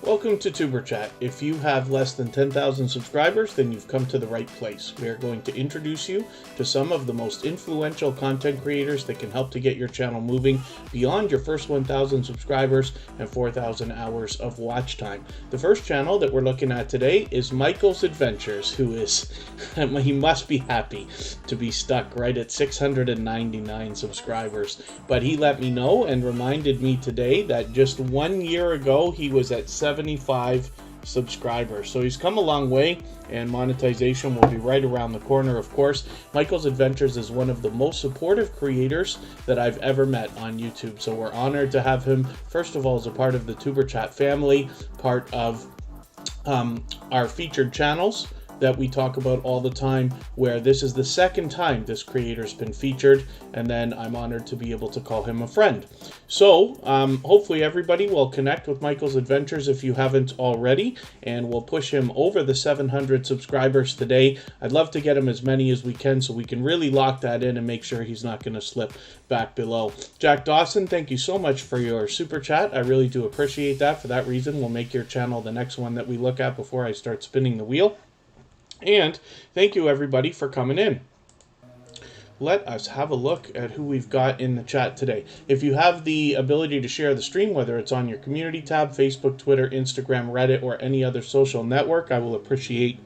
Welcome to tuberchat. If you have less than 10,000 subscribers, then you've come to the right place. We are going to introduce you to some of the most influential content creators that can help to get your channel moving beyond your first 1,000 subscribers and 4,000 hours of watch time. The first channel that we're looking at today is Michael's Adventures, who is, he must be happy to be stuck right at 699 subscribers. But he let me know and reminded me today that just 1 year ago, he was at 75 subscribers. So he's come a long way, and monetization will be right around the corner, of course. Michael's Adventures is one of the most supportive creators that I've ever met on YouTube. So we're honored to have him, first of all, as a part of the tuberchat family, part of our featured channels that we talk about all the time, where this is the second time this creator's been featured, and then I'm honored to be able to call him a friend. So hopefully everybody will connect with Michael's Adventures if you haven't already, and we'll push him over the 700 subscribers today. I'd love to get him as many as we can so we can really lock that in and make sure he's not going to slip back below. Jack Dawson, thank you so much for your super chat. I really do appreciate that. For that reason, we'll make your channel the next one that we look at before I start spinning the wheel. And thank you everybody for coming in. Let us have a look at who we've got in the chat today. If you have the ability to share the stream, whether it's on your community tab, Facebook, Twitter, Instagram, Reddit, or any other social network, I will appreciate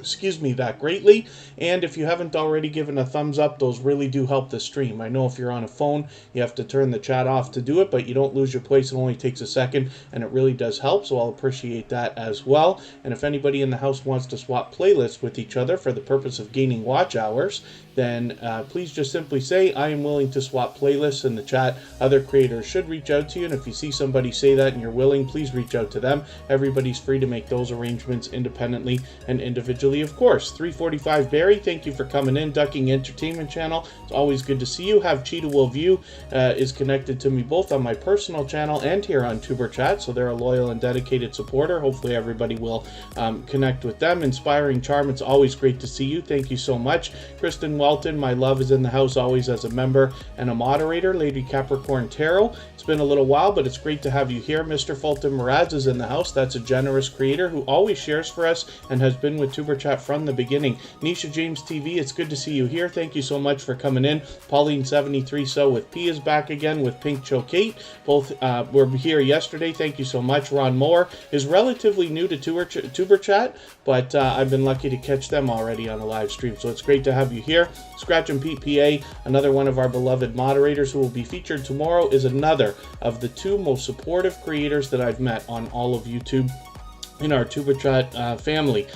that greatly. And if you haven't already given a thumbs up, those really do help the stream. I know if you're on a phone, you have to turn the chat off to do it, but you don't lose your place. It only takes a second, and it really does help, so I'll appreciate that as well. And if anybody in the house wants to swap playlists with each other for the purpose of gaining watch hours, then please just simply say, I am willing to swap playlists in the chat. Other creators should reach out to you, and if you see somebody say that and you're willing, please reach out to them. Everybody's free to make those arrangements independently and individually, of course. 345 Barry, thank you for coming in. Ducking Entertainment Channel, it's always good to see you. Have Cheetah Will View is connected to me both on my personal channel and here on tuberchat, so they're a loyal and dedicated supporter. Hopefully everybody will connect with them. Inspiring Charm, it's always great to see you. Thank you so much. Kristen Welton, my love, is in the house always as a member and a moderator. Lady Capricorn Tarot, it's been a little while, but it's great to have you here. Mr. Fulton Mraz is in the house. That's a generous creator who always shares for us and has been with tuberchat from the beginning. Nisha James TV, it's good to see you here. Thank you so much for coming in. Pauline73 So with P is back again with Pink Chokate. Both were here yesterday. Thank you so much. Ron Moore is relatively new to tuberchat, but I've been lucky to catch them already on a live stream, so it's great to have you here. Scratch and Pete PA, another one of our beloved moderators who will be featured tomorrow, is another of the two most supportive creators that I've met on all of YouTube in our tuberchat family.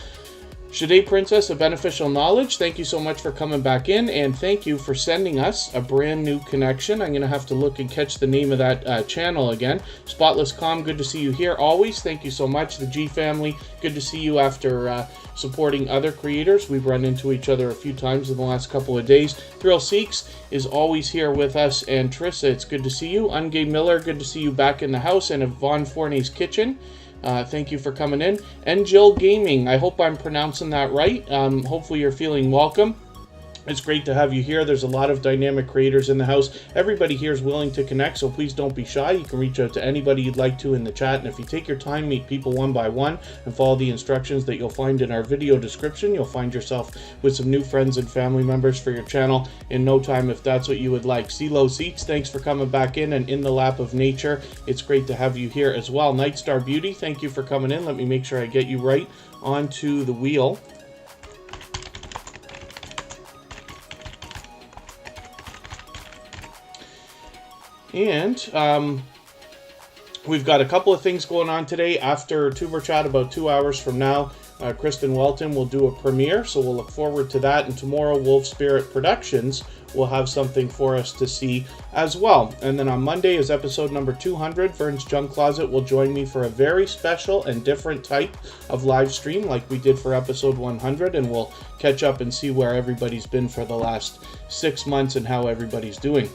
Shade Princess of Beneficial Knowledge, thank you so much for coming back in, and thank you for sending us a brand new connection. I'm going to have to look and catch the name of that channel again. Spotless Calm, good to see you here always. Thank you so much. The G family, good to see you after supporting other creators. We've run into each other a few times in the last couple of days. Thrill Seeks is always here with us, and Trissa, it's good to see you. Ungay Miller, good to see you back in the house, and Yvonne Fournier's Kitchen. Thank you for coming in. And Jill Gaming, I hope I'm pronouncing that right. Hopefully you're feeling welcome. It's great to have you here. There's a lot of dynamic creators in the house. Everybody here is willing to connect, so please don't be shy. You can reach out to anybody you'd like to in the chat, and if you take your time, meet people one by one, and follow the instructions that you'll find in our video description, you'll find yourself with some new friends and family members for your channel in no time if that's what you would like. CeeLo Seats, thanks for coming back in, and In the Lap of Nature, it's great to have you here as well. Nightstar Beauty, thank you for coming in. Let me make sure I get you right onto the wheel. And we've got a couple of things going on today. After tuberchat, about 2 hours from now, Kristen Welton will do a premiere, so we'll look forward to that. And tomorrow, Wolf Spirit Productions will have something for us to see as well. And then on Monday is episode number 200. Vern's Junk Closet will join me for a very special and different type of live stream like we did for episode 100, and we'll catch up and see where everybody's been for the last 6 months and how everybody's doing.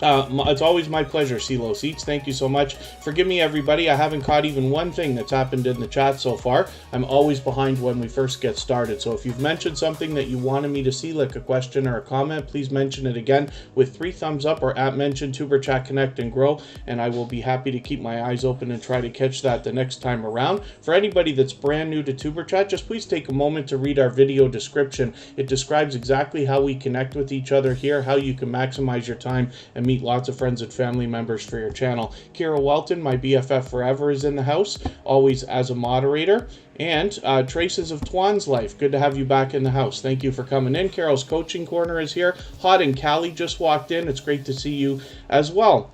It's always my pleasure, CeeLo Seats. Thank you so much. Forgive me, everybody. I haven't caught even one thing that's happened in the chat so far. I'm always behind when we first get started. So if you've mentioned something that you wanted me to see, like a question or a comment, please mention it again with 3 thumbs up or at mention tuberchat connect and grow, and I will be happy to keep my eyes open and try to catch that the next time around. For anybody that's brand new to tuberchat, just please take a moment to read our video description. It describes exactly how we connect with each other here, how you can maximize your time and meet lots of friends and family members for your channel. Kira Welton, my BFF forever, is in the house, always as a moderator. And Traces of Twan's Life, good to have you back in the house. Thank you for coming in. Carol's Coaching Corner is here. Hot and Callie just walked in. It's great to see you as well.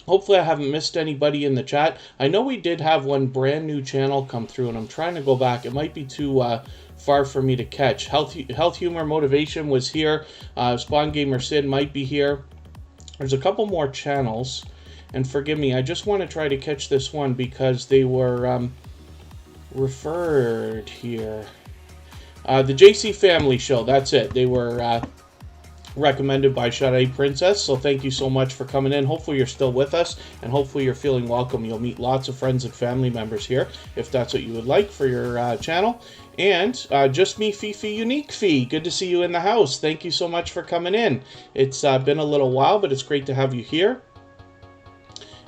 Hopefully I haven't missed anybody in the chat. I know we did have one brand new channel come through, and I'm trying to go back. It might be too far for me to catch. Health Humor Motivation was here. Spawn Gamer Sid might be here. There's a couple more channels, and forgive me, I just want to try to catch this one because they were referred here. The JC Family Show, that's it. They were recommended by Sade Princess, so thank you so much for coming in. Hopefully you're still with us, and hopefully you're feeling welcome. You'll meet lots of friends and family members here, if that's what you would like for your channel. And Just Me Fifi Unique Fee, good to see you in the house. Thank you so much for coming in. It's been a little while, but it's great to have you here.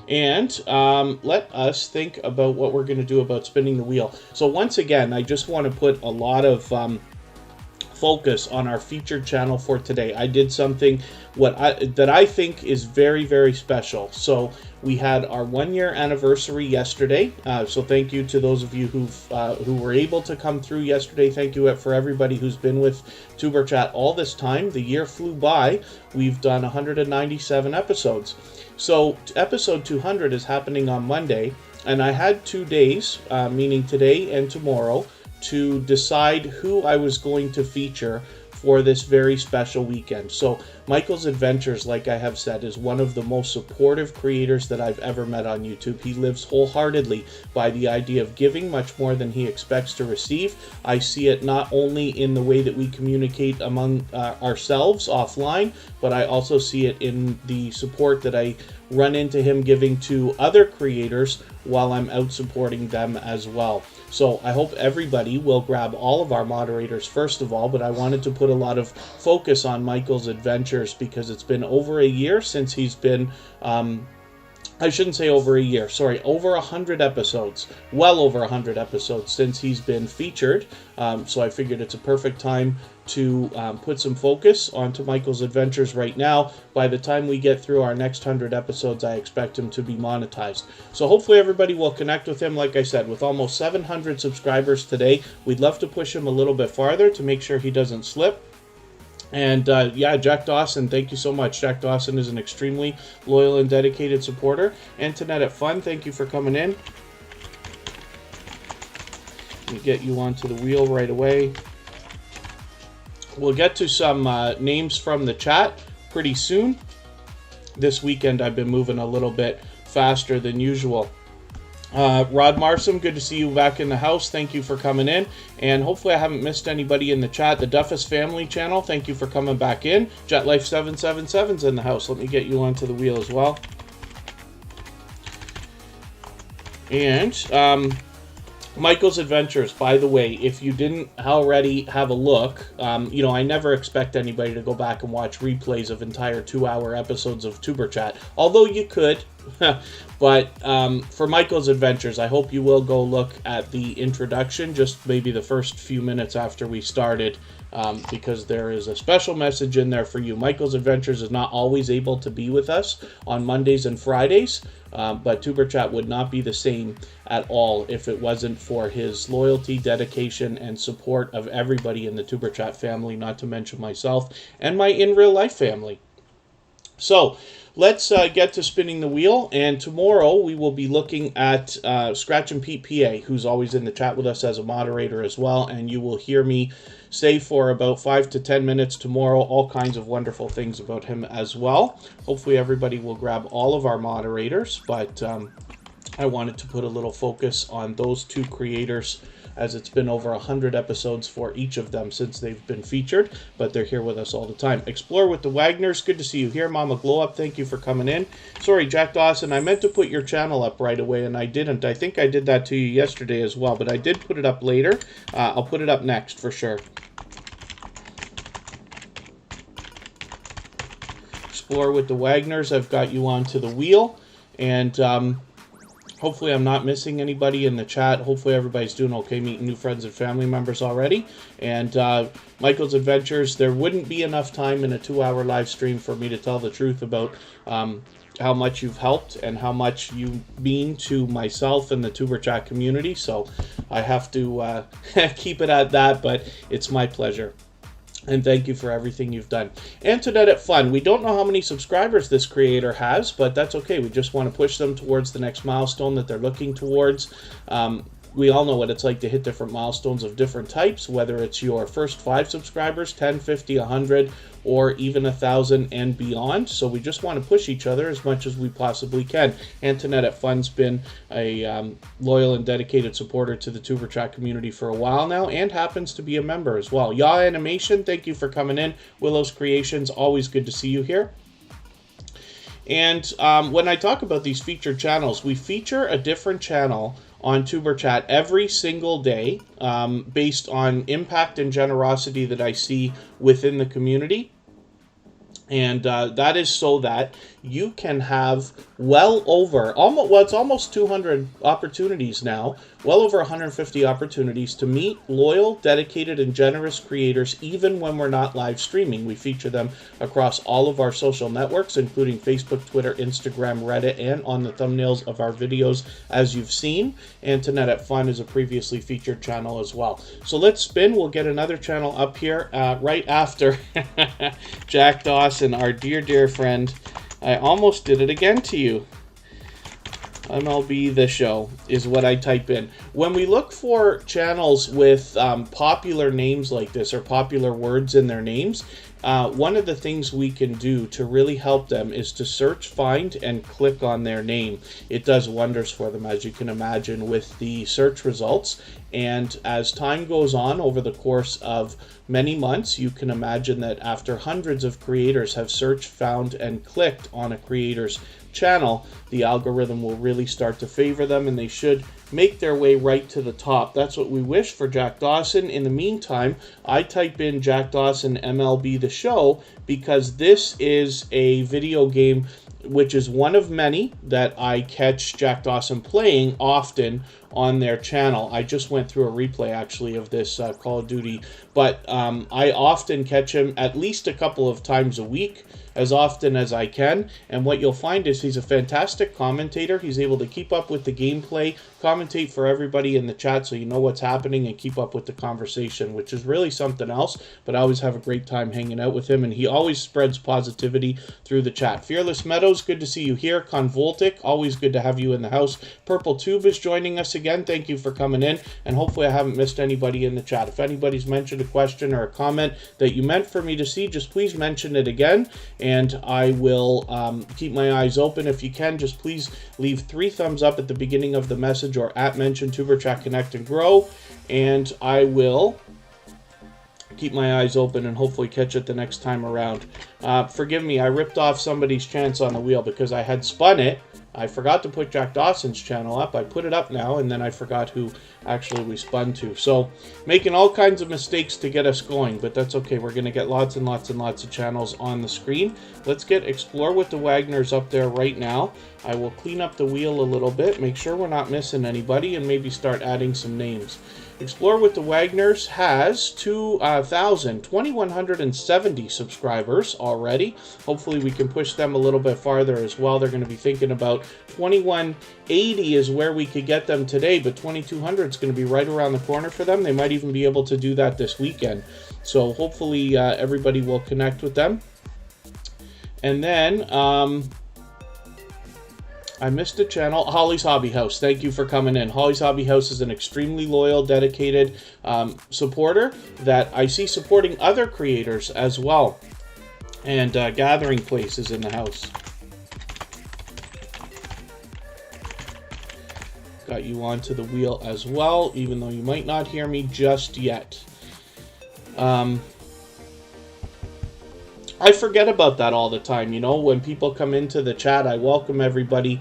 And let us think about what we're going to do about spinning the wheel. So once again, I just want to put a lot of focus on our featured channel for today. I did something that I think is very, very special. So we had our 1-year anniversary yesterday. So thank you to those of you who were able to come through yesterday. Thank you for everybody who's been with tuberchat all this time. The year flew by. We've done 197 episodes. So episode 200 is happening on Monday, and I had 2 days, meaning today and tomorrow, to decide who I was going to feature for this very special weekend. So Michael's Adventures, like I have said, is one of the most supportive creators that I've ever met on YouTube. He lives wholeheartedly by the idea of giving much more than he expects to receive. I see it not only in the way that we communicate among ourselves offline, but I also see it in the support that I run into him giving to other creators while I'm out supporting them as well. So I hope everybody will grab all of our moderators first of all, but I wanted to put a lot of focus on Michael's Adventures because it's been over a year since he's been, I shouldn't say over a year, sorry, over 100 episodes, well over 100 episodes since he's been featured. So I figured it's a perfect time to put some focus onto Michael's Adventures right now. By the time we get through our next 100 episodes, I expect him to be monetized. So hopefully everybody will connect with him. Like I said, with almost 700 subscribers today, we'd love to push him a little bit farther to make sure he doesn't slip. And yeah, Jack Dawson, thank you so much. Jack Dawson is an extremely loyal and dedicated supporter. Antoinette at Fun, thank you for coming in. Let me get you onto the wheel right away. We'll get to some names from the chat pretty soon. This weekend I've been moving a little bit faster than usual. Rod Marsom, good to see you back in the house. Thank you for coming in. And hopefully I haven't missed anybody in the chat. The Duffus Family channel, thank you for coming back in. JetLife777's in the house. Let me get you onto the wheel as well. And Michael's Adventures, by the way, if you didn't already have a look, you know, I never expect anybody to go back and watch replays of entire 2-hour episodes of tuberchat, although you could. But for Michael's Adventures, I hope you will go look at the introduction, just maybe the first few minutes after we started, because there is a special message in there for you. Michael's Adventures is not always able to be with us on Mondays and Fridays, but tuberchat would not be the same at all if it wasn't for his loyalty, dedication, and support of everybody in the tuberchat family, not to mention myself and my in real life family. So let's get to spinning the wheel, and tomorrow we will be looking at Scratch and Pete PA, who's always in the chat with us as a moderator as well, and you will hear me say for about 5 to 10 minutes tomorrow all kinds of wonderful things about him as well. Hopefully everybody will grab all of our moderators, but I wanted to put a little focus on those two creators as it's been over 100 episodes for each of them since they've been featured, but they're here with us all the time. Explore with the Wagners, good to see you here. Mama Glow Up, thank you for coming in. Sorry, Jack Dawson, I meant to put your channel up right away, and I didn't. I think I did that to you yesterday as well, but I did put it up later. I'll put it up next for sure. Explore with the Wagners, I've got you onto the wheel, and hopefully I'm not missing anybody in the chat. Hopefully everybody's doing okay, meeting new friends and family members already. And Michael's Adventures, there wouldn't be enough time in a 2-hour live stream for me to tell the truth about how much you've helped and how much you mean to myself and the tuberchat community. So I have to keep it at that, but it's my pleasure. And thank you for everything you've done. Antoinette at Fun. We don't know how many subscribers this creator has, but that's okay. We just want to push them towards the next milestone that they're looking towards. We all know what it's like to hit different milestones of different types, whether it's your first 5 subscribers, 10, 50, 100, or even 1,000 and beyond. So we just want to push each other as much as we possibly can. Antoinette at Fun's been a loyal and dedicated supporter to the tuberchat community for a while now, and happens to be a member as well. Yaw Animation, thank you for coming in. Willow's Creations, always good to see you here. And when I talk about these featured channels, we feature a different channel on tuberchat every single day based on impact and generosity that I see within the community. And that is so that you can have well over, it's almost 200 opportunities now, well over 150 opportunities to meet loyal, dedicated, and generous creators even when we're not live streaming. We feature them across all of our social networks, including Facebook, Twitter, Instagram, Reddit, and on the thumbnails of our videos, as you've seen. Antoinette at Fun is a previously featured channel as well. So let's spin. We'll get another channel up here right after Jack Dawson, our dear, dear friend. I almost did it again to you. MLB The Show is what I type in. When we look for channels with popular names like this, or popular words in their names, one of the things we can do to really help them is to search, find, and click on their name. It does wonders for them, as you can imagine, with the search results. And as time goes on over the course of many months, you can imagine that after hundreds of creators have searched, found, and clicked on a creator's channel, the algorithm will really start to favor them, and they should make their way right to the top. That's what we wish for Jack Dawson. In the meantime, I type in Jack Dawson MLB The Show because this is a video game which is one of many that I catch Jack Dawson playing often on their channel. I just went through a replay actually of this Call of Duty, but I often catch him at least a couple of times a week, as often as I can, and what you'll find is he's a fantastic commentator. He's able to keep up with the gameplay, commentate for everybody in the chat so you know what's happening, and keep up with the conversation, which is really something else, but I always have a great time hanging out with him, and he always spreads positivity through the chat. Fearless Meadows, good to see you here. Convoltic, always good to have you in the house. Purple Tube is joining us again. Thank you for coming in, and hopefully I haven't missed anybody in the chat. If anybody's mentioned a question or a comment that you meant for me to see, just please mention it again, and I will keep my eyes open. If you can, just please leave 3 thumbs up at the beginning of the message or at mention tuberchat connect and grow, and I will keep my eyes open and hopefully catch it the next time around. Forgive me, I ripped off somebody's chance on the wheel because I had spun it. I forgot to put Jack Dawson's channel up. I put it up now, and then I forgot who actually we spun to. So, making all kinds of mistakes to get us going, but that's okay. We're going to get lots and lots and lots of channels on the screen. Let's get Explore with the Wagners up there right now. I will clean up the wheel a little bit, make sure we're not missing anybody, and maybe start adding some names. Explore with the Wagners has 2,170 subscribers already. Hopefully we can push them a little bit farther as well. They're going to be thinking about 2,180 is where we could get them today, but 2,200 is going to be right around the corner for them. They might even be able to do that this weekend. So hopefully everybody will connect with them. And then I missed a channel. Holly's Hobby House. Thank you for coming in. Holly's Hobby House is an extremely loyal, dedicated supporter that I see supporting other creators as well. And Gathering Place is in the house. Got you onto the wheel as well, even though you might not hear me just yet. I forget about that all the time, you know, when people come into the chat. I welcome everybody,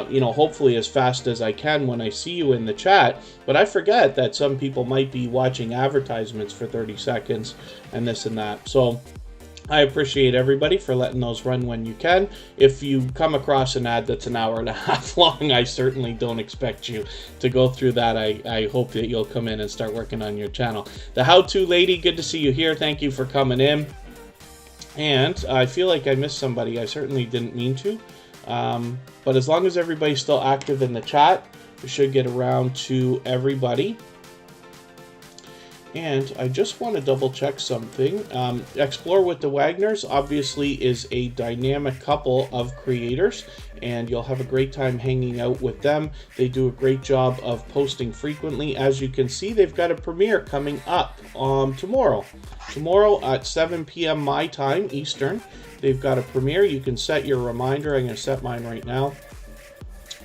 you know, hopefully as fast as I can when I see you in the chat, but I forget that some people might be watching advertisements for 30 seconds and this and that. So I appreciate everybody for letting those run when you can. If you come across an ad that's an hour and a half long, I certainly don't expect you to go through that. I hope that you'll come in and start working on your channel. The How-To Lady, good to see you here. Thank you for coming in. And I feel like I missed somebody. I certainly didn't mean to. But as long as everybody's still active in the chat, we should get around to everybody. And I just want to double check something. Explore with the Wagners obviously is a dynamic couple of creators, and you'll have a great time hanging out with them. They do a great job of posting frequently. As you can see, they've got a premiere coming up tomorrow. Tomorrow at 7 p.m. my time, Eastern. They've got a premiere. You can set your reminder. I'm going to set mine right now.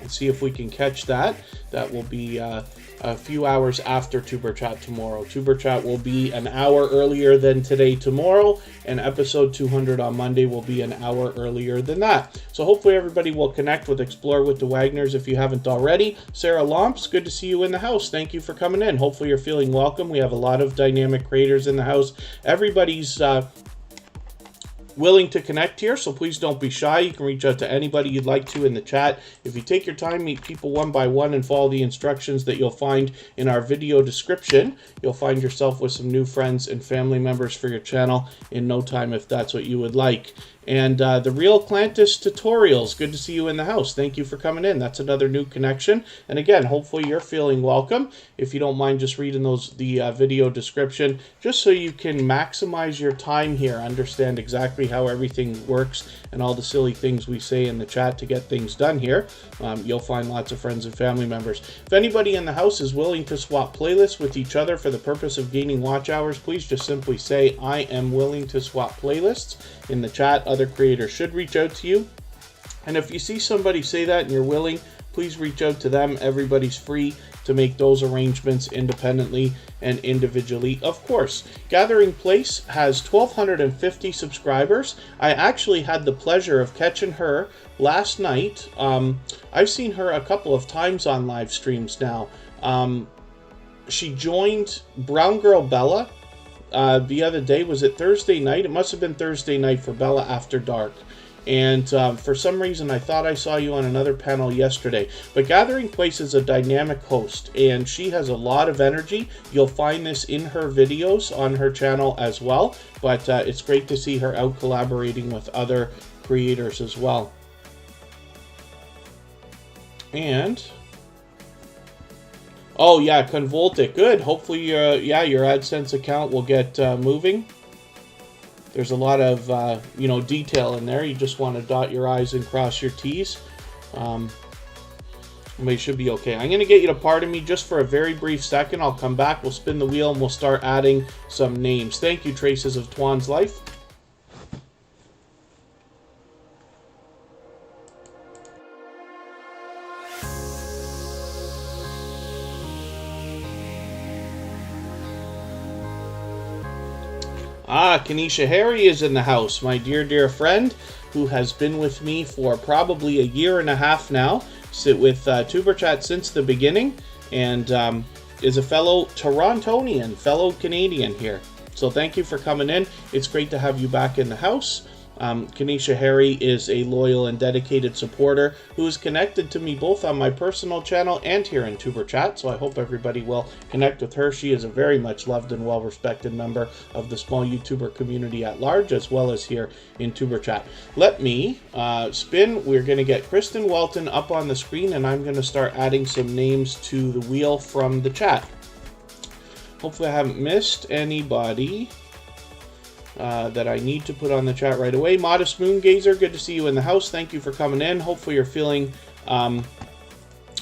Let's see if we can catch that. That will be a few hours after tuberchat tomorrow. Tuberchat will be an hour earlier than today tomorrow, and episode 200 on Monday will be an hour earlier than that. So hopefully everybody will connect with Explore with the Wagners if you haven't already. Sarah Lomps, good to see you in the house. Thank you for coming in. Hopefully you're feeling welcome. We have a lot of dynamic creators in the house. Everybody's willing to connect here, so please don't be shy. You can reach out to anybody you'd like to in the chat. If you take your time, meet people one by one, and follow the instructions that you'll find in our video description, you'll find yourself with some new friends and family members for your channel in no time if that's what you would like. And the Real Clantis Tutorials, good to see you in the house. Thank you for coming in. That's another new connection. And again, hopefully you're feeling welcome. If you don't mind just reading the video description, just so you can maximize your time here, understand exactly how everything works and all the silly things we say in the chat to get things done here. You'll find lots of friends and family members. If anybody in the house is willing to swap playlists with each other for the purpose of gaining watch hours, please just simply say, I am willing to swap playlists in the chat. Other creators should reach out to you. And if you see somebody say that and you're willing, please reach out to them. Everybody's free to make those arrangements independently and individually, of course. Gathering Place has 1,250 subscribers. I actually had the pleasure of catching her last night. I've seen her a couple of times on live streams now. She joined Brown Girl Bella the other day. Was it Thursday night? It must have been Thursday night for Bella After Dark. And for some reason, I thought I saw you on another panel yesterday. But Gathering Place is a dynamic host, and she has a lot of energy. You'll find this in her videos on her channel as well. But it's great to see her out collaborating with other creators as well. And oh yeah, Convoltic, good. Hopefully, yeah, your AdSense account will get moving. There's a lot of you know, detail in there. You just want to dot your I's and cross your T's. They should be okay. I'm going to get you to pardon me just for a very brief second. I'll come back. We'll spin the wheel and we'll start adding some names. Thank you, Traces of Twan's Life. Kanisha Harry is in the house, my dear friend, who has been with me for probably a year and a half now, with tuberchat since the beginning, and is a fellow Torontonian, fellow Canadian here. So thank you for coming in. It's great to have you back in the house. Kanisha Harry is a loyal and dedicated supporter who is connected to me both on my personal channel and here in tuberchat, so I hope everybody will connect with her. She is a very much loved and well-respected member of the small YouTuber community at large, as well as here in tuberchat. Let me spin. We're going to get Kristen Welton up on the screen, and I'm going to start adding some names to the wheel from the chat. Hopefully I haven't missed anybody that I need to put on the chat right away. Modest Moongazer, good to see you in the house. Thank you for coming in. Hopefully you're feeling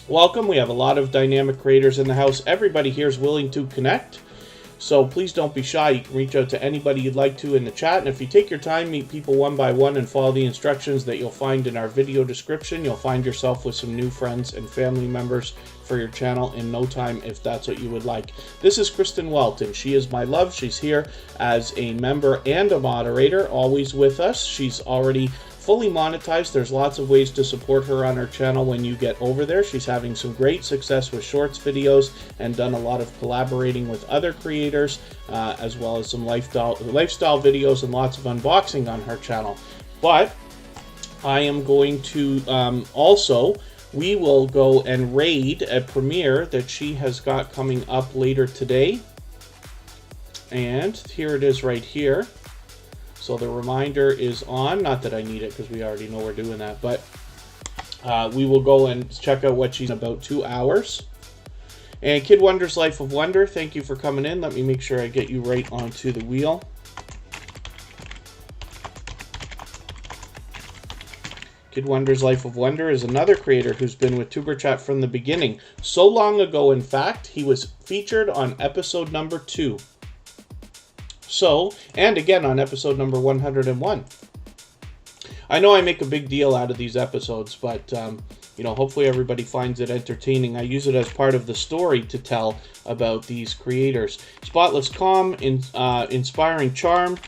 welcome. We have a lot of dynamic creators in the house. Everybody here is willing to connect. So please don't be shy. You can reach out to anybody you'd like to in the chat. And if you take your time, meet people one by one and follow the instructions that you'll find in our video description, you'll find yourself with some new friends and family members for your channel in no time, if that's what you would like. This is Kristen Welton. She is my love. She's here as a member and a moderator, always with us. She's already fully monetized. There's lots of ways to support her on her channel when you get over there. She's having some great success with shorts videos and done a lot of collaborating with other creators, as well as some lifestyle videos and lots of unboxing on her channel. But I am going to we will go and raid a premiere that she has got coming up later today. And here it is right here. So the reminder is on. Not that I need it because we already know we're doing that. But we will go and check out what she's in about 2 hours. And Kid Wonder's Life of Wonder, thank you for coming in. Let me make sure I get you right onto the wheel. Kid Wonder's Life of Wonder is another creator who's been with tuberchat from the beginning. So long ago, in fact, he was featured on episode number 2. So, and again on episode number 101. I know I make a big deal out of these episodes, but, you know, hopefully everybody finds it entertaining. I use it as part of the story to tell about these creators. Spotless Calm, Inspiring Charm,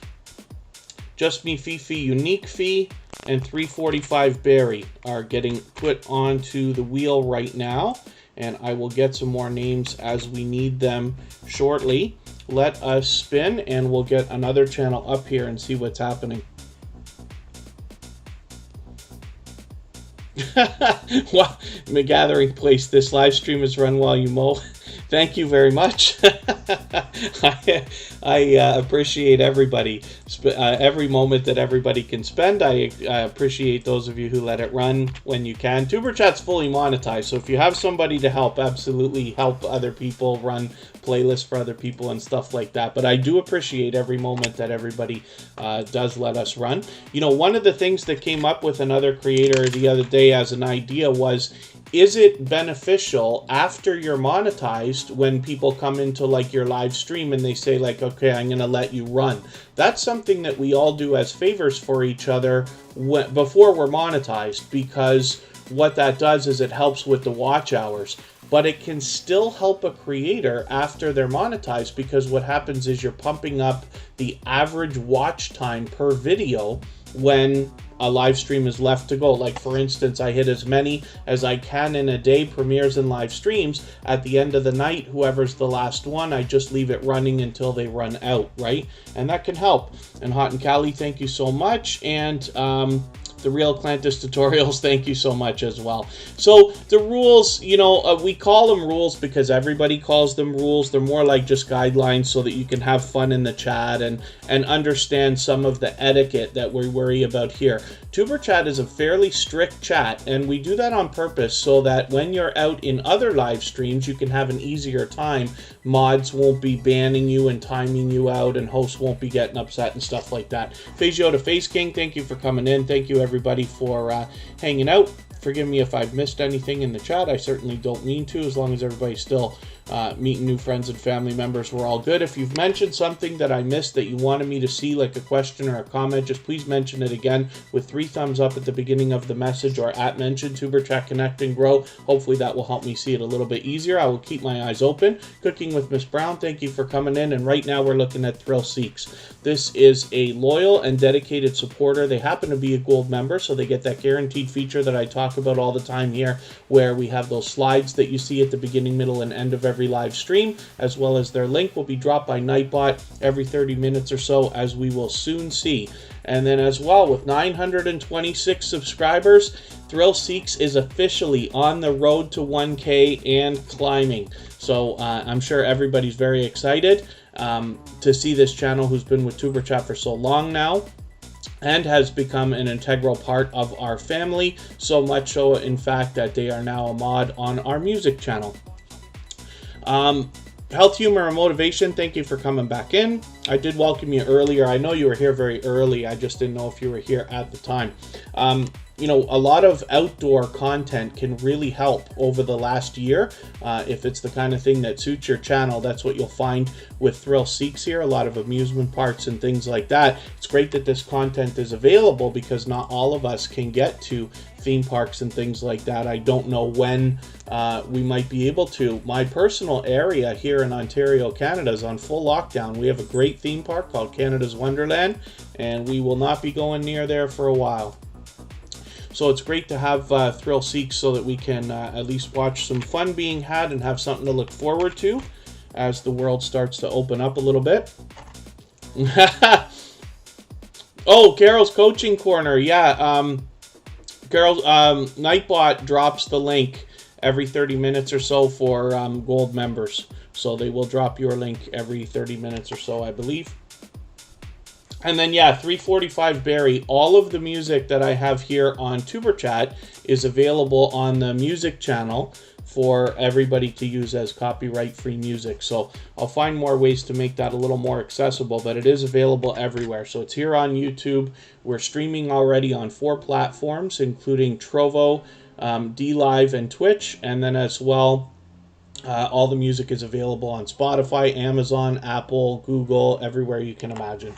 Just Me Fifi, Unique Fee, and 345 Berry are getting put onto the wheel right now. And I will get some more names as we need them shortly. Let us spin and we'll get another channel up here and see what's happening. Well, the gathering place, this live stream is run while you mow. Thank you very much. I appreciate everybody, every moment that everybody can spend. I appreciate those of you who let it run when you can. tuberchat's fully monetized, so if you have somebody to help, absolutely help other people, run playlists for other people and stuff like that. But I do appreciate every moment that everybody does let us run. You know, one of the things that came up with another creator the other day as an idea was, is it beneficial after you're monetized when people come into like your live stream and they say like, okay, I'm going to let you run? That's something that we all do as favors for each other before we're monetized, because what that does is it helps with the watch hours. But it can still help a creator after they're monetized, because what happens is you're pumping up the average watch time per video when a live stream is left to go. Like for instance, I hit as many as I can in a day, premieres and live streams. At the end of the night, whoever's the last one, I just leave it running until they run out, right? And that can help. And Hot and Cali, thank you so much. And the Real Clantis Tutorials, thank you so much as well. So the rules, you know, we call them rules because everybody calls them rules. They're more like just guidelines so that you can have fun in the chat and understand some of the etiquette that we worry about here. tuberchat is a fairly strict chat, and we do that on purpose so that when you're out in other live streams, you can have an easier time. Mods won't be banning you and timing you out, and hosts won't be getting upset and stuff like that. Phasio to Face King, thank you for coming in. Thank you everybody for hanging out. Forgive me if I've missed anything in the chat. I certainly don't mean to, as long as everybody's still meeting new friends and family members. We're all good. If you've mentioned something that I missed that you wanted me to see, like a question or a comment, just please mention it again with 3 thumbs up at the beginning of the message, or at mention tuberchat connect and grow. Hopefully that will help me see it a little bit easier. I will keep my eyes open. Cooking with Miss Brown, thank you for coming in. And right now we're looking at Thrill Seeks. This is a loyal and dedicated supporter. They happen to be a gold member, so they get that guaranteed feature that I talk about all the time here, where we have those slides that you see at the beginning, middle, and end of every live stream, as well as their link will be dropped by Nightbot every 30 minutes or so, as we will soon see. And then as well, with 926 subscribers, Thrill Seeks is officially on the road to 1K and climbing. So I'm sure everybody's very excited to see this channel, who's been with tuberchat for so long now and has become an integral part of our family, so much so in fact that they are now a mod on our music channel. Health, Humor, and Motivation, thank you for coming back in. I did welcome you earlier. I know you were here very early. I just didn't know if you were here at the time. you know, a lot of outdoor content can really help over the last year. If it's the kind of thing that suits your channel, that's what you'll find with Thrill Seeks here, a lot of amusement parks and things like that. It's great that this content is available because not all of us can get to theme parks and things like that. I don't know when we might be able to. My personal area here in Ontario, Canada is on full lockdown. We have a great theme park called Canada's Wonderland, and we will not be going near there for a while. So it's great to have Thrill Seek so that we can at least watch some fun being had and have something to look forward to as the world starts to open up a little bit. Oh, Carol's Coaching Corner. Yeah, Carol, Nightbot drops the link every 30 minutes or so for gold members. So they will drop your link every 30 minutes or so, I believe. And then, yeah, 345 Barry, all of the music that I have here on tuberchat is available on the music channel for everybody to use as copyright-free music. So I'll find more ways to make that a little more accessible, but it is available everywhere. So it's here on YouTube. We're streaming already on 4 platforms, including Trovo, DLive, and Twitch. And then as well, all the music is available on Spotify, Amazon, Apple, Google, everywhere you can imagine.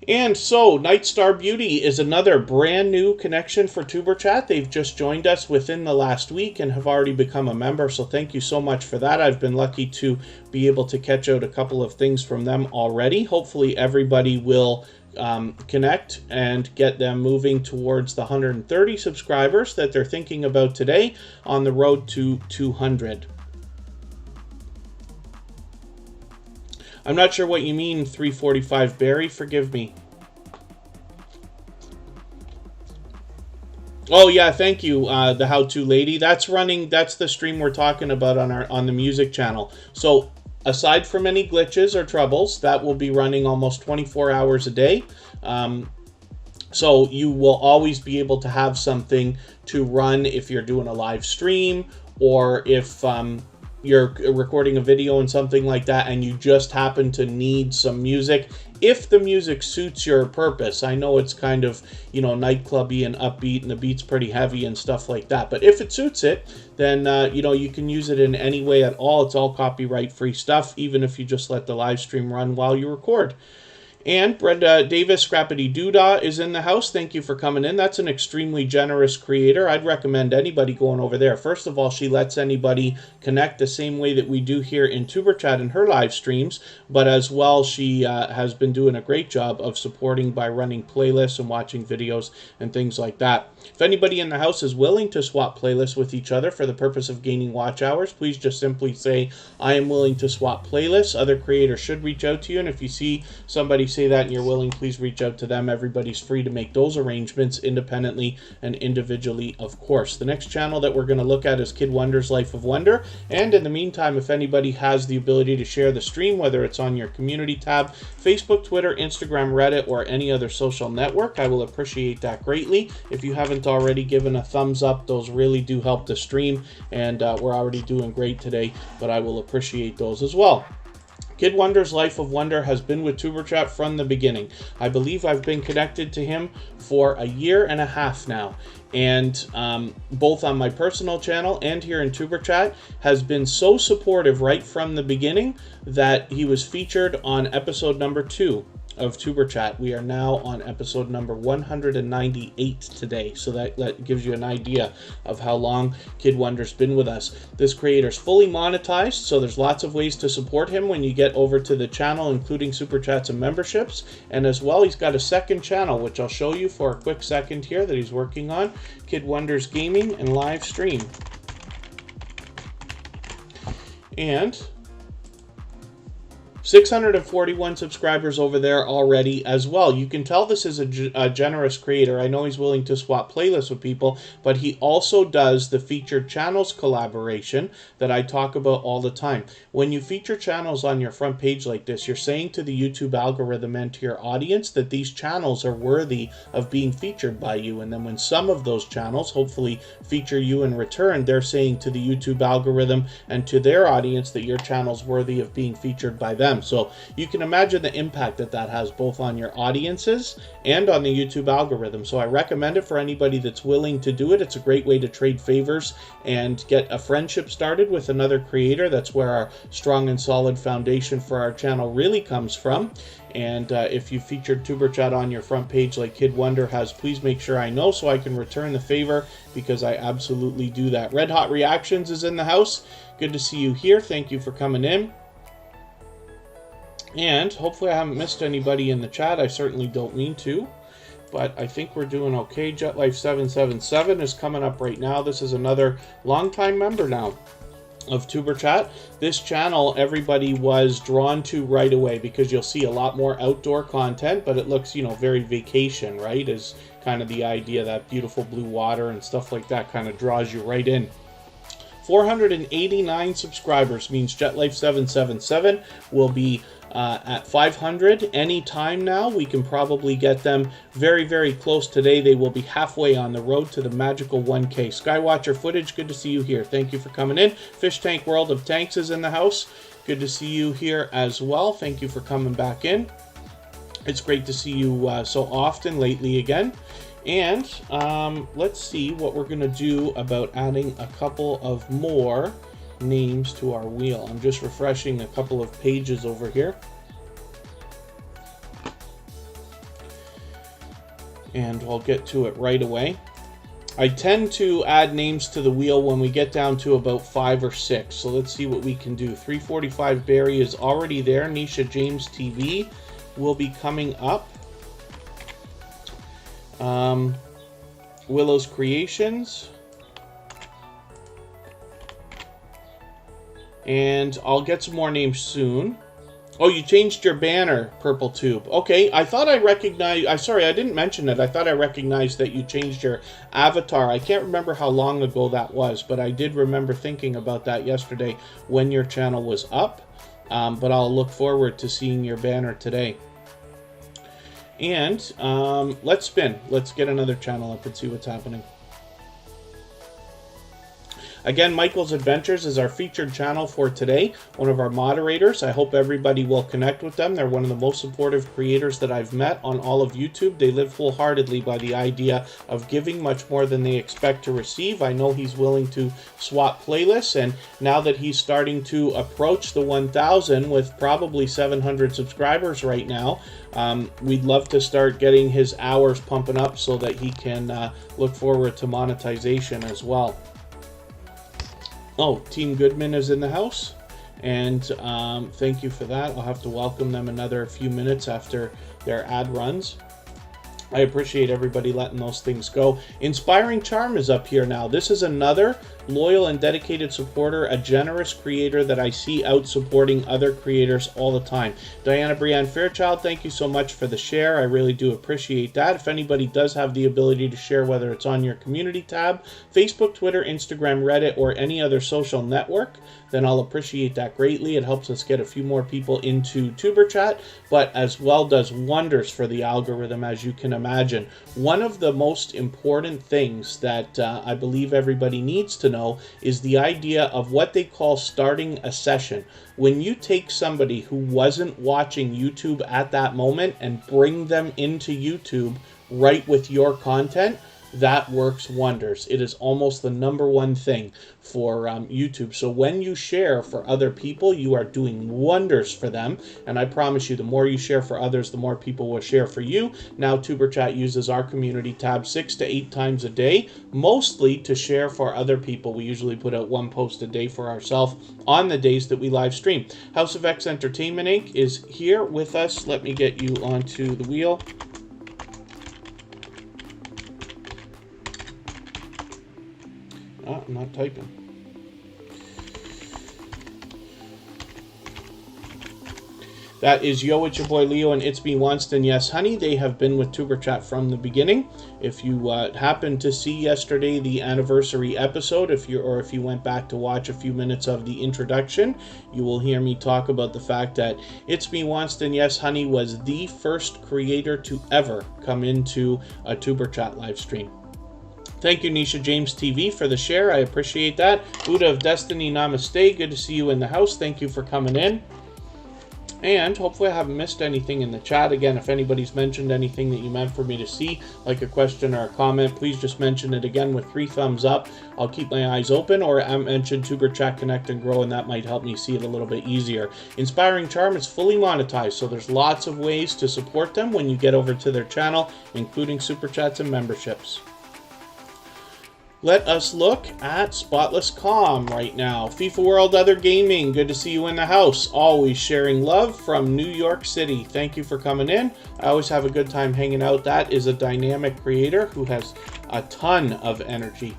And so, Nightstar Beauty is another brand new connection for tuberchat. They've just joined us within the last week and have already become a member, so thank you so much for that. I've been lucky to be able to catch out a couple of things from them already. Hopefully everybody will connect and get them moving towards the 130 subscribers that they're thinking about today on the road to 200. I'm not sure what you mean, 345 Barry. Forgive me. Oh yeah, thank you, the how-to lady. That's running. That's the stream we're talking about on the music channel. So aside from any glitches or troubles, that will be running almost 24 hours a day. So you will always be able to have something to run if you're doing a live stream or if you're recording a video and something like that and you just happen to need some music. If the music suits your purpose, I know it's kind of, you know, nightclubby and upbeat and the beat's pretty heavy and stuff like that, but if it suits it, then, you know, you can use it in any way at all. It's all copyright free stuff, even if you just let the live stream run while you record. And Brenda Davis, Scrappity Doodah, is in the house. Thank you for coming in. That's an extremely generous creator. I'd recommend anybody going over there. First of all, she lets anybody connect the same way that we do here in tuberchat in her live streams, but as well, she has been doing a great job of supporting by running playlists and watching videos and things like that. If anybody in the house is willing to swap playlists with each other for the purpose of gaining watch hours, please just simply say, I am willing to swap playlists. Other creators should reach out to you, and if you see somebody say that and you're willing, please reach out to them. Everybody's free to make those arrangements independently and individually, of course. The next channel that we're going to look at is Kid Wonder's Life of Wonder, and in the meantime, if anybody has the ability to share the stream, whether it's on your community tab, Facebook, Twitter, Instagram, Reddit, or any other social network, I will appreciate that greatly. If you haven't already given a thumbs up, those really do help the stream, and we're already doing great today, but I will appreciate those as well. Kid Wonder's Life of Wonder has been with tuberchat from the beginning. I believe I've been connected to him for a year and a half now, and both on my personal channel and here in tuberchat has been so supportive right from the beginning that he was featured on episode number 2 of tuberchat. We are now on episode number 198 today, so that gives you an idea of how long Kid Wonder's been with us. This creator's fully monetized, so there's lots of ways to support him when you get over to the channel, including super chats and memberships. And as well, he's got a second channel, which I'll show you for a quick second here, that he's working on, Kid Wonder's Gaming and Live Stream. And 641 subscribers over there already as well. You can tell this is a generous creator. I know he's willing to swap playlists with people, but he also does the featured channels collaboration that I talk about all the time. When you feature channels on your front page like this, you're saying to the YouTube algorithm and to your audience that these channels are worthy of being featured by you. And then when some of those channels hopefully feature you in return, they're saying to the YouTube algorithm and to their audience that your channel's worthy of being featured by them. them. So you can imagine the impact that that has both on your audiences and on the YouTube algorithm. So I recommend it for anybody that's willing to do it. It's a great way to trade favors and get a friendship started with another creator. That's where our strong and solid foundation for our channel really comes from. And if you featured tuberchat on your front page like Kid Wonder has, please make sure I know so I can return the favor, because I absolutely do that. Red Hot Reactions is in the house. Good to see you here. Thank you for coming in. And hopefully I haven't missed anybody in the chat. I certainly don't mean to, but I think we're doing okay. JetLife777 is coming up right now. This is another longtime member now of tuberchat. This channel everybody was drawn to right away because you'll see a lot more outdoor content, but it looks, you know, very vacation, right? Is kind of the idea. That beautiful blue water and stuff like that kind of draws you right in. 489 subscribers means JetLife777 will be at 500 anytime now. We can probably get them very, very close today. They will be halfway on the road to the magical 1K. Skywatcher Footage, good to see you here. Thank you for coming in. Fish Tank World of Tanks is in the house. Good to see you here as well. Thank you for coming back in. It's great to see you so often lately again. And let's see what we're going to do about adding a couple of more names to our wheel. I'm just refreshing a couple of pages over here. And I'll get to it right away. I tend to add names to the wheel when we get down to about 5 or 6. So let's see what we can do. 345 Barry is already there. Nisha James TV will be coming up. Willow's Creations. And I'll get some more names soon. Oh, you changed your banner, Purple Tube. Okay, I thought I recognized... sorry, I didn't mention it. I thought I recognized that you changed your avatar. I can't remember how long ago that was, but I did remember thinking about that yesterday when your channel was up. But I'll look forward to seeing your banner today. And let's spin. Let's get another channel up and see what's happening. Again, Michael's Adventures is our featured channel for today, one of our moderators. I hope everybody will connect with them. They're one of the most supportive creators that I've met on all of YouTube. They live wholeheartedly by the idea of giving much more than they expect to receive. I know he's willing to swap playlists, and now that he's starting to approach the 1,000 with probably 700 subscribers right now, we'd love to start getting his hours pumping up so that he can look forward to monetization as well. Oh, Team Goodman is in the house, and thank you for that. I'll have to welcome them another few minutes after their ad runs. I appreciate everybody letting those things go. Inspiring Charm is up here now. This is another loyal and dedicated supporter, a generous creator that I see out supporting other creators all the time. Diana Brianne Fairchild, thank you so much for the share. I really do appreciate that. If anybody does have the ability to share, whether it's on your community tab, Facebook, Twitter, Instagram, Reddit, or any other social network, then I'll appreciate that greatly. It helps us get a few more people into tuberchat, but as well does wonders for the algorithm, as you can imagine. One of the most important things that I believe everybody needs to know is the idea of what they call starting a session. When you take somebody who wasn't watching YouTube at that moment and bring them into YouTube right with your content, that works wonders. It is almost the #1 thing for YouTube. So when you share for other people, you are doing wonders for them. And I promise you, the more you share for others, the more people will share for you. Now, tuberchat uses our community tab 6 to 8 times a day, mostly to share for other people. We usually put out 1 post a day for ourselves on the days that we live stream. House of X Entertainment Inc. is here with us. Let me get you onto the wheel. I'm not typing. That is Yo, it's your boy Leo and It's Me Wanston. Yes, honey, they have been with tuberchat from the beginning. If you happened to see yesterday the anniversary episode, if you went back to watch a few minutes of the introduction, you will hear me talk about the fact that It's Me Wanston, Yes, honey, was the first creator to ever come into a tuberchat live stream. Thank you, Nisha James TV, for the share. I appreciate that. Buddha of Destiny, namaste. Good to see you in the house. Thank you for coming in. And hopefully I haven't missed anything in the chat. Again, if anybody's mentioned anything that you meant for me to see, like a question or a comment, please just mention it again with 3 thumbs up. I'll keep my eyes open, or I mentioned tuberchat, connect, and grow, and that might help me see it a little bit easier. Inspiring Charm is fully monetized, so there's lots of ways to support them when you get over to their channel, including super chats and memberships. Let us look at Spotless Calm right now. FIFA World Other Gaming, good to see you in the house. Always sharing love from New York City. Thank you for coming in. I always have a good time hanging out. That is a dynamic creator who has a ton of energy.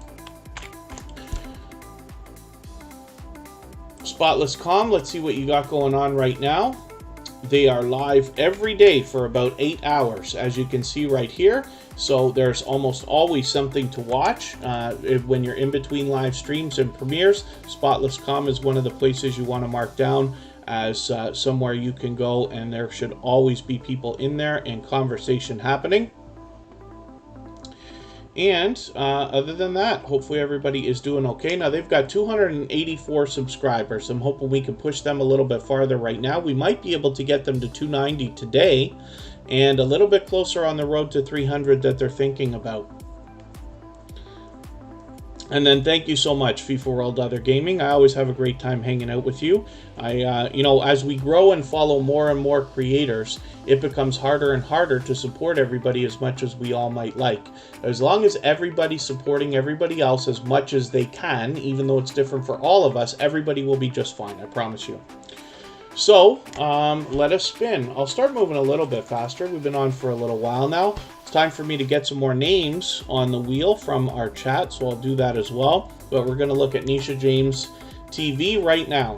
Spotless Calm, let's see what you got going on right now. They are live every day for about 8 hours, as you can see right here. So there's almost always something to watch when you're in between live streams and premieres. Spotless Calm is one of the places you want to mark down as somewhere you can go, and there should always be people in there and conversation happening. And other than that, hopefully everybody is doing okay. Now, they've got 284 subscribers. I'm hoping we can push them a little bit farther right now. We might be able to get them to 290 today, and a little bit closer on the road to 300 that they're thinking about. And then thank you so much, FIFA World Other Gaming. I always have a great time hanging out with you. You know, as we grow and follow more and more creators, it becomes harder and harder to support everybody as much as we all might like. As long as everybody's supporting everybody else as much as they can, even though it's different for all of us, everybody will be just fine, I promise you. So, let us spin. I'll start moving a little bit faster. We've been on for a little while now. It's time for me to get some more names on the wheel from our chat, so I'll do that as well. But we're going to look at Nisha James TV right now.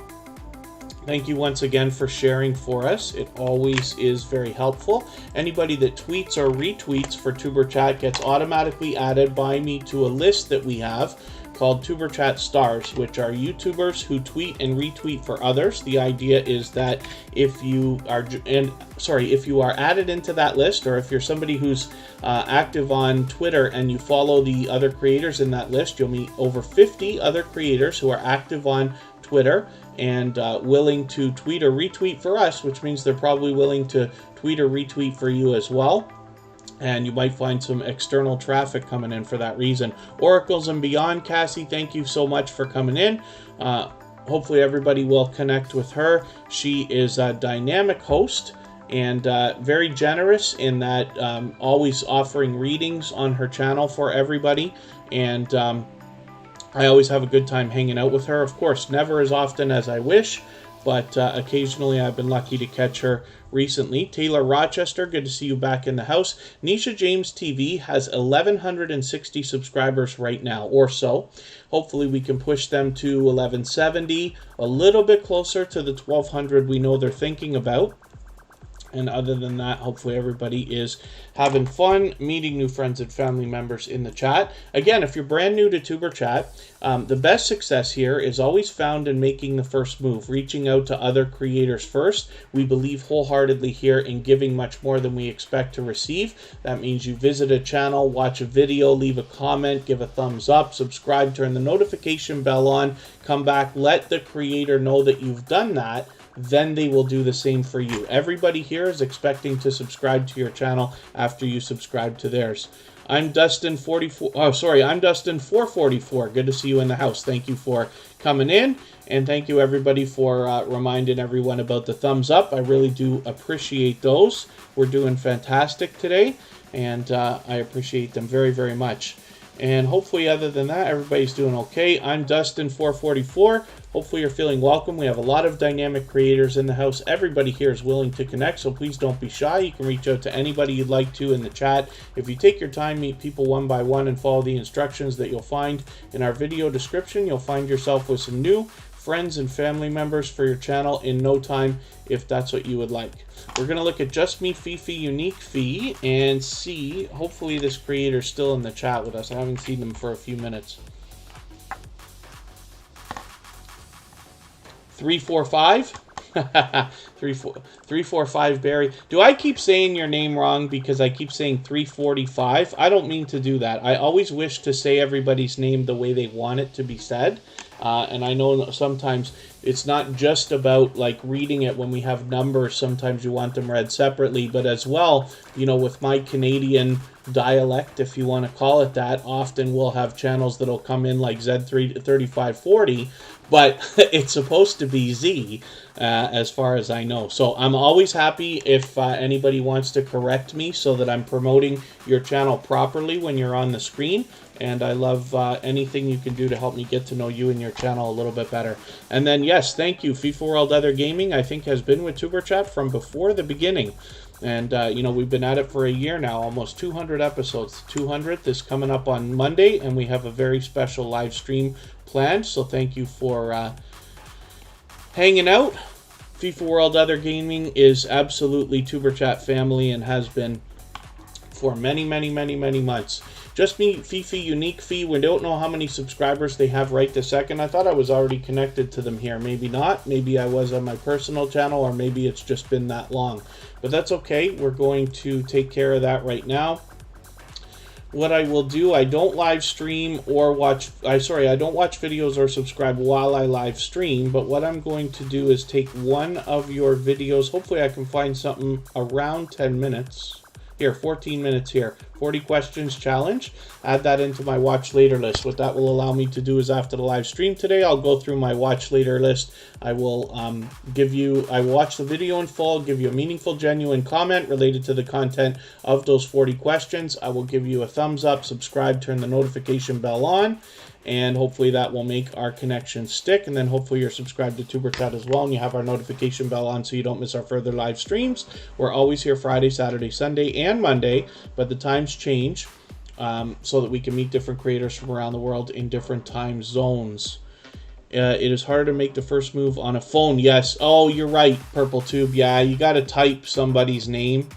Thank you once again for sharing for us. It always is very helpful. Anybody that tweets or retweets for tuberchat gets automatically added by me to a list that we have called tuberchat stars, which are YouTubers who tweet and retweet for others. The idea is that if you are added into that list, or if you're somebody who's active on Twitter and you follow the other creators in that list, you'll meet over 50 other creators who are active on Twitter and willing to tweet or retweet for us, which means they're probably willing to tweet or retweet for you as well. And you might find some external traffic coming in for that reason. Oracles and Beyond, Cassie, thank you so much for coming in. Hopefully everybody will connect with her. She is a dynamic host and very generous in that always offering readings on her channel for everybody. And I always have a good time hanging out with her. Of course, never as often as I wish, but occasionally I've been lucky to catch her recently. Taylor Rochester, good to see you back in the house. Nisha James TV has 1,160 subscribers right now, or so. Hopefully we can push them to 1,170, a little bit closer to the 1,200 we know they're thinking about. And other than that, hopefully everybody is having fun meeting new friends and family members in the chat. Again, if you're brand new to tuberchat, the best success here is always found in making the first move, reaching out to other creators first. We believe wholeheartedly here in giving much more than we expect to receive. That means you visit a channel, watch a video, leave a comment, give a thumbs up, subscribe, turn the notification bell on, come back, let the creator know that you've done that. Then they will do the same for you. Everybody here is expecting to subscribe to your channel after you subscribe to theirs. I'm Dustin 44. Oh, sorry, I'm Dustin 444. Good to see you in the house. Thank you for coming in, and thank you everybody for reminding everyone about the thumbs up. I really do appreciate those. We're doing fantastic today, and I appreciate them very, very much. And hopefully, other than that, everybody's doing okay. I'm Dustin 444. Hopefully you're feeling welcome. We have a lot of dynamic creators in the house. Everybody here is willing to connect, so please don't be shy. You can reach out to anybody you'd like to in the chat. If you take your time, meet people one by one, and follow the instructions that you'll find in our video description, you'll find yourself with some new friends and family members for your channel in no time, if that's what you would like. We're going to look at Just Me Fifi Unique Fee and see, hopefully this creator's still in the chat with us. I haven't seen them for a few minutes. 345 345 Barry. Do I keep saying your name wrong because I keep saying 345? I don't mean to do that. I always wish to say everybody's name the way they want it to be said. And I know sometimes it's not just about like reading it when we have numbers. Sometimes you want them read separately, but as well, you know, with my Canadian dialect, if you want to call it that, often we'll have channels that'll come in like Z3540, but it's supposed to be Z, as far as I know. So I'm always happy if anybody wants to correct me so that I'm promoting your channel properly when you're on the screen. And I love anything you can do to help me get to know you and your channel a little bit better. And then, yes, thank you. FIFA World Other Gaming, I think, has been with tuberchat from before the beginning. And, you know, we've been at it for a year now, almost 200 episodes. 200th is coming up on Monday, and we have a very special live stream planned. So thank you for hanging out. FIFA World Other Gaming is absolutely tuberchat family and has been for many, many, many, many months. Just me, Fifi, Unique Fee. We don't know how many subscribers they have right this second. I thought I was already connected to them here. Maybe not. Maybe I was on my personal channel, or maybe it's just been that long. But that's okay. We're going to take care of that right now. What I will do, I don't live stream or watch, I don't watch videos or subscribe while I live stream, but what I'm going to do is take one of your videos. Hopefully I can find something around 10 minutes. Here, 14 minutes here. 40 questions challenge. Add that into my watch later list. What that will allow me to do is after the live stream today, I'll go through my watch later list. I will I will watch the video in full, give you a meaningful, genuine comment related to the content of those 40 questions. I will give you a thumbs up, subscribe, turn the notification bell on, and hopefully that will make our connection stick. And then hopefully you're subscribed to tuberchat as well, and you have our notification bell on so you don't miss our further live streams. We're always here Friday, Saturday, Sunday, and Monday, but the times change so that we can meet different creators from around the world in different time zones. It is harder to make the first move on a phone. Yes. Oh, you're right, Purple Tube. Yeah, you got to type somebody's name.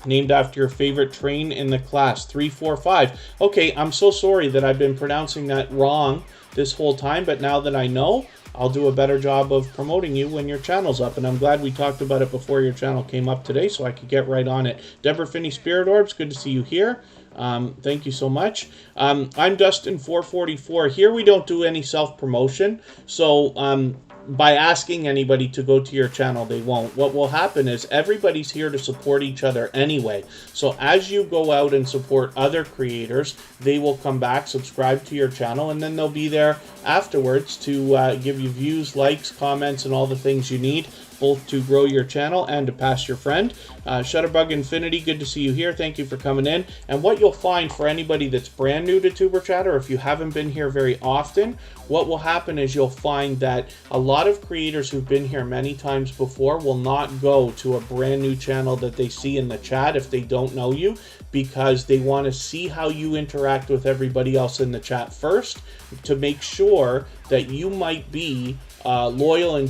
Named after your favorite train in the class. 345. Okay, I'm so sorry that I've been pronouncing that wrong this whole time, but now that I know, I'll do a better job of promoting you when your channel's up. And I'm glad we talked about it before your channel came up today, so I could get right on it. Deborah Finney Spirit Orbs, good to see you here. Thank you so much. I'm Dustin444. Here we don't do any self-promotion, so by asking anybody to go to your channel, they won't. What will happen is everybody's here to support each other anyway. So as you go out and support other creators, they will come back, subscribe to your channel, and then they'll be there afterwards to give you views, likes, comments, and all the things you need, both to grow your channel and to pass your friend. Shutterbug Infinity, good to see you here. Thank you for coming in. And what you'll find for anybody that's brand new to tuberchat, or if you haven't been here very often, what will happen is you'll find that a lot of creators who've been here many times before will not go to a brand new channel that they see in the chat if they don't know you, because they want to see how you interact with everybody else in the chat first to make sure that you might be loyal and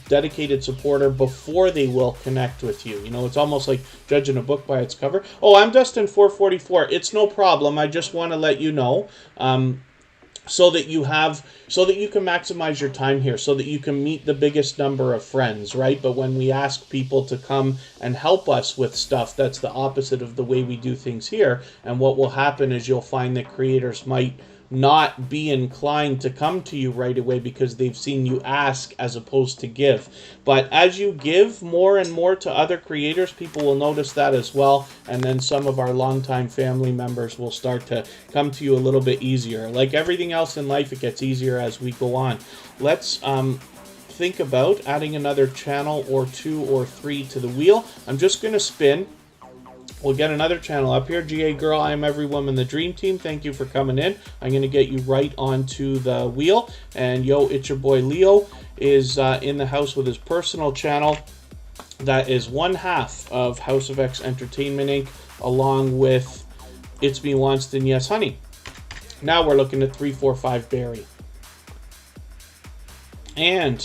dedicated supporter before they will connect with you. You know, it's almost like judging a book by its cover. Oh, I'm Dustin444. It's no problem. I just want to let you know, so that you can maximize your time here, so that you can meet the biggest number of friends, right? But when we ask people to come and help us with stuff, that's the opposite of the way we do things here. And what will happen is you'll find that creators might not be inclined to come to you right away because they've seen you ask as opposed to give. But as you give more and more to other creators, people will notice that as well, and then some of our longtime family members will start to come to you a little bit easier. Like everything else in life, it gets easier as we go on. Let's think about adding another channel or 2 or 3 to the wheel. I'm just going to spin. We'll get another channel up here. GA Girl, I Am Every Woman, the Dream Team. Thank you for coming in. I'm going to get you right onto the wheel. And yo, it's your boy Leo is in the house with his personal channel. That is one half of House of X Entertainment Inc. along with It's Me Wanston, Yes Honey. Now we're looking at 345 Barry. And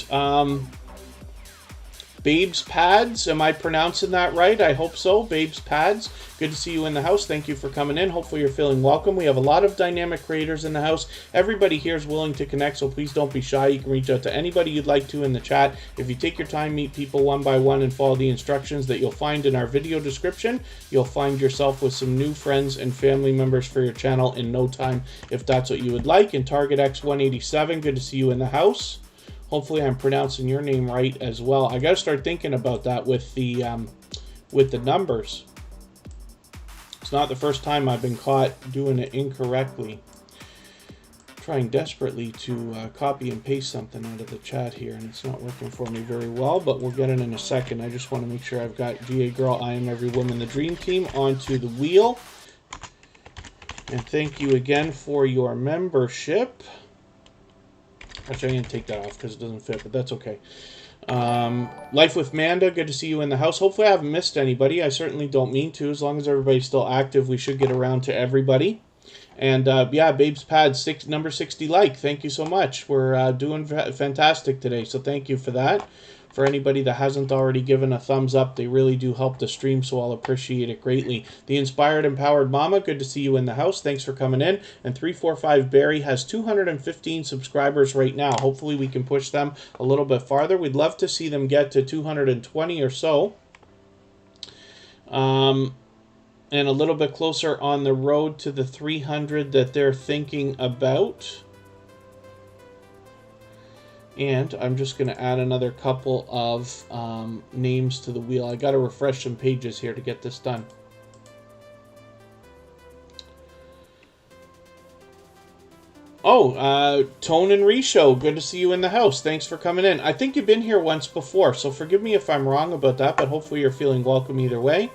Babes Pads, am I pronouncing that right? I hope so. Babes Pads, good to see you in the house. Thank you for coming in. Hopefully you're feeling welcome. We have a lot of dynamic creators in the house. Everybody here is willing to connect, so please don't be shy. You can reach out to anybody you'd like to in the chat. If you take your time, meet people one by one, and follow the instructions that you'll find in our video description, you'll find yourself with some new friends and family members for your channel in no time, if that's what you would like. And Target X187, good to see you in the house. Hopefully I'm pronouncing your name right as well. I gotta start thinking about that with the numbers. It's not the first time I've been caught doing it incorrectly. Trying desperately to copy and paste something out of the chat here, and it's not working for me very well, but we'll get it in a second. I just want to make sure I've got VA Girl, I Am Every Woman, the Dream Team onto the wheel. And thank you again for your membership. Actually, I'm going to take that off because it doesn't fit, but that's okay. Life with Manda, good to see you in the house. Hopefully I haven't missed anybody. I certainly don't mean to. As long as everybody's still active, we should get around to everybody. And yeah, Babes Pad, number 60 like. Thank you so much. We're doing fantastic today, so thank you for that. For anybody that hasn't already given a thumbs up, they really do help the stream, so I'll appreciate it greatly. The Inspired Empowered Mama, good to see you in the house. Thanks for coming in. And 345 Barry has 215 subscribers right now. Hopefully we can push them a little bit farther. We'd love to see them get to 220 or so. And a little bit closer on the road to the 300 that they're thinking about. And I'm just going to add another couple of names to the wheel. I got to refresh some pages here to get this done. Oh, Tone and Risho, good to see you in the house. Thanks for coming in. I think you've been here once before, so forgive me if I'm wrong about that, but hopefully you're feeling welcome either way.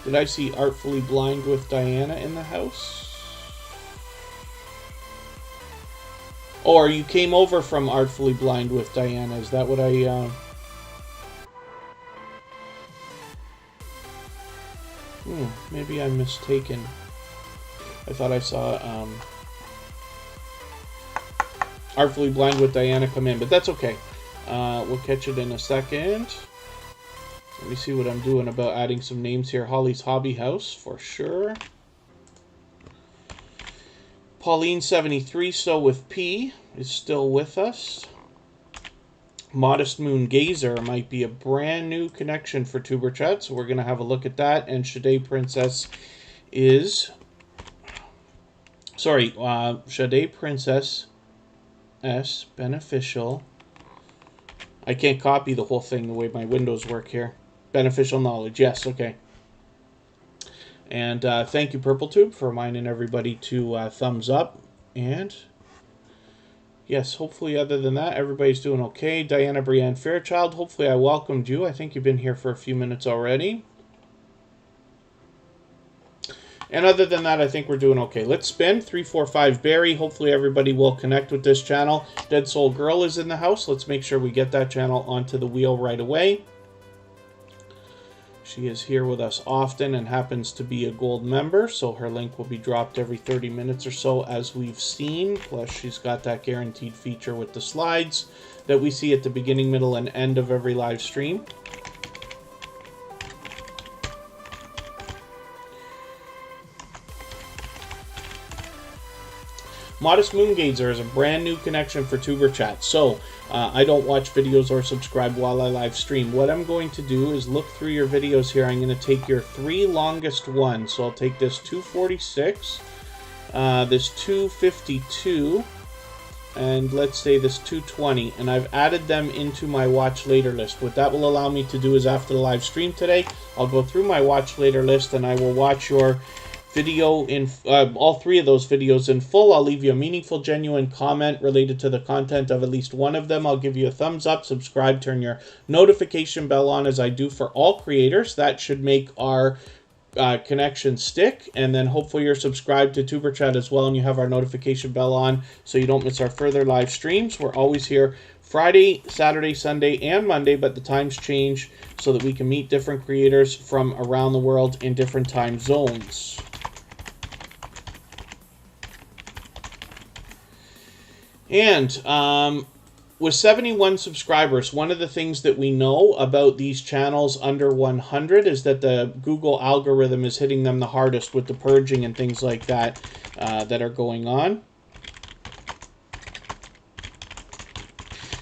Did I see Artfully Blind with Diana in the house? Or you came over from Artfully Blind with Diana. Is that what I... maybe I'm mistaken. I thought I saw Artfully Blind with Diana come in, but that's okay. We'll catch it in a second. Let me see what I'm doing about adding some names here. Holly's Hobby House, for sure. Pauline73, so with P, is still with us. Modest Moon Gazer might be a brand new connection for tuberchat, so we're going to have a look at that. And Shade Princess is... Sorry, Shade Princess S, Beneficial. I can't copy the whole thing the way my windows work here. Beneficial Knowledge, yes, okay. And thank you, PurpleTube, for reminding everybody to thumbs up. And yes, hopefully other than that, everybody's doing okay. Diana Brienne Fairchild, hopefully I welcomed you. I think you've been here for a few minutes already. And other than that, I think we're doing okay. Let's spin. 345 Barry. Hopefully everybody will connect with this channel. Dead Soul Girl is in the house. Let's make sure we get that channel onto the wheel right away. She is here with us often and happens to be a gold member, so her link will be dropped every 30 minutes or so, as we've seen. Plus, she's got that guaranteed feature with the slides that we see at the beginning, middle, and end of every live stream. Modest Moongazer is a brand new connection for tuberchat. So I don't watch videos or subscribe while I live stream. What I'm going to do is look through your videos here. I'm going to take your 3 longest ones. So I'll take this 246, this 252, and let's say this 220. And I've added them into my watch later list. What that will allow me to do is after the live stream today, I'll go through my watch later list and I will watch your video in all 3 of those videos in full. I'll leave you a meaningful, genuine comment related to the content of at least one of them. I'll give you a thumbs up, subscribe, turn your notification bell on, as I do for all creators. That should make our connection stick, and then hopefully you're subscribed to tuberchat as well and you have our notification bell on so you don't miss our further live streams. We're always here Friday, Saturday, Sunday, and Monday, but the times change so that we can meet different creators from around the world in different time zones. And with 71 subscribers, one of the things that we know about these channels under 100 is that the Google algorithm is hitting them the hardest with the purging and things like that that are going on.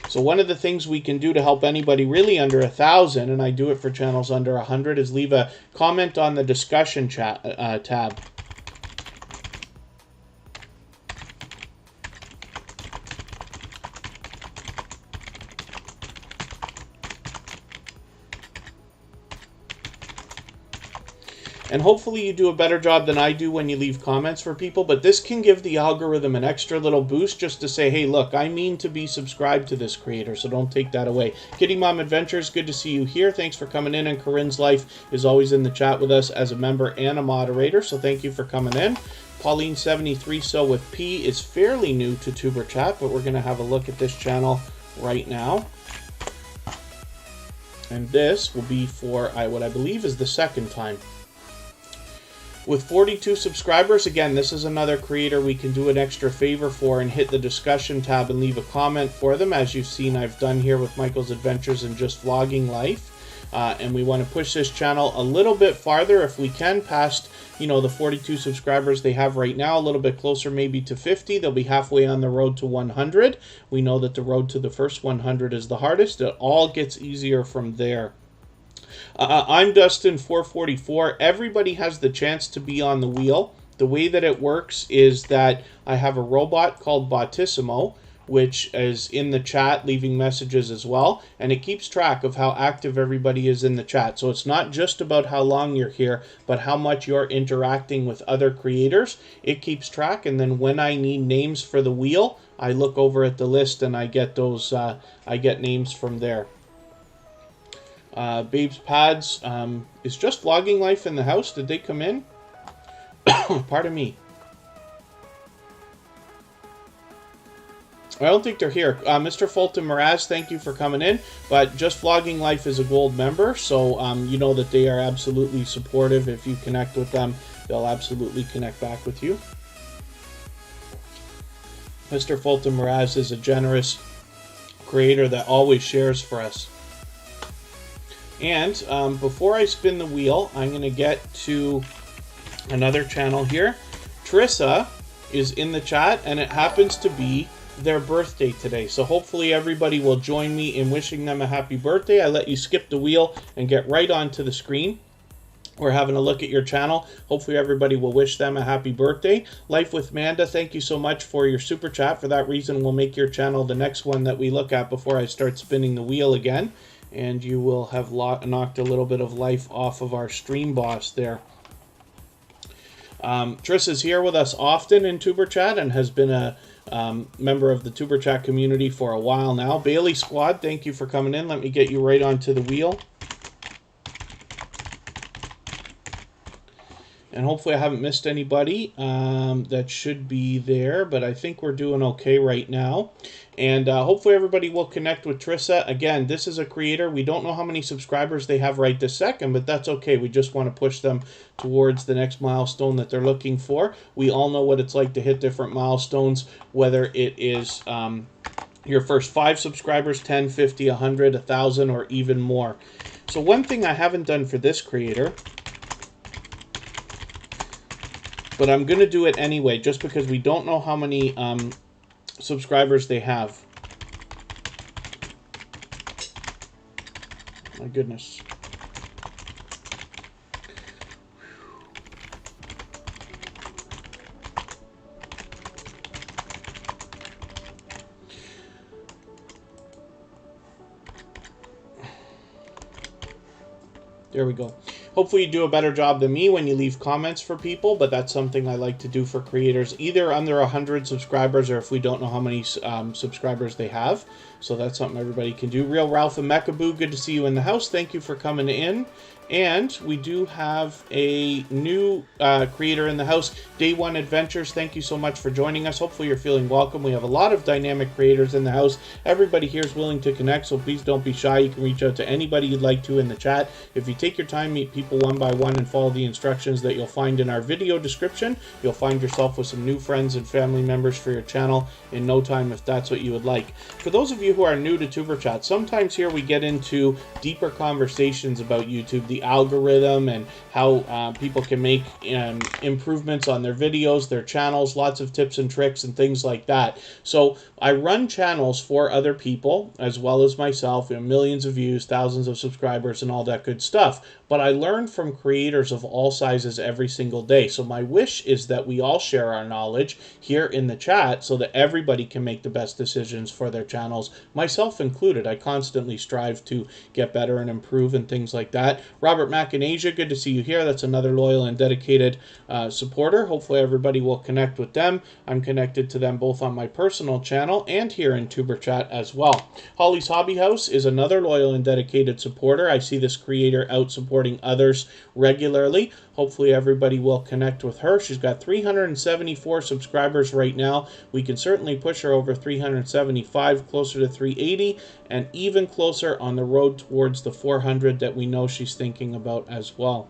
So one of the things we can do to help anybody really under 1,000, and I do it for channels under 100, is leave a comment on the discussion chat tab. And hopefully you do a better job than I do when you leave comments for people, but this can give the algorithm an extra little boost just to say, hey, look, I mean to be subscribed to this creator, so don't take that away. Kitty Mom Adventures, good to see you here. Thanks for coming in, and Corinne's Life is always in the chat with us as a member and a moderator, so thank you for coming in. Pauline73 So with P is fairly new to tuberchat, but we're going to have a look at this channel right now. And this will be for what I believe is the second time. With 42 subscribers, again, this is another creator we can do an extra favor for and hit the discussion tab and leave a comment for them, as you've seen I've done here with Michael's Adventures and Just Vlogging Life. And we want to push this channel a little bit farther if we can, past, you know, the 42 subscribers they have right now, a little bit closer maybe to 50. They'll be halfway on the road to 100. We know that the road to the first 100 is the hardest. It all gets easier from there. I'm Dustin444. Everybody has the chance to be on the wheel. The way that it works is that I have a robot called Bottissimo, which is in the chat leaving messages as well, and it keeps track of how active everybody is in the chat. So it's not just about how long you're here, but how much you're interacting with other creators. It keeps track, and then when I need names for the wheel, I look over at the list and I get those. I get names from there. Babe's Pads is Just Vlogging Life in the house. Did they come in? Pardon me. I don't think they're here. Mr. Fulton Mraz, thank you for coming in. But Just Vlogging Life is a gold member, so you know that they are absolutely supportive. If you connect with them, they'll absolutely connect back with you. Mr. Fulton Mraz is a generous creator that always shares for us. And before I spin the wheel, I'm going to get to another channel here. Trissa is in the chat, and it happens to be their birthday today. So hopefully everybody will join me in wishing them a happy birthday. I let you skip the wheel and get right onto the screen. We're having a look at your channel. Hopefully everybody will wish them a happy birthday. Life with Manda, thank you so much for your super chat. For that reason, we'll make your channel the next one that we look at before I start spinning the wheel again. And you will have knocked a little bit of life off of our stream boss there. Triss is here with us often in tuberchat and has been a member of the tuberchat community for a while now. Bailey Squad, thank you for coming in. Let me get you right onto the wheel. And hopefully I haven't missed anybody that should be there, but I think we're doing okay right now. And hopefully everybody will connect with Trissa. Again, this is a creator. We don't know how many subscribers they have right this second, but that's okay. We just want to push them towards the next milestone that they're looking for. We all know what it's like to hit different milestones, whether it is your first 5 subscribers, 10, 50, 100, 1,000, or even more. So one thing I haven't done for this creator, but I'm going to do it anyway, just because we don't know how many subscribers they have. My goodness. There we go. Hopefully you do a better job than me when you leave comments for people, but that's something I like to do for creators, either under 100 subscribers or if we don't know how many subscribers they have. So that's something everybody can do. Real Ralph and Mechaboo, good to see you in the house. Thank you for coming in. And we do have a new creator in the house, Day One Adventures. Thank you so much for joining us. Hopefully you're feeling welcome. We have a lot of dynamic creators in the house. Everybody here is willing to connect, so please don't be shy. You can reach out to anybody you'd like to in the chat. If you take your time, meet people one by one, and follow the instructions that you'll find in our video description, you'll find yourself with some new friends and family members for your channel in no time, if that's what you would like. For those of you who are new to tuberchat, sometimes here we get into deeper conversations about YouTube, the algorithm, and how people can make improvements on their videos, their channels, lots of tips and tricks and things like that. So I run channels for other people as well as myself, millions of views, thousands of subscribers, and all that good stuff. But I learn from creators of all sizes every single day. So my wish is that we all share our knowledge here in the chat so that everybody can make the best decisions for their channels, myself included. I constantly strive to get better and improve and things like that. Robert Mack in Asia, good to see you here. That's another loyal and dedicated supporter. Hopefully everybody will connect with them. I'm connected to them both on my personal channel and here in tuberchat as well. Holly's Hobby House is another loyal and dedicated supporter. I see this creator out supporting others regularly. Hopefully everybody will connect with her. She's got 374 subscribers right now. We can certainly push her over 375, closer to 380, and even closer on the road towards the 400 that we know she's thinking about as well.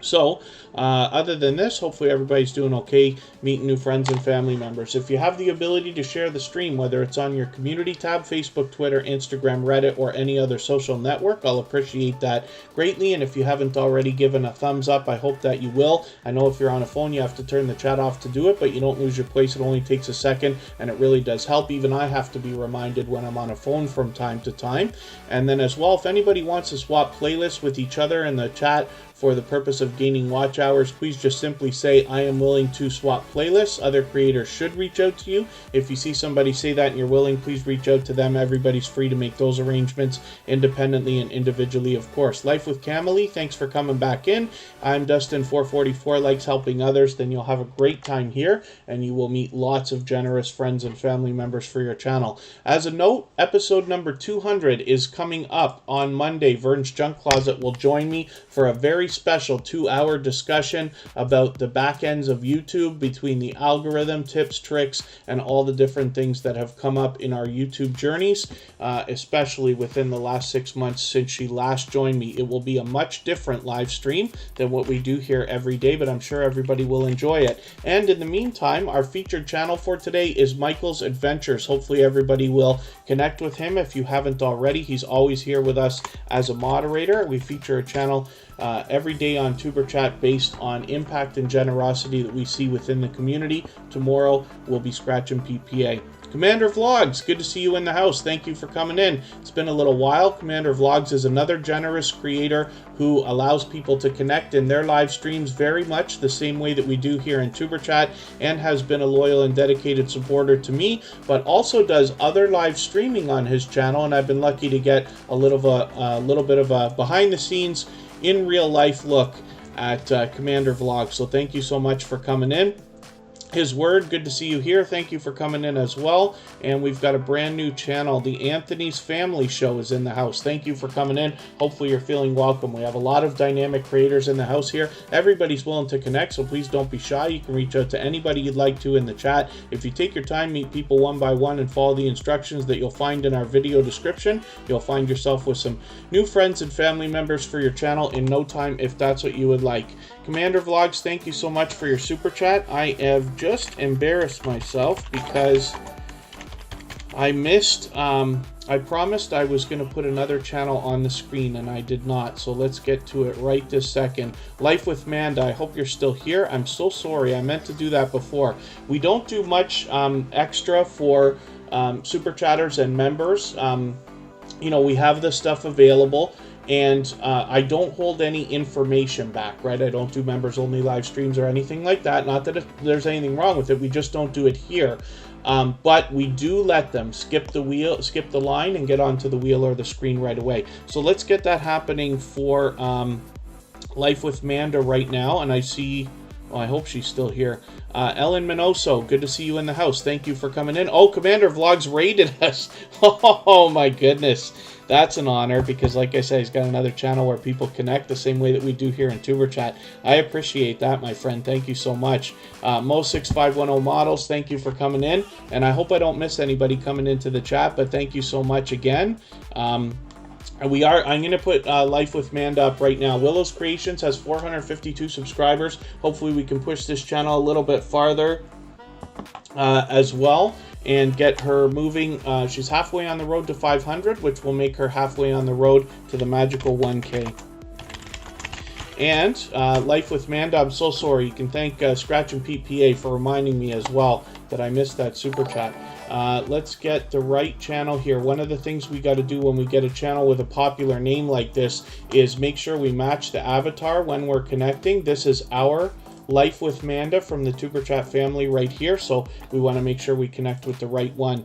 So, other than this, hopefully everybody's doing okay, meeting new friends and family members. If you have the ability to share the stream, whether it's on your community tab, Facebook, Twitter, Instagram, Reddit, or any other social network, I'll appreciate that greatly. And if you haven't already given a thumbs up, I hope that you will. I know if you're on a phone, you have to turn the chat off to do it, but you don't lose your place. It only takes a second, and it really does help. Even I have to be reminded when I'm on a phone from time to time. And then as well, if anybody wants to swap playlists with each other in the chat for the purpose of gaining watch hours, please just simply say, I am willing to swap playlists. Other creators should reach out to you. If you see somebody say that and you're willing, please reach out to them. Everybody's free to make those arrangements independently and individually, of course. Life with Camely, thanks for coming back in. I'm Dustin444, likes helping others. Then you'll have a great time here, and you will meet lots of generous friends and family members for your channel. As a note, episode number 200 is coming up on Monday. Vern's Junk Closet will join me for a very special 2-hour discussion about the back ends of YouTube, between the algorithm, tips, tricks, and all the different things that have come up in our YouTube journeys, especially within the last 6 months since she last joined me. It will be a much different live stream than what we do here every day, but I'm sure everybody will enjoy it. And in the meantime, our featured channel for today is Michael's Adventures. Hopefully everybody will connect with him if you haven't already. He's always here with us as a moderator. We feature a channel every day on tuberchat based on impact and generosity that we see within the community. Tomorrow we'll be scratching PPA. Commander Vlogs, good to see you in the house. Thank you for coming in. It's been a little while. Commander Vlogs is another generous creator who allows people to connect in their live streams very much the same way that we do here in tuberchat, and has been a loyal and dedicated supporter to me, but also does other live streaming on his channel, and I've been lucky to get a little bit of a behind the scenes in real life look at Commander Vlogs. So thank you so much for coming in. His Word, good to see you here. Thank you for coming in as well. And we've got a brand new channel. The Anthony's Family Show is in the house. Thank you for coming in. Hopefully you're feeling welcome. We have a lot of dynamic creators in the house here. Everybody's willing to connect, so please don't be shy. You can reach out to anybody you'd like to in the chat. If you take your time, meet people one by one, and follow the instructions that you'll find in our video description, you'll find yourself with some new friends and family members for your channel in no time, if that's what you would like. Commander Vlogs, thank you so much for your super chat. I have just embarrassed myself because I missed, I promised I was going to put another channel on the screen, and I did not. So let's get to it right this second. Life with Manda, I hope you're still here. I'm so sorry. I meant to do that before. We don't do much extra for super chatters and members. You know, we have this stuff available. And I don't hold any information back, right? I don't do members only live streams or anything like that. Not that there's anything wrong with it. We just don't do it here. But we do let them skip the line and get onto the wheel or the screen right away. So let's get that happening for Life with Manda right now. And I see, well, I hope she's still here. Ellen Minoso, good to see you in the house. Thank you for coming in. Oh, Commander Vlogs raided us. Oh, my goodness. that's an honor, because like I said, he's got another channel where people connect the same way that we do here in tuberchat. I appreciate that, my friend. Thank you so much. Mo6510 Models, thank you for coming in, and I hope I don't miss anybody coming into the chat, but thank you so much again. I'm going to put Life with Manda up right now. Willow's Creations has 452 subscribers. Hopefully we can push this channel a little bit farther as well and get her moving. She's halfway on the road to 500, which will make her halfway on the road to the magical 1K. And Life with Manda, I'm so sorry. You can thank Scratch and Pete PA for reminding me as well that I missed that super chat. Let's get the right channel here. One of the things we got to do when we get a channel with a popular name like this is make sure we match the avatar when we're connecting. This is our Life with Manda from the tuberchat family right here, so we want to make sure we connect with the right one.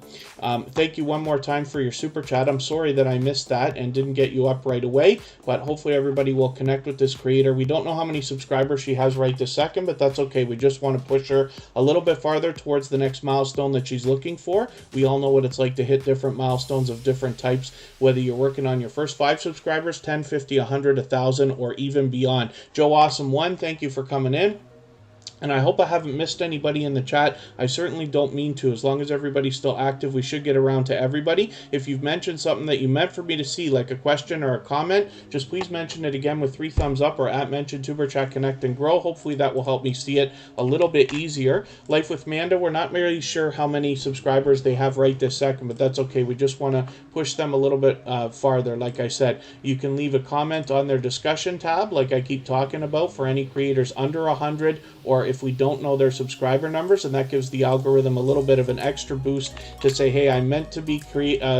Thank you one more time for your super chat. I'm sorry that I missed that and didn't get you up right away, but hopefully everybody will connect with this creator. We don't know how many subscribers she has right this second, but that's okay. We just want to push her a little bit farther towards the next milestone that she's looking for. We all know what it's like to hit different milestones of different types, whether you're working on your first 5 subscribers, 10, 50, 100, 1,000, or even beyond. Joe Awesome 1, thank you for coming in. And I hope I haven't missed anybody in the chat. I certainly don't mean to. As long as everybody's still active, we should get around to everybody. If you've mentioned something that you meant for me to see, like a question or a comment, just please mention it again with 3 thumbs up or at mention tuberchat connect and grow. Hopefully that will help me see it a little bit easier. Life with Manda, we're not really sure how many subscribers they have right this second, but that's okay. We just want to push them a little bit farther. Like I said, you can leave a comment on their discussion tab, like I keep talking about, for any creators under 100, or if we don't know their subscriber numbers, and that gives the algorithm a little bit of an extra boost to say, hey, I meant to be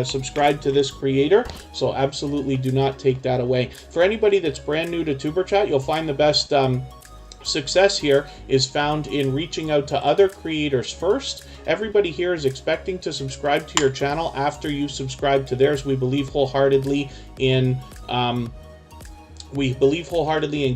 subscribed to this creator, so absolutely do not take that away. For anybody that's brand new to tuberchat, you'll find the best success here is found in reaching out to other creators first. Everybody here is expecting to subscribe to your channel after you subscribe to theirs. We believe wholeheartedly in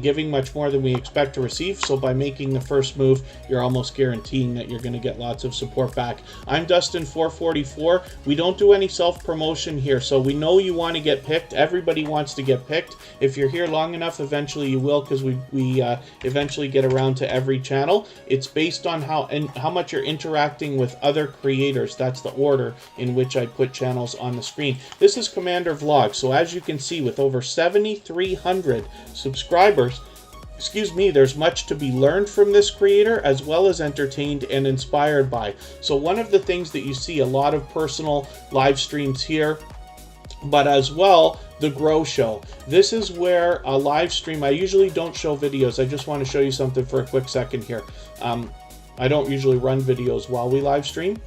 giving much more than we expect to receive, so by making the first move, you're almost guaranteeing that you're going to get lots of support back. I'm Dustin444. We don't do any self-promotion here, so we know you want to get picked. Everybody wants to get picked. If you're here long enough, eventually you will, because we eventually get around to every channel. It's based on how much you're interacting with other creators. That's the order in which I put channels on the screen. This is Commander Vlog, so as you can see, with over 7,300 subscribers, there's much to be learned from this creator, as well as entertained and inspired by. So one of the things that you see, a lot of personal live streams here, but as well the Grow Show. This is where a live stream, I usually don't show videos. I just want to show you something for a quick second here. I don't usually run videos while we live stream,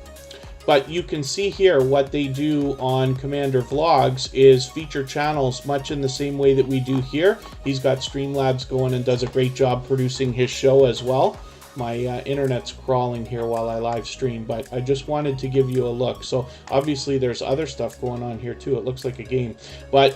but you can see here what they do on Commander Vlogs is feature channels much in the same way that we do here. He's got Streamlabs going and does a great job producing his show as well. My internet's crawling here while I live stream, but I just wanted to give you a look. So obviously there's other stuff going on here too. It looks like a game, but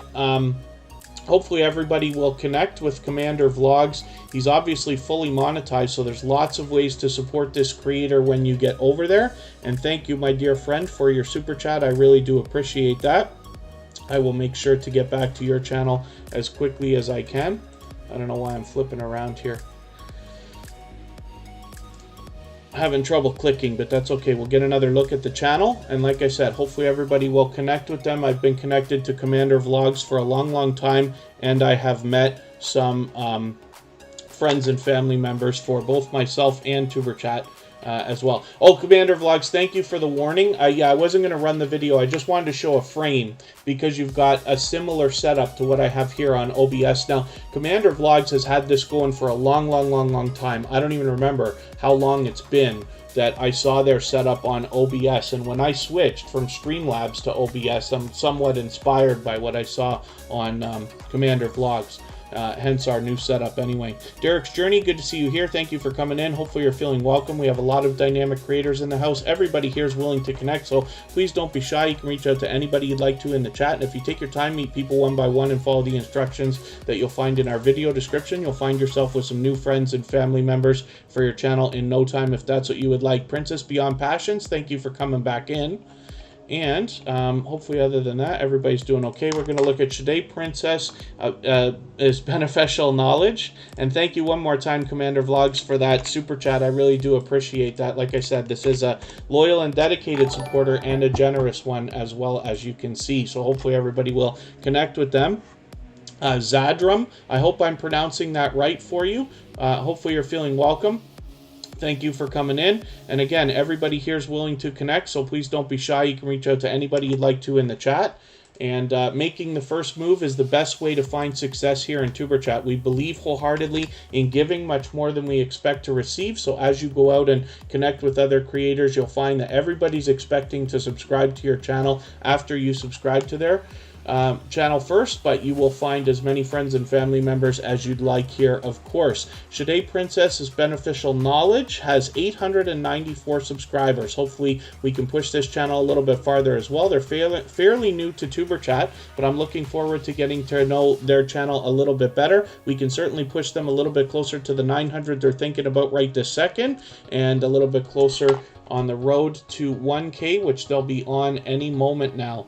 hopefully everybody will connect with Commander Vlogs. He's obviously fully monetized, so there's lots of ways to support this creator when you get over there. And thank you, my dear friend, for your super chat. I really do appreciate that. I will make sure to get back to your channel as quickly as I can. I don't know why I'm flipping around here. Having trouble clicking, but that's okay. We'll get another look at the channel, and like I said, hopefully everybody will connect with them. I've been connected to Commander Vlogs for a long time, and I have met some friends and family members for both myself and tuberchat as well. Oh, Commander Vlogs, thank you for the warning. Yeah, I wasn't going to run the video. I just wanted to show a frame because you've got a similar setup to what I have here on OBS. Now, Commander Vlogs has had this going for a long time. I don't even remember how long it's been that I saw their setup on OBS, and when I switched from Streamlabs to OBS, I'm somewhat inspired by what I saw on Commander Vlogs. Hence our new setup anyway. Derek's Journey, good to see you here. Thank you for coming in. Hopefully you're feeling welcome. We have a lot of dynamic creators in the house. Everybody here is willing to connect, so please don't be shy. You can reach out to anybody you'd like to in the chat, and if you take your time, meet people one by one and follow the instructions that you'll find in our video description, you'll find yourself with some new friends and family members for your channel in no time, if that's what you would like. Princess Beyond Passions, thank you for coming back in. And hopefully, other than that, everybody's doing okay. We're going to look at Shade Princess is beneficial knowledge. And thank you one more time, Commander Vlogs, for that super chat. I really do appreciate that. Like I said, this is a loyal and dedicated supporter and a generous one as well, as you can see. So hopefully everybody will connect with them. Zadrum, I hope I'm pronouncing that right for you. Hopefully you're feeling welcome. Thank you for coming in. And again, everybody here is willing to connect, so please don't be shy. You can reach out to anybody you'd like to in the chat. And making the first move is the best way to find success here in tuberchat. We believe wholeheartedly in giving much more than we expect to receive. So as you go out and connect with other creators, you'll find that everybody's expecting to subscribe to your channel after you subscribe to their channel first, but you will find as many friends and family members as you'd like here, of course. Shade Princess is beneficial knowledge, has 894 subscribers. Hopefully we can push this channel a little bit farther as well. They're fairly new to tuberchat, but I'm looking forward to getting to know their channel a little bit better. We can certainly push them a little bit closer to the 900 they're thinking about right this second, and a little bit closer on the road to 1K, which they'll be on any moment now.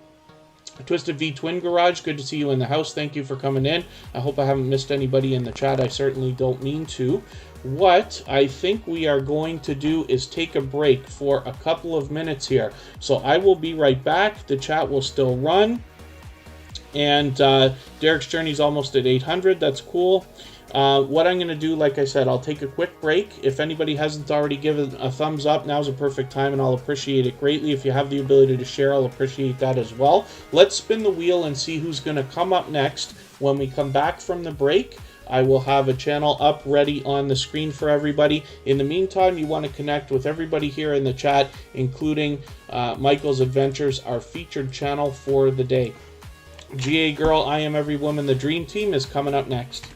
Twisted V Twin Garage, good to see you in the house. Thank you for coming in. I hope I haven't missed anybody in the chat. I certainly don't mean to. What I think we are going to do is take a break for a couple of minutes here. So I will be right back. The chat will still run. And Derek's Journey's almost at 800. That's cool. What I'm going to do, like I said, I'll take a quick break. If anybody hasn't already given a thumbs up, now's a perfect time, and I'll appreciate it greatly. If you have the ability to share, I'll appreciate that as well. Let's spin the wheel and see who's going to come up next. When we come back from the break, I will have a channel up ready on the screen for everybody. In the meantime, you want to connect with everybody here in the chat, including Michael's Adventures, our featured channel for the day. GA Girl, I Am Every Woman, the Dream Team is coming up next.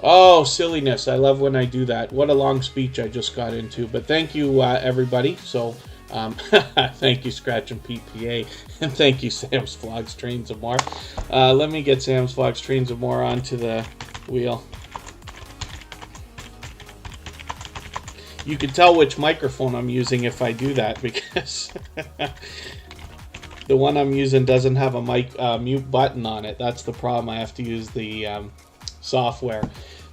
Oh, silliness. I love when I do that. What a long speech I just got into. But thank you, everybody. So, thank you, Scratch and PPA. And thank you, Sam's Vlogs, Trains, and More. Let me get Sam's Vlogs, Trains, and More onto the wheel. You can tell which microphone I'm using if I do that, because the one I'm using doesn't have a mute button on it. That's the problem. I have to use the software.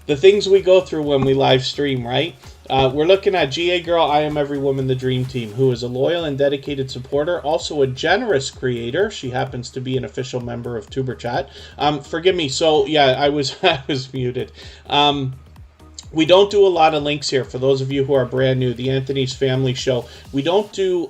The things we go through when we live stream, right? We're looking at GA Girl, I Am Every Woman, the Dream Team, who is a loyal and dedicated supporter, also a generous creator. She happens to be an official member of tuberchat. Forgive me. So yeah, I was muted. We don't do a lot of links here. For those of you who are brand new, the Anthony's Family Show, we don't do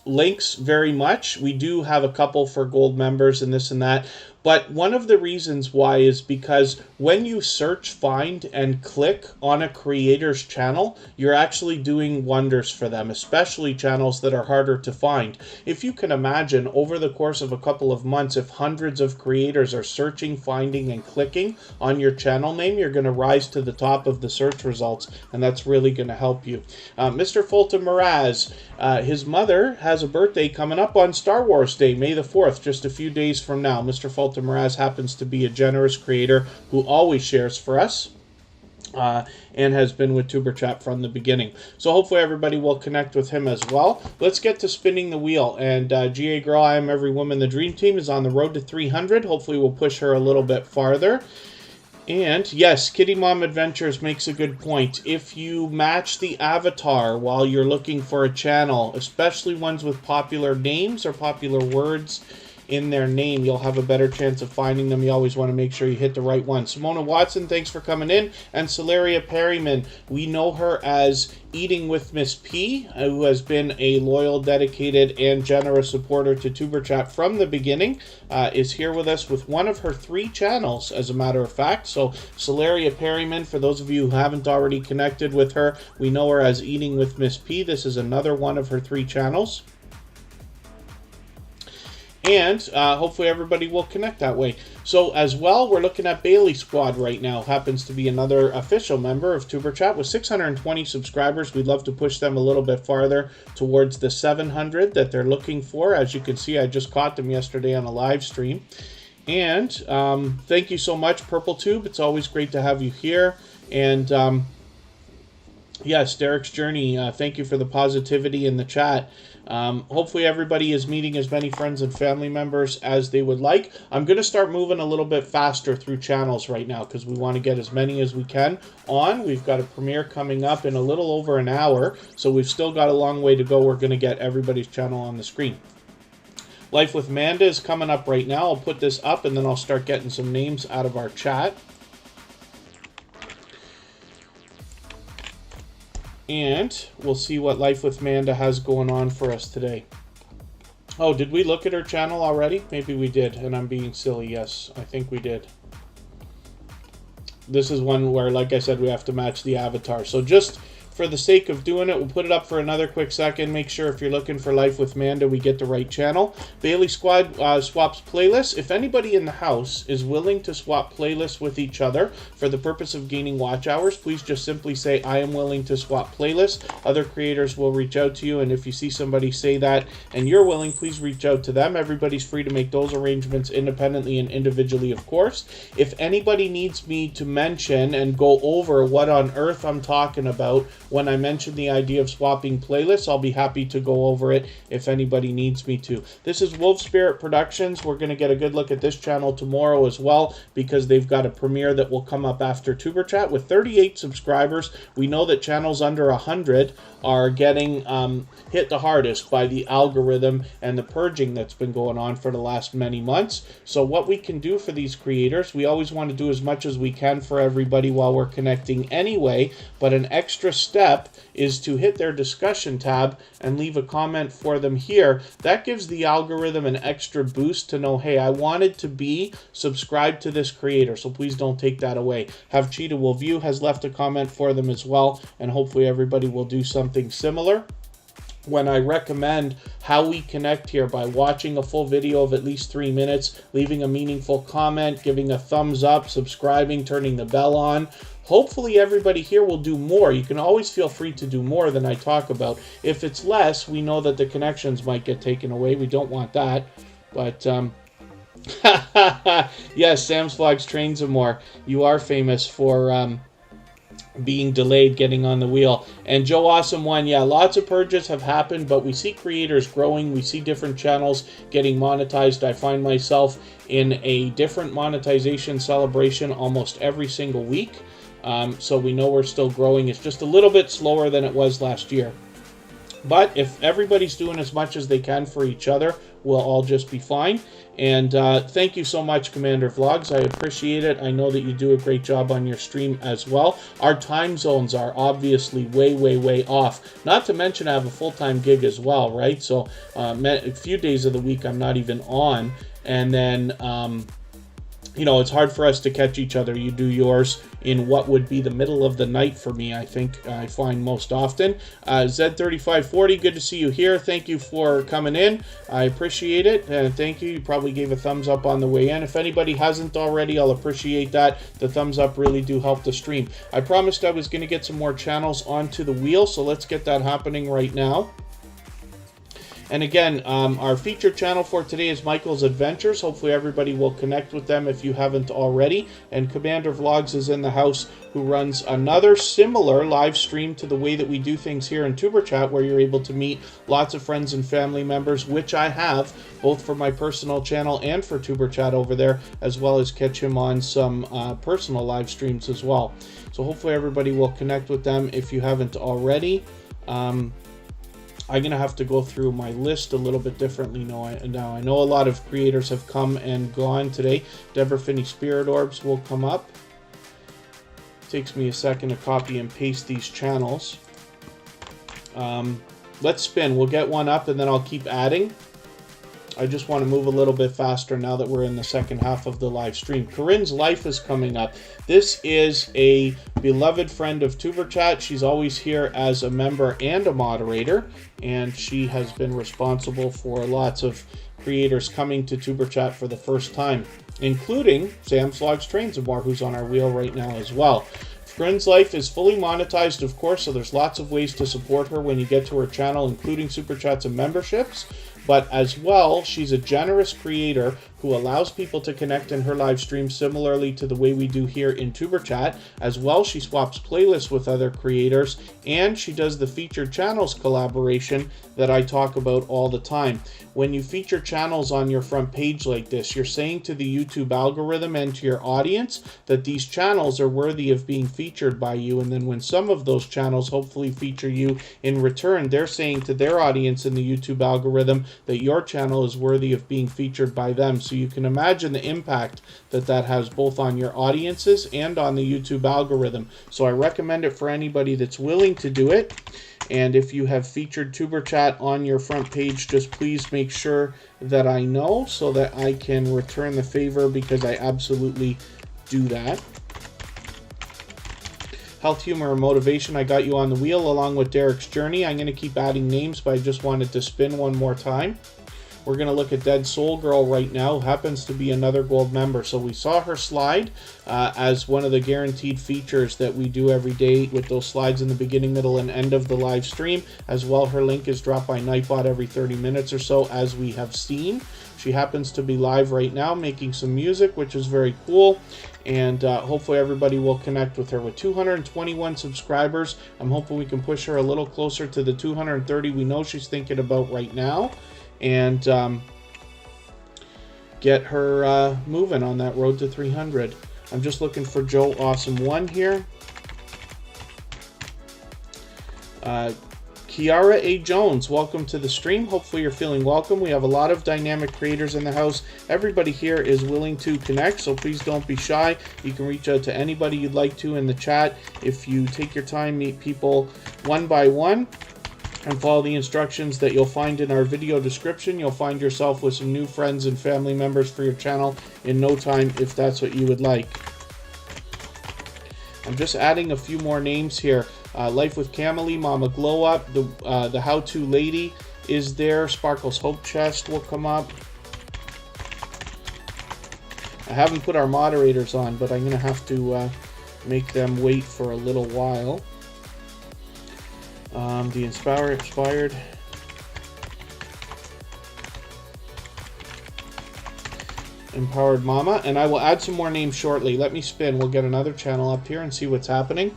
links very much. We do have a couple for gold members and this and that. But one of the reasons why is because when you search, find, and click on a creator's channel, you're actually doing wonders for them, especially channels that are harder to find. If you can imagine, over the course of a couple of months, if hundreds of creators are searching, finding, and clicking on your channel name, you're going to rise to the top of the search results, and that's really going to help you. Mr. Fulton Mraz, his mother has a birthday coming up on Star Wars Day, May the 4th, just a few days from now. Mr. Fulton Mraz happens to be a generous creator who always shares for us and has been with tuberchat from the beginning. So hopefully everybody will connect with him as well. Let's get to spinning the wheel. And GA Girl, I Am Every Woman, the Dream Team is on the road to 300. Hopefully we'll push her a little bit farther. And yes, Kitty Mom Adventures makes a good point. If you match the avatar while you're looking for a channel, especially ones with popular names or popular words in their name, you'll have a better chance of finding them. You always want to make sure you hit the right one. Simona Watson, thanks for coming in. And Celeria Perryman, we know her as Eating with Miss P, who has been a loyal, dedicated, and generous supporter to tuberchat from the beginning, is here with us with one of her 3 channels, as a matter of fact. So Celeria Perryman, for those of you who haven't already connected with her, we know her as Eating with Miss P. This is another one of her 3 channels. And hopefully everybody will connect that way. So as well, we're looking at Bailey Squad right now. Happens to be another official member of tuberchat with 620 subscribers. We'd love to push them a little bit farther towards the 700 that they're looking for. As you can see, I just caught them yesterday on a live stream. And thank you so much, Purple Tube. It's always great to have you here. And yes, Derek's Journey, thank you for the positivity in the chat. Hopefully everybody is meeting as many friends and family members as they would like. I'm going to start moving a little bit faster through channels right now because we want to get as many as we can on. We've got a premiere coming up in a little over an hour, so we've still got a long way to go. We're going to get everybody's channel on the screen. Life with Amanda is coming up right now. I'll put this up and then I'll start getting some names out of our chat. And we'll see what Life with Manda has going on for us today. Oh, did we look at her channel already? Maybe we did, and I'm being silly. Yes, I think we did. This is one where, like I said, we have to match the avatar. So just for the sake of doing it, we'll put it up for another quick second. Make sure if you're looking for Life with Manda, we get the right channel. Bailey Squad swaps playlists. If anybody in the house is willing to swap playlists with each other for the purpose of gaining watch hours, please just simply say, I am willing to swap playlists. Other creators will reach out to you, and if you see somebody say that and you're willing, please reach out to them. Everybody's free to make those arrangements independently and individually, of course. If anybody needs me to mention and go over what on earth I'm talking about when I mention the idea of swapping playlists, I'll be happy to go over it if anybody needs me to. This is Wolf Spirit Productions. We're going to get a good look at this channel tomorrow as well because they've got a premiere that will come up after tuberchat with 38 subscribers. We know that channels under 100 are getting hit the hardest by the algorithm and the purging that's been going on for the last many months. So what we can do for these creators, we always want to do as much as we can for everybody while we're connecting anyway, but an extra step is to hit their discussion tab and leave a comment for them here. That gives the algorithm an extra boost to know, hey, I wanted to be subscribed to this creator, so please don't take that away. Have Cheetah Will View has left a comment for them as well, and hopefully everybody will do something similar. when I recommend how we connect here by watching a full video of at least 3 minutes, leaving a meaningful comment, giving a thumbs up, subscribing, turning the bell on. Hopefully everybody here will do more. You can always feel free to do more than I talk about. If it's less, we know that the connections might get taken away. We don't want that. But, yes, Sam's Vlogs trains and more. You are famous for, being delayed getting on the wheel. And Joe Awesome One, yeah, lots of purges have happened, but we see creators growing. We see different channels getting monetized. I find myself in a different monetization celebration almost every single week. So we know we're still growing. It's just a little bit slower than it was last year. But if everybody's doing as much as they can for each other, we'll all just be fine. And thank you so much, Commander Vlogs. I appreciate it. I know that you do a great job on your stream as well. Our time zones are obviously way, way, way off. Not to mention I have a full-time gig as well, right? So a few days of the week I'm not even on. And then, you know, it's hard for us to catch each other. You do yours in what would be the middle of the night for me, I think I find most often. Z3540, good to see you here. Thank you for coming in. I appreciate it. And thank you. You probably gave a thumbs up on the way in. If anybody hasn't already, I'll appreciate that. The thumbs up really do help the stream. I promised I was going to get some more channels onto the wheel, so let's get that happening right now. And again, our featured channel for today is Michael's Adventures. Hopefully everybody will connect with them if you haven't already. And Commander Vlogs is in the house, who runs another similar live stream to the way that we do things here in tuberchat, where you're able to meet lots of friends and family members, which I have, both for my personal channel and for tuberchat over there, as well as catch him on some personal live streams as well. So hopefully everybody will connect with them if you haven't already. I'm going to have to go through my list a little bit differently now. I know a lot of creators have come and gone today. Deborah Finney Spirit Orbs will come up. Takes me a second to copy and paste these channels. Let's spin. We'll get one up and then I'll keep adding. I just want to move a little bit faster now that we're in the second half of the live stream. Corinne's Life is coming up. This is a beloved friend of tuberchat. She's always here as a member and a moderator, and she has been responsible for lots of creators coming to tuberchat for the first time, including Sam's Vlogs Trains and More, who's on our wheel right now as well. Corinne's Life is fully monetized, of course, so there's lots of ways to support her when you get to her channel, including super chats and memberships. But as well, she's a generous creator who allows people to connect in her live stream similarly to the way we do here in tuberchat. As well, she swaps playlists with other creators, and she does the featured channels collaboration that I talk about all the time. When you feature channels on your front page like this, you're saying to the YouTube algorithm and to your audience that these channels are worthy of being featured by you. And then when some of those channels hopefully feature you in return, they're saying to their audience in the YouTube algorithm that your channel is worthy of being featured by them. So you can imagine the impact that that has both on your audiences and on the YouTube algorithm. So I recommend it for anybody that's willing to do it. And if you have featured tuberchat on your front page, just please make sure that I know so that I can return the favor, because I absolutely do that. Health, Humor, and Motivation, I got you on the wheel along with Derek's Journey. I'm going to keep adding names, but I just wanted to spin one more time. We're going to look at Dead Soul Girl right now, who happens to be another gold member. So we saw her slide as one of the guaranteed features that we do every day with those slides in the beginning, middle, and end of the live stream. As well, her link is dropped by Nightbot every 30 minutes or so, as we have seen. She happens to be live right now making some music, which is very cool. And hopefully everybody will connect with her. With 221 subscribers, I'm hoping we can push her a little closer to the 230 we know she's thinking about right now, and get her moving on that road to 300. I'm just looking for Joe Awesome One here. Kiara A. Jones, welcome to the stream. Hopefully you're feeling welcome. We have a lot of dynamic creators in the house. Everybody here is willing to connect, so please don't be shy. You can reach out to anybody you'd like to in the chat. If you take your time, meet people one by one, and follow the instructions that you'll find in our video description, you'll find yourself with some new friends and family members for your channel in no time, if that's what you would like. I'm just adding a few more names here. Life with Camely, Mama Glow Up, the How To Lady is there. Sparkle's Hope Chest will come up. I haven't put our moderators on, but I'm going to have to make them wait for a little while. The Inspired. Empowered Mama, and I will add some more names shortly. Let me spin. We'll get another channel up here and see what's happening.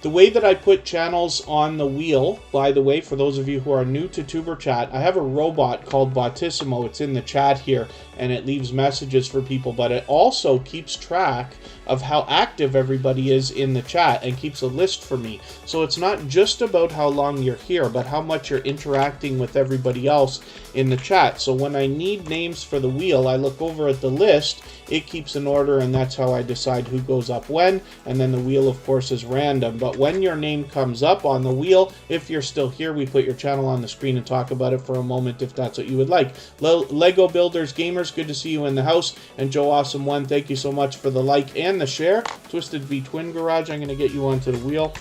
The way that I put channels on the wheel, by the way, for those of you who are new to tuberchat, I have a robot called Bottissimo. It's in the chat here, and it leaves messages for people, but it also keeps track of how active everybody is in the chat and keeps a list for me. So it's not just about how long you're here, but how much you're interacting with everybody else in the chat. So when I need names for the wheel, I look over at the list, it keeps an order, and that's how I decide who goes up when, and then the wheel, of course, is random. But when your name comes up on the wheel, if you're still here, we put your channel on the screen and talk about it for a moment if that's what you would like. Lego Builders Gamers, good to see you in the house. And Joe Awesome One, thank you so much for the like and the share. Twisted V Twin Garage, I'm going to get you onto the wheel.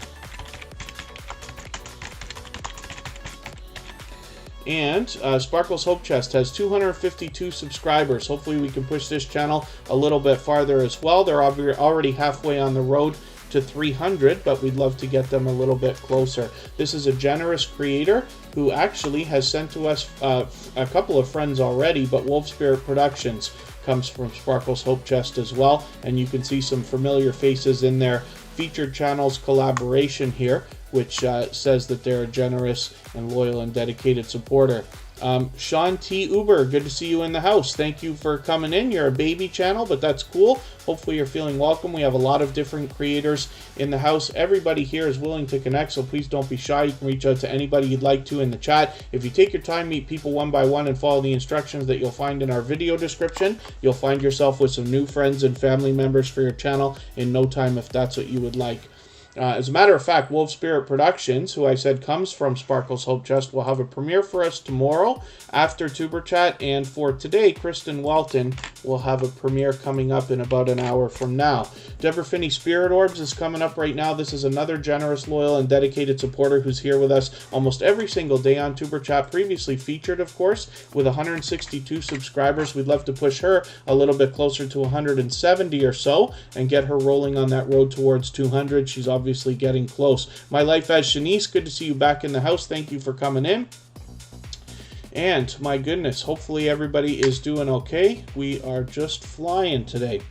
And Sparkle's Hope Chest has 252 subscribers. Hopefully we can push this channel a little bit farther as well. They're already halfway on the road to 300, but we'd love to get them a little bit closer. This is a generous creator who actually has sent to us a couple of friends already, but Wolf Spirit Productions comes from Sparkle's Hope Chest as well, and you can see some familiar faces in their featured channels collaboration here, which says that they're a generous and loyal and dedicated supporter. Sean T. Uber, good to see you in the house. Thank you for coming in. You're a baby channel, but that's cool. Hopefully you're feeling welcome. We have a lot of different creators in the house. Everybody here is willing to connect, so please don't be shy. You can reach out to anybody you'd like to in the chat. If you take your time, meet people one by one, and follow the instructions that you'll find in our video description, you'll find yourself with some new friends and family members for your channel in no time if that's what you would like. As a matter of fact, Wolf Spirit Productions, who I said comes from Sparkle's Hope Chest, will have a premiere for us tomorrow after tuberchat, and for today, Kristen Welton will have a premiere coming up in about an hour from now. Deborah Finney Spirit Orbs is coming up right now. This is another generous, loyal, and dedicated supporter who's here with us almost every single day on tuberchat, previously featured, of course, with 162 subscribers. We'd love to push her a little bit closer to 170 or so and get her rolling on that road towards 200. She's obviously getting close. My Life as Shanice, good to see you back in the house. Thank you for coming in. And my goodness, hopefully everybody is doing okay. We are just flying today.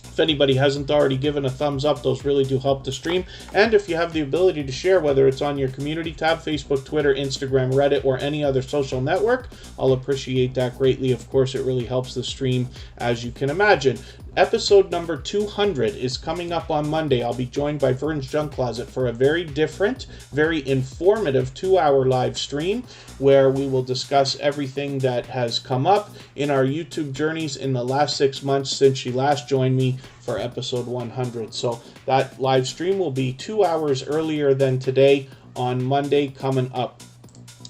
If anybody hasn't already given a thumbs up, those really do help the stream. And if you have the ability to share, whether it's on your community tab, Facebook, Twitter, Instagram, Reddit, or any other social network, I'll appreciate that greatly. Of course, it really helps the stream, as you can imagine. Episode number 200 is coming up on Monday. I'll be joined by Vern's Junk Closet for a very different, very informative 2-hour live stream where we will discuss everything that has come up in our YouTube journeys in the last 6 months since she last joined me for episode 100. So that live stream will be 2 hours earlier than today on Monday coming up.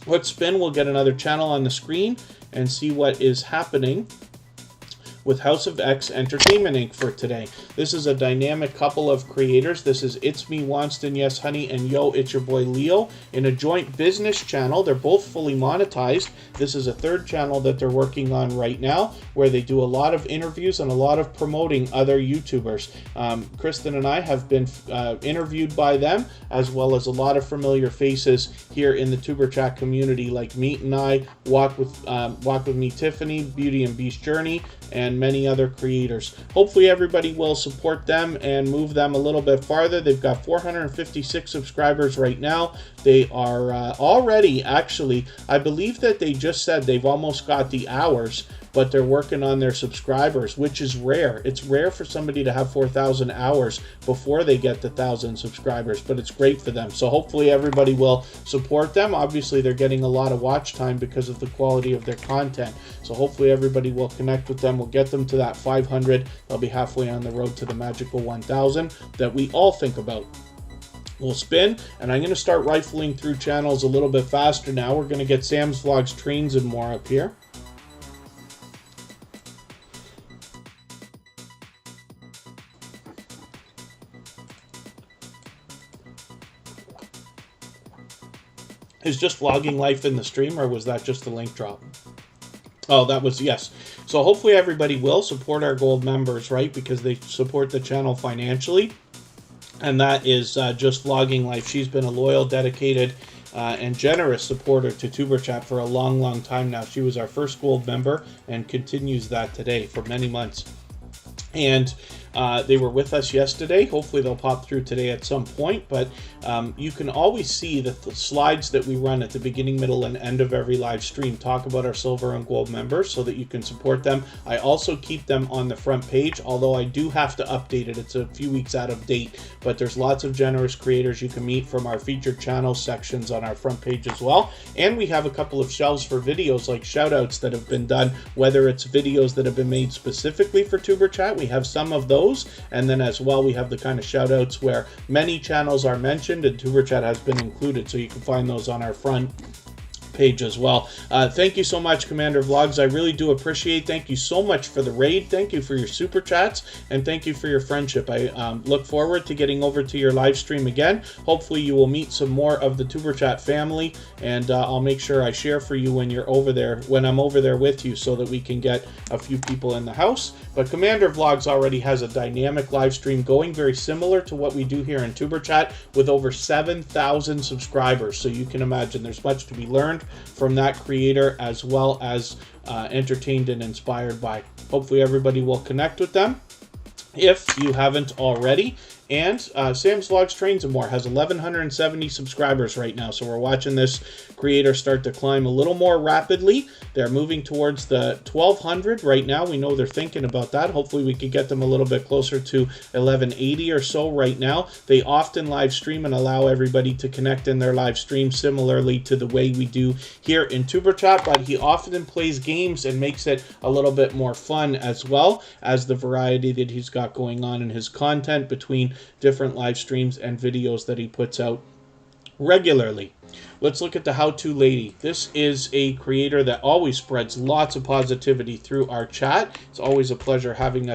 Let's spin. We'll get another channel on the screen and see what is happening with House of X Entertainment Inc. for today. This is a dynamic couple of creators. This is It's Me Wanston, Yes Honey, and Yo, It's Your Boy Leo in a joint business channel. They're both fully monetized. This is a third channel that they're working on right now where they do a lot of interviews and a lot of promoting other YouTubers. Kristen and I have been interviewed by them, as well as a lot of familiar faces here in the tuberchat community like Meet and I, Walk with Me Tiffany, Beauty and Beast Journey, and many other creators. Hopefully everybody will support them and move them a little bit farther. They've got 456 subscribers right now. They are already, actually, I believe that they just said they've almost got the hours, but they're working on their subscribers, which is rare. It's rare for somebody to have 4,000 hours before they get the 1,000 subscribers, but it's great for them. So hopefully everybody will support them. Obviously, they're getting a lot of watch time because of the quality of their content. So hopefully everybody will connect with them. We'll get them to that 500. They'll be halfway on the road to the magical 1,000 that we all think about. We'll spin, and I'm going to start rifling through channels a little bit faster now. We're going to get Sam's Vlogs, Trains, and more up here. is just vlogging life in the stream, or was that just a link drop? Oh, that was, yes. So hopefully everybody will support our gold members, right? Because they support the channel financially. And that is just vlogging life. She's been a loyal, dedicated, and generous supporter to tuberchat for a long, long time now. She was our first gold member and continues that today for many months. And they were with us yesterday. Hopefully they'll pop through today at some point, but you can always see that the slides that we run at the beginning, middle, and end of every live stream talk about our silver and gold members so that you can support them. I also keep them on the front page, although I do have to update it. It's a few weeks out of date, but there's lots of generous creators you can meet from our featured channel sections on our front page as well. And we have a couple of shelves for videos, like shout outs that have been done, whether it's videos that have been made specifically for tuberchat. We have some of those. And then as well, we have the kind of shout outs where many channels are mentioned and tuberchat has been included. So you can find those on our front page as well. Thank you so much, Commander Vlogs. I really do appreciate. Thank you so much for the raid. Thank you for your super chats, and thank you for your friendship. I look forward to getting over to your live stream again. Hopefully you will meet some more of the tuberchat family, and I'll make sure I share for you when you're over there, when I'm over there with you, so that we can get a few people in the house. But Commander Vlogs already has a dynamic live stream going, very similar to what we do here in tuberchat, with over 7,000 subscribers. So you can imagine there's much to be learned from that creator, as well as entertained and inspired by. Hopefully everybody will connect with them if you haven't already. And Sam's Vlogs Trains and More has 1,170 subscribers right now. So we're watching this creator start to climb a little more rapidly. They're moving towards the 1,200 right now. We know they're thinking about that. Hopefully we can get them a little bit closer to 1,180 or so right now. They often live stream and allow everybody to connect in their live stream, similarly to the way we do here in tuberchat. But he often plays games and makes it a little bit more fun, as well as the variety that he's got going on in his content between different live streams and videos that he puts out regularly. Let's look at the how-to lady. This is a creator that always spreads lots of positivity through our chat. It's always a pleasure having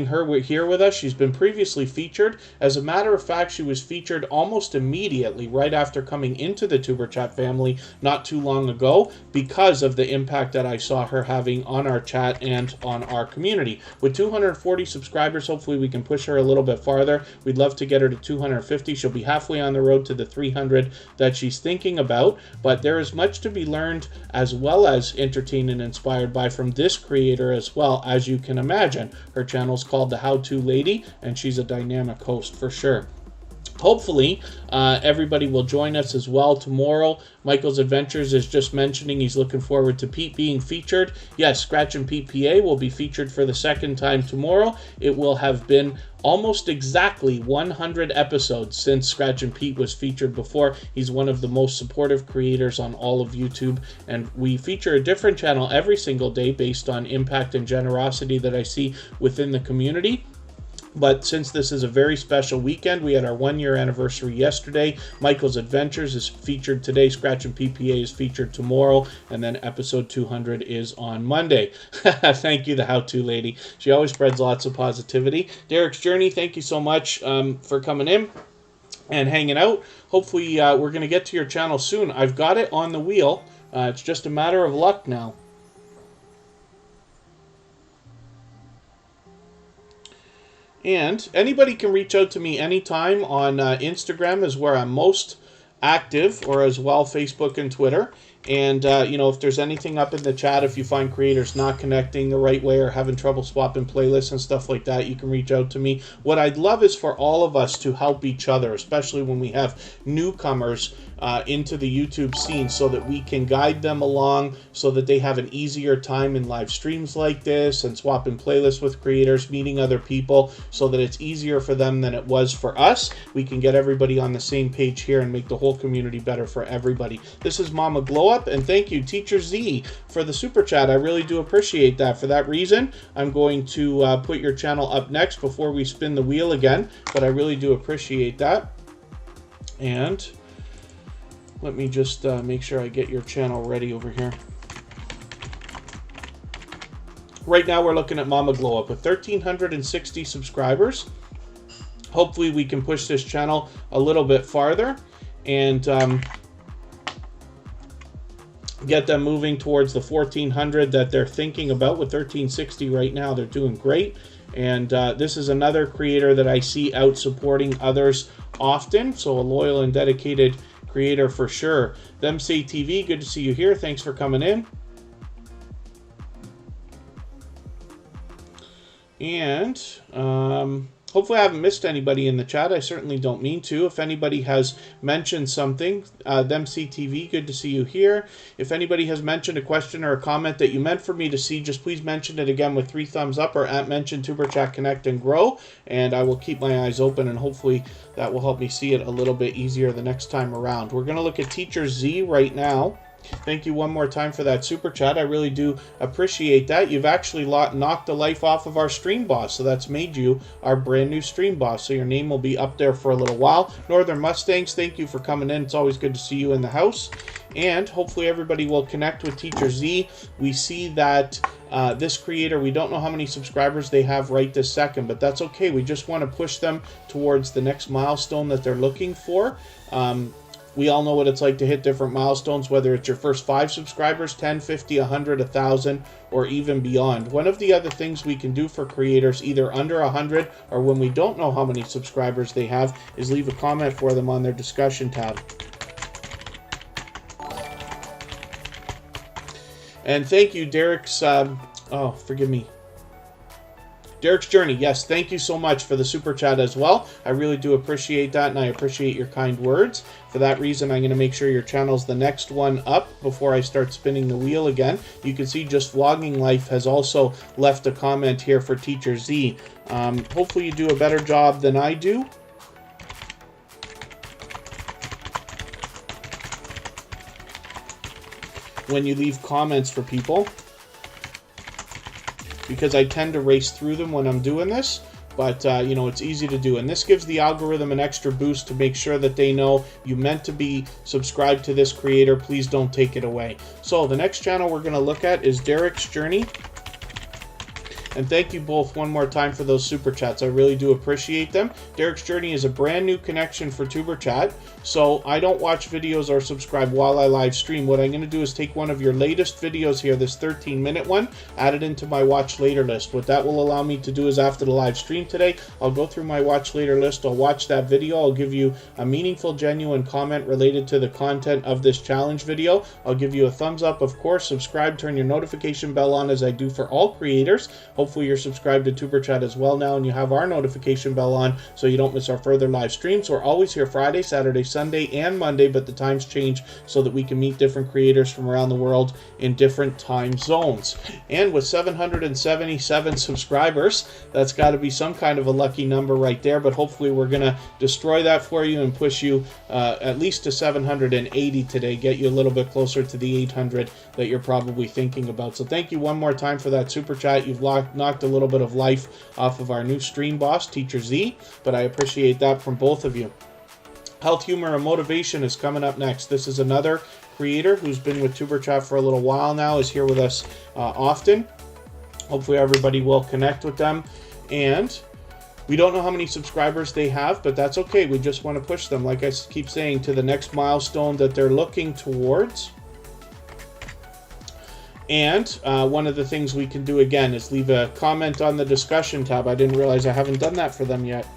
her here with us. She's been previously featured. As a matter of fact, she was featured almost immediately right after coming into the tuberchat family not too long ago, because of the impact that I saw her having on our chat and on our community. With 240 subscribers, hopefully we can push her a little bit farther. We'd love to get her to 250. She'll be halfway on the road to the 300 that she's thinking about, but there is much to be learned, as well as entertained and inspired by, from this creator as well, as you can imagine. Her channel's called The How-To Lady, and she's a dynamic host for sure. Hopefully, everybody will join us as well tomorrow. Michael's Adventures is just mentioning he's looking forward to Pete being featured. Yes, Scratch and Pete PA will be featured for the second time tomorrow. It will have been almost exactly 100 episodes since Scratch and Pete was featured before. He's one of the most supportive creators on all of YouTube, and we feature a different channel every single day based on impact and generosity that I see within the community. But since this is a very special weekend, we had our 1-year anniversary yesterday. Michael's Adventures is featured today. Scratch and PPA is featured tomorrow. And then episode 200 is on Monday. Thank you, the How-To Lady. She always spreads lots of positivity. Derek's Journey, thank you so much for coming in and hanging out. Hopefully we're going to get to your channel soon. I've got it on the wheel. It's just a matter of luck now. And anybody can reach out to me anytime. On Instagram is where I'm most active, or as well Facebook and Twitter. And, you know, if there's anything up in the chat, if you find creators not connecting the right way or having trouble swapping playlists and stuff like that, you can reach out to me. What I'd love is for all of us to help each other, especially when we have newcomers into the YouTube scene, so that we can guide them along, so that they have an easier time in live streams like this and swapping playlists with creators, meeting other people, so that it's easier for them than it was for us. We can get everybody on the same page here and make the whole community better for everybody. This is Mama Glow Up, and thank you, Teacher Z, for the super chat. I really do appreciate that. For that reason, I'm going to put your channel up next before we spin the wheel again, but I really do appreciate that. And let me just make sure I get your channel ready over here. Right now we're looking at Mama Glow Up with 1,360 subscribers. Hopefully we can push this channel a little bit farther. And get them moving towards the 1400 that they're thinking about. With 1360 right now, they're doing great. And this is another creator that I see out supporting others often, so a loyal and dedicated creator for sure. Them Say TV, good to see you here. Thanks for coming in. And hopefully I haven't missed anybody in the chat. I certainly don't mean to. If anybody has mentioned something, them CTV, good to see you here. If anybody has mentioned a question or a comment that you meant for me to see, just please mention it again with 3 thumbs up or at mention tuberchat connect and grow, and I will keep my eyes open, and hopefully that will help me see it a little bit easier the next time around. We're going to look at Teacher Z right now. Thank you one more time for that super chat. I really do appreciate that. You've actually knocked the life off of our stream boss, so that's made you our brand new stream boss. So your name will be up there for a little while. Northern Mustangs, thank you for coming in. It's always good to see you in the house. And hopefully everybody will connect with Teacher Z. We see that this creator, we don't know how many subscribers they have right this second, but that's okay. We just want to push them towards the next milestone that they're looking for. We all know what it's like to hit different milestones, whether it's your first 5 subscribers, 10, 50, 100, 1,000, or even beyond. One of the other things we can do for creators, either under 100 or when we don't know how many subscribers they have, is leave a comment for them on their discussion tab. And thank you, Derek's, forgive me. Derek's Journey, yes, thank you so much for the super chat as well. I really do appreciate that, and I appreciate your kind words. For that reason, I'm going to make sure your channel's the next one up before I start spinning the wheel again. You can see Just Vlogging Life has also left a comment here for Teacher Z. Hopefully you do a better job than I do. When you leave comments for people, because I tend to race through them when I'm doing this, but you know, it's easy to do, and this gives the algorithm an extra boost to make sure that they know you meant to be subscribed to this creator. Please don't take it away. So the next channel we're going to look at is Derek's Journey. And thank you both one more time for those super chats. I really do appreciate them. Derek's Journey is a brand new connection for tuberchat, so I don't watch videos or subscribe while I live stream. What I'm going to do is take one of your latest videos here, this 13-minute one, add it into my watch later list. What that will allow me to do is after the live stream today, I'll go through my watch later list, I'll watch that video, I'll give you a meaningful, genuine comment related to the content of this challenge video. I'll give you a thumbs up, of course, subscribe, turn your notification bell on as I do for all creators. Hopefully you're subscribed to tuberchat as well now, and you have our notification bell on so you don't miss our further live streams. We're always here Friday, Saturday, Sunday, and Monday, but the times change so that we can meet different creators from around the world in different time zones. And with 777 subscribers, that's got to be some kind of a lucky number right there, but hopefully we're going to destroy that for you and push you at least to 780 today, get you a little bit closer to the 800 that you're probably thinking about. So thank you one more time for that super chat. You've knocked a little bit of life off of our new stream boss, Teacher Z, but I appreciate that from both of you. Health, Humor, and Motivation is coming up next. This is another creator who's been with tuberchat for a little while now, is here with us often. Hopefully everybody will connect with them. And we don't know how many subscribers they have, but that's okay. We just want to push them, like I keep saying, to the next milestone that they're looking towards. And one of the things we can do again is leave a comment on the discussion tab. I didn't realize I haven't done that for them yet.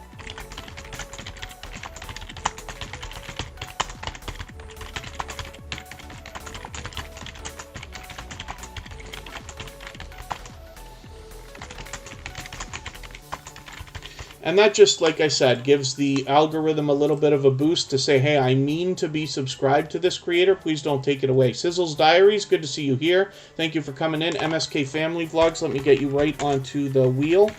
And that just, like I said, gives the algorithm a little bit of a boost to say, hey, I mean to be subscribed to this creator. Please don't take it away. Sizzle's Diaries, good to see you here. Thank you for coming in. MSK Family Vlogs, let me get you right onto the wheel.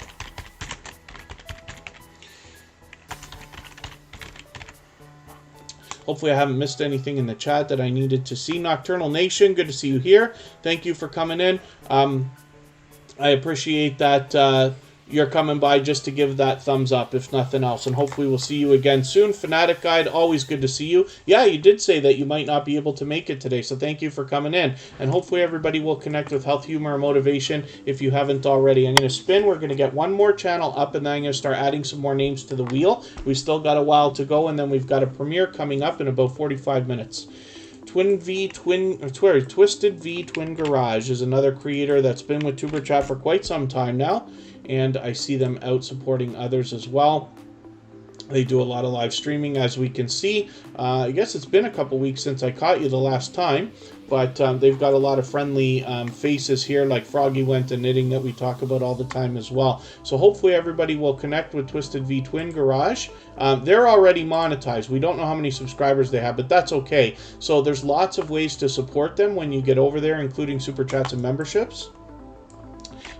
Hopefully I haven't missed anything in the chat that I needed to see. Nocturnal Nation, good to see you here. Thank you for coming in. I appreciate that you're coming by just to give that thumbs up, if nothing else. And hopefully we'll see you again soon. Fanatic Guide, always good to see you. Yeah, you did say that you might not be able to make it today, so thank you for coming in. And hopefully everybody will connect with Health, Humor, and Motivation if you haven't already. I'm going to spin. We're going to get one more channel up, and then I'm going to start adding some more names to the wheel. We've still got a while to go, and then we've got a premiere coming up in about 45 minutes. Twisted V Twin Garage is another creator that's been with tuberchat for quite some time now, and I see them out supporting others as well. They do a lot of live streaming, as we can see. I guess it's been a couple weeks since I caught you the last time, but they've got a lot of friendly faces here, like Froggy Went to Knitting that we talk about all the time as well. So hopefully everybody will connect with Twisted V Twin Garage. They're already monetized. We don't know how many subscribers they have, but that's okay. So there's lots of ways to support them when you get over there, including super chats and memberships.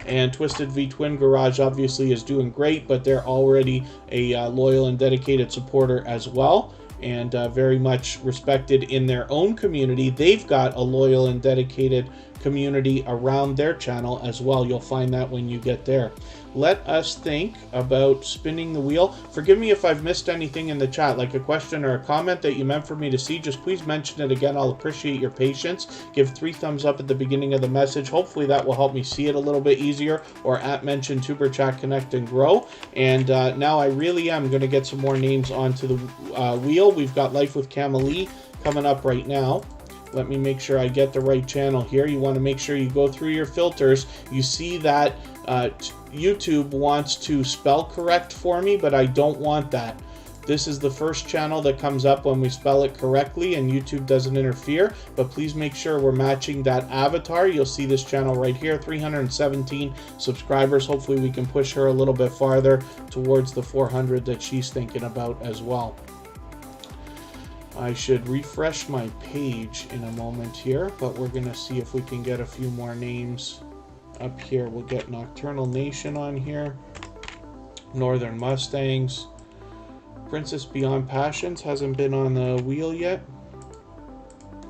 And Twisted V Twin Garage obviously is doing great, but they're already a loyal and dedicated supporter as well, and very much respected in their own community. They've got a loyal and dedicated community around their channel as well. You'll find that when you get there. Let us think about spinning the wheel. Forgive me if I've missed anything in the chat, like a question or a comment that you meant for me to see. Just please mention it again. I'll appreciate your patience. Give 3 thumbs up at the beginning of the message. Hopefully that will help me see it a little bit easier, or at mention tuberchat connect and grow. And now I really am going to get some more names onto the wheel. We've got Life with Camalee coming up right now. Let me make sure I get the right channel here. You want to make sure you go through your filters. You see that YouTube wants to spell correct for me, but I don't want that. This is the first channel that comes up when we spell it correctly, and YouTube doesn't interfere, but please make sure we're matching that avatar. You'll see this channel right here, 317 subscribers. Hopefully we can push her a little bit farther towards the 400 that she's thinking about as well. I should refresh my page in a moment here, but we're going to see if we can get a few more names up here. We'll get Nocturnal Nation on here, Northern Mustangs, Princess Beyond Passions hasn't been on the wheel yet.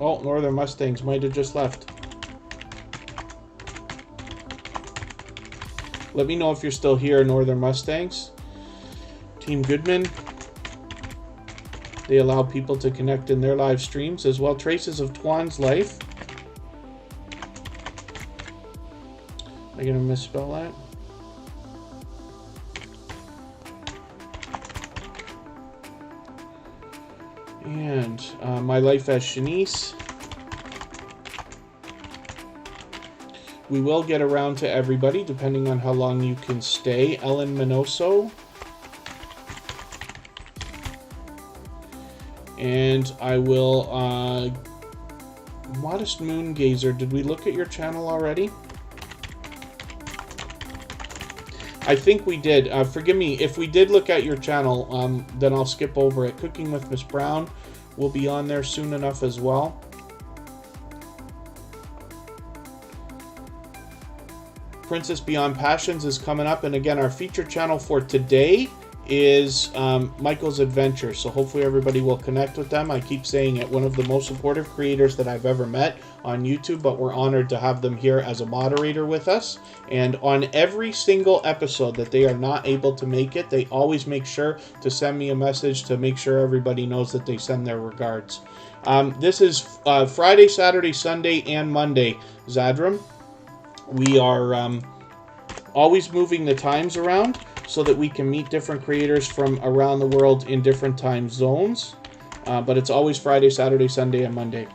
Oh, Northern Mustangs might have just left. Let me know if you're still here, Northern Mustangs. Team Goodman. They allow people to connect in their live streams as well. Traces of Twan's Life. Am I going to misspell that? And My Life as Shanice. We will get around to everybody depending on how long you can stay. Ellen Minoso. And I will, Modest Moon Gazer, did we look at your channel already? I think we did. Forgive me, if we did look at your channel, then I'll skip over it. Cooking with Miss Brown will be on there soon enough as well. Princess Beyond Passions is coming up, and again, our feature channel for today is Michael's Adventure, so hopefully everybody will connect with them. I keep saying it, one of the most supportive creators that I've ever met on YouTube, but we're honored to have them here as a moderator with us. And on every single episode that they are not able to make it, they always make sure to send me a message to make sure everybody knows that they send their regards. This is Friday, Saturday, Sunday, and Monday, Zadram. We are always moving the times around so that we can meet different creators from around the world in different time zones. But it's always Friday, Saturday, Sunday, and Monday.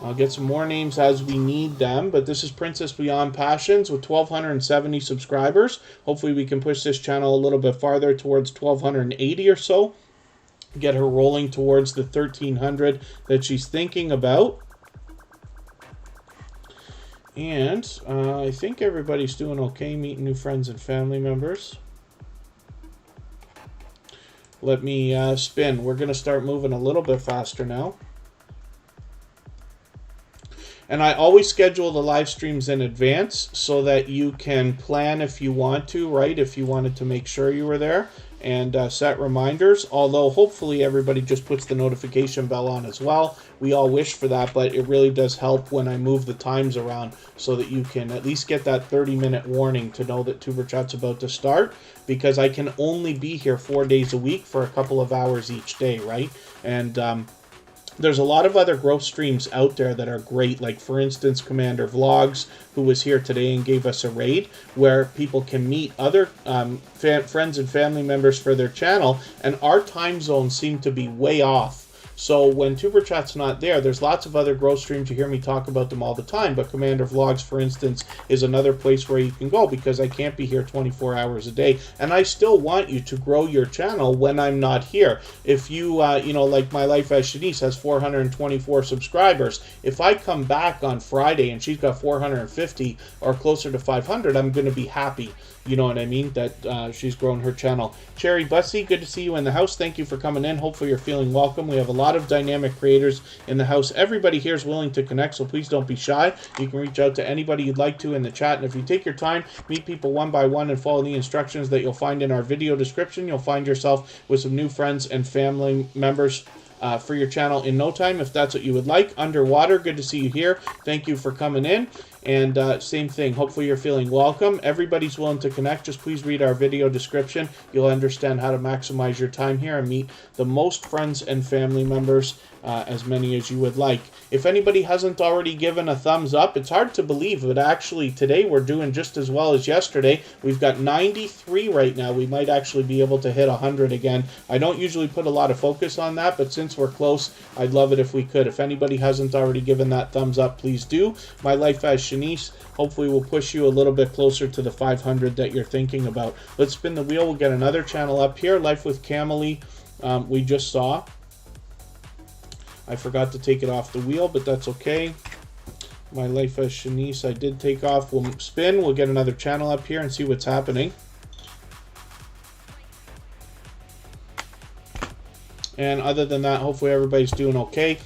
I'll get some more names as we need them, but this is Princess Beyond Passions with 1,270 subscribers. Hopefully we can push this channel a little bit farther towards 1,280 or so. Get her rolling towards the 1,300 that she's thinking about. And I think everybody's doing okay, meeting new friends and family members. Let me spin. We're going to start moving a little bit faster now. And I always schedule the live streams in advance so that you can plan if you want to, right? If you wanted to make sure you were there, and set reminders. Although hopefully everybody just puts the notification bell on as well. We all wish for that, but it really does help when I move the times around so that you can at least get that 30-minute warning to know that tuberchat's about to start, because I can only be here 4 days a week for a couple of hours each day, right? And there's a lot of other growth streams out there that are great, like for instance Commander Vlogs, who was here today and gave us a raid where people can meet other friends and family members for their channel, and our time zones seem to be way off. So when tuberchat's not there, there's lots of other growth streams. You hear me talk about them all the time, but Commander Vlogs, for instance, is another place where you can go, because I can't be here 24 hours a day, and I still want you to grow your channel when I'm not here. If you, you know, like My Life as Shanice has 424 subscribers. If I come back on Friday and she's got 450 or closer to 500, I'm going to be happy. You know what I mean? That she's grown her channel. Cherry Bussy, good to see you in the house. Thank you for coming in. Hopefully you're feeling welcome. We have a lot of dynamic creators in the house. Everybody here is willing to connect, so please don't be shy. You can reach out to anybody you'd like to in the chat, and if you take your time, meet people one by one and follow the instructions that you'll find in our video description, you'll find yourself with some new friends and family members for your channel in no time, if that's what you would like. Underwater, good to see you here. Thank you for coming in. And same thing, hopefully you're feeling welcome. Everybody's willing to connect. Just please read our video description. You'll understand how to maximize your time here and meet the most friends and family members, as many as you would like. If anybody hasn't already given a thumbs up, it's hard to believe, but actually today we're doing just as well as yesterday. We've got 93 right now. We might actually be able to hit 100 again. I don't usually put a lot of focus on that, but since we're close, I'd love it if we could. If anybody hasn't already given that thumbs up, please do. My Life as Shanice hopefully will push you a little bit closer to the 500 that you're thinking about. Let's spin the wheel. We'll get another channel up here. Life with Camely, we just saw. I forgot to take it off the wheel, but that's okay. My Life as Shanice, I did take off. We'll spin. We'll get another channel up here and see what's happening. And other than that, hopefully everybody's doing okay.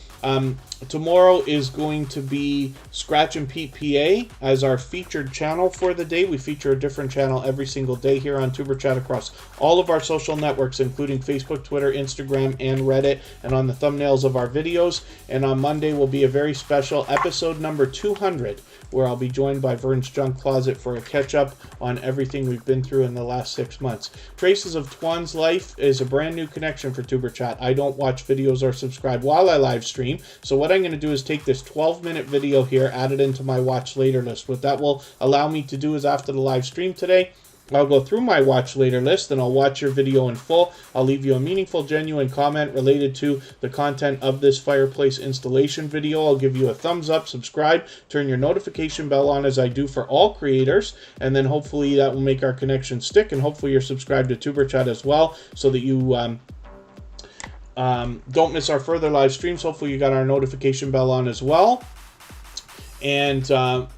Tomorrow is going to be Scratch and Pete PA as our featured channel for the day. We feature a different channel every single day here on tuberchat across all of our social networks, including Facebook, Twitter, Instagram, and Reddit, and on the thumbnails of our videos. And on Monday will be a very special episode number 200, where I'll be joined by Vern's Junk Closet for a catch-up on everything we've been through in the last 6 months. Traces of Twan's Life is a brand new connection for tuberchat. I don't watch videos or subscribe while I live stream, so what I'm going to do is take this 12-minute video here, add it into my watch later list. What that will allow me to do is, after the live stream today, I'll go through my watch later list, and I'll watch your video in full. I'll leave you a meaningful, genuine comment related to the content of this fireplace installation video. I'll give you a thumbs up, subscribe, turn your notification bell on, as I do for all creators, and then hopefully that will make our connection stick, and hopefully you're subscribed to tuberchat as well, so that you don't miss our further live streams. Hopefully you got our notification bell on as well. And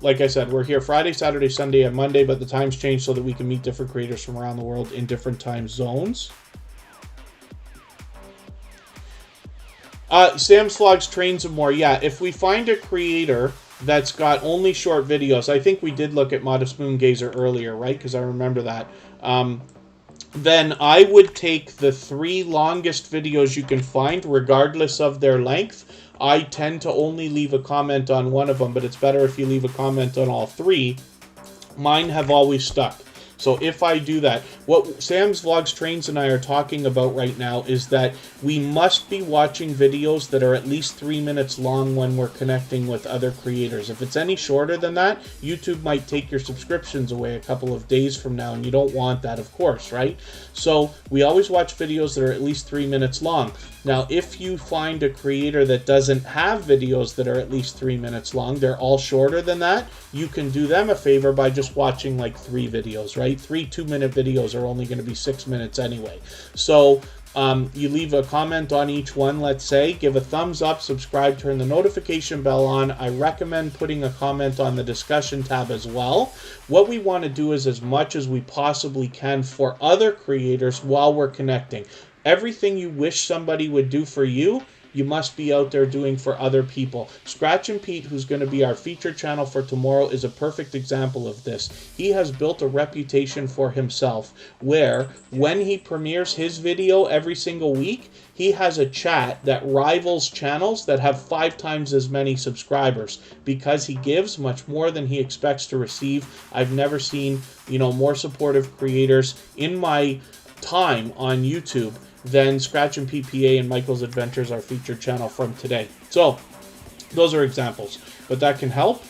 like I said, we're here Friday, Saturday, Sunday, and Monday, but the times change so that we can meet different creators from around the world in different time zones. Sam's Vlogs, Trains, and More. Yeah, if we find a creator that's got only short videos, I think we did look at Modest Moongazer earlier, right? Because I remember that. Then I would take the 3 longest videos you can find, regardless of their length. I tend to only leave a comment on one of them, but it's better if you leave a comment on all 3. Mine have always stuck. So if I do that, what Sam's Vlogs, Trains, and I are talking about right now is that we must be watching videos that are at least 3 minutes long when we're connecting with other creators. If it's any shorter than that, YouTube might take your subscriptions away a couple of days from now, and you don't want that, of course, right? So we always watch videos that are at least 3 minutes long. Now, if you find a creator that doesn't have videos that are at least 3 minutes long, they're all shorter than that, you can do them a favor by just watching like 3 videos, right? 3 2-minute videos are only going to be 6 minutes anyway. So you leave a comment on each one, let's say, give a thumbs up, subscribe, turn the notification bell on. I recommend putting a comment on the discussion tab as well. What we want to do is as much as we possibly can for other creators while we're connecting. Everything you wish somebody would do for you, you must be out there doing for other people. Scratch and Pete, who's going to be our featured channel for tomorrow, is a perfect example of this. He has built a reputation for himself where when he premieres his video every single week, he has a chat that rivals channels that have 5 times as many subscribers because he gives much more than he expects to receive. I've never seen, more supportive creators in my time on YouTube then Scratch and PPA and Michael's Adventures, our featured channel from today. So those are examples, but that can help.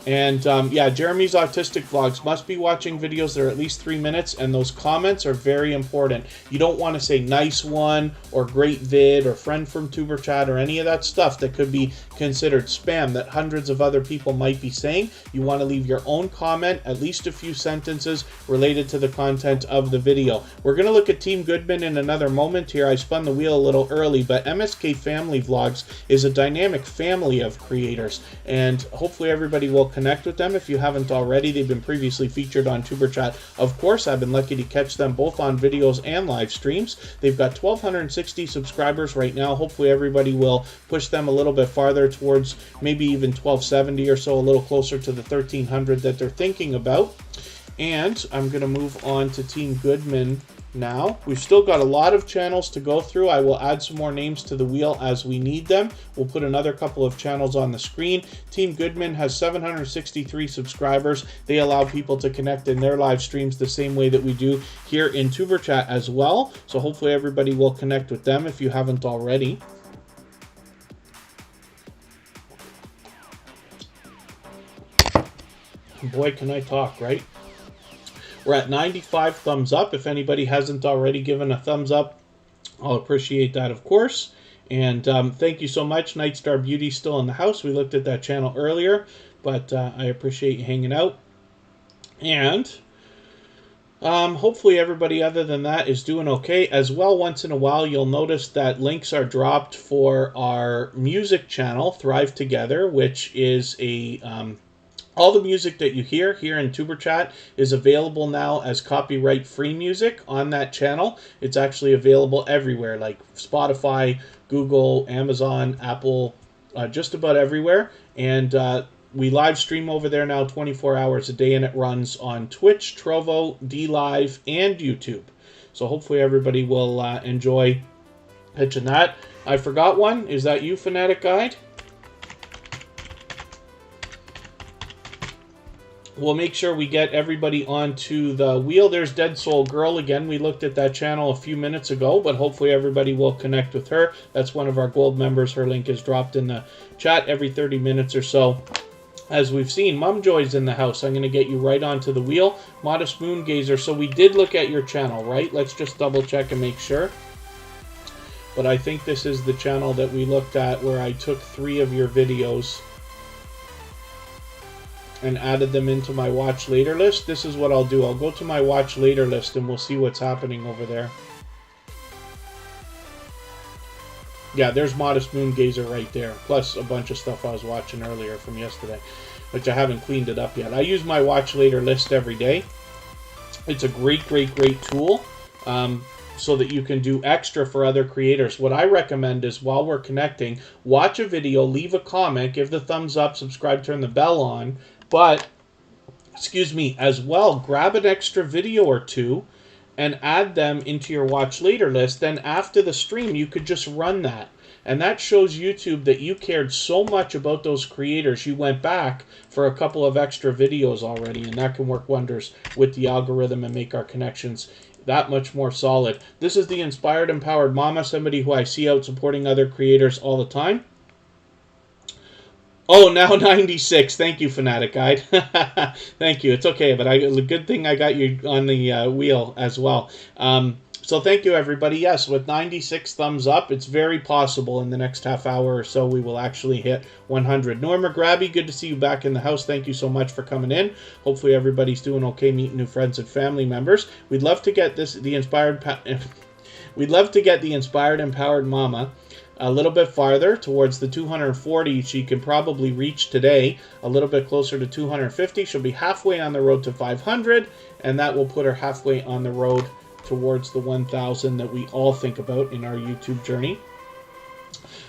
And yeah, Jeremy's autistic vlogs must be watching videos that are at least 3 minutes, and those comments are very important. You don't want to say nice one or great vid or friend from tuberchat or any of that stuff that could be considered spam that hundreds of other people might be saying. You want to leave your own comment, at least a few sentences related to the content of the video. We're going to look at Team Goodman in another moment here. I spun the wheel a little early, but MSK Family Vlogs is a dynamic family of creators, and hopefully everybody will connect with them if you haven't already. They've been previously featured on tuberchat. Of course, I've been lucky to catch them both on videos and live streams. They've got 1,260 subscribers right now. Hopefully everybody will push them a little bit farther towards maybe even 1,270 or so, a little closer to the 1,300 that they're thinking about. And I'm going to move on to Team Goodman now. We've still got a lot of channels to go through. I will add some more names to the wheel as we need them. We'll put another couple of channels on the screen. Team Goodman has 763 subscribers. They allow people to connect in their live streams the same way that we do here in tuberchat as well. So hopefully everybody will connect with them if you haven't already. Boy, can I talk, right? We're at 95 thumbs up. If anybody hasn't already given a thumbs up, I'll appreciate that, of course. And thank you so much. Nightstar Beauty's still in the house. We looked at that channel earlier, but I appreciate you hanging out. And hopefully everybody other than that is doing okay as well. Once in a while, you'll notice that links are dropped for our music channel, Thrive Together, which is a all the music that you hear here in tuberchat is available now as copyright-free music on that channel. It's actually available everywhere, like Spotify, Google, Amazon, Apple, just about everywhere. And we live stream over there now 24 hours a day, and it runs on Twitch, Trovo, DLive, and YouTube. So hopefully everybody will enjoy pitching that. I forgot one. Is that you, Fanatic Guide? We'll make sure we get everybody onto the wheel. There's Dead Soul Girl again. We looked at that channel a few minutes ago, but hopefully everybody will connect with her. That's one of our gold members. Her link is dropped in the chat every 30 minutes or so. As we've seen, Mum Joy's in the house. I'm going to get you right onto the wheel. Modest Moon Gazer. So we did look at your channel, right? Let's just double check and make sure. But I think this is the channel that we looked at where I took 3 of your videos and added them into my watch later list. This is what I'll do. I'll go to my watch later list and we'll see what's happening over there. Yeah, there's Modest Moon Gazer right there, plus a bunch of stuff I was watching earlier from yesterday, which I haven't cleaned it up yet. I use my watch later list every day. It's a great tool so that you can do extra for other creators. What I recommend is while we're connecting, watch a video, leave a comment, give the thumbs up, subscribe, turn the bell on, but, excuse me, as well, grab an extra video or 2 and add them into your watch later list. Then after the stream, you could just run that. And that shows YouTube that you cared so much about those creators, you went back for a couple of extra videos already, and that can work wonders with the algorithm and make our connections that much more solid. This is the Inspired Empowered Mama, somebody who I see out supporting other creators all the time. Oh, now 96. Thank you, Fanatic Guide. Thank you. It's okay, but a good thing I got you on the wheel as well. So thank you, everybody. Yes, with 96 thumbs up, it's very possible in the next half hour or so we will actually hit 100. Norma Grabby, good to see you back in the house. Thank you so much for coming in. Hopefully everybody's doing okay, meeting new friends and family members. We'd love to get the Inspired Empowered Mama a little bit farther towards the 240 she can probably reach today, a little bit closer to 250. She'll be halfway on the road to 500, and that will put her halfway on the road towards the 1,000 that we all think about in our YouTube journey.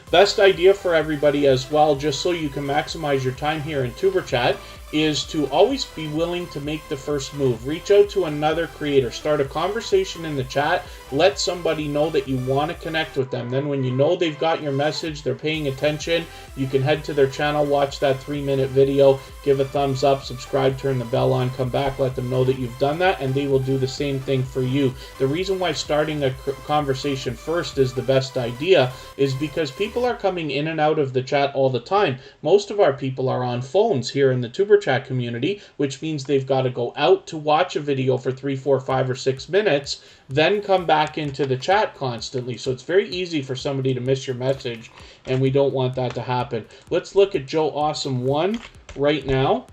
Best idea for everybody as well, just so you can maximize your time here in tuberchat, is to always be willing to make the first move. Reach out to another creator. Start a conversation in the chat. let somebody know that you want to connect with them. Then when you know they've got your message, they're paying attention, you can head to their channel, watch that 3-minute video, give a thumbs up, subscribe, turn the bell on, come back, let them know that you've done that, and they will do the same thing for you. The reason why starting a conversation first is the best idea is because people are coming in and out of the chat all the time. Most of our people are on phones here in the tuberchat community, which means they've got to go out to watch a video for 3, 4, 5, or 6 minutes, then come back into the chat constantly. So it's very easy for somebody to miss your message, and we don't want that to happen. Let's look at Joe Awesome 1 right now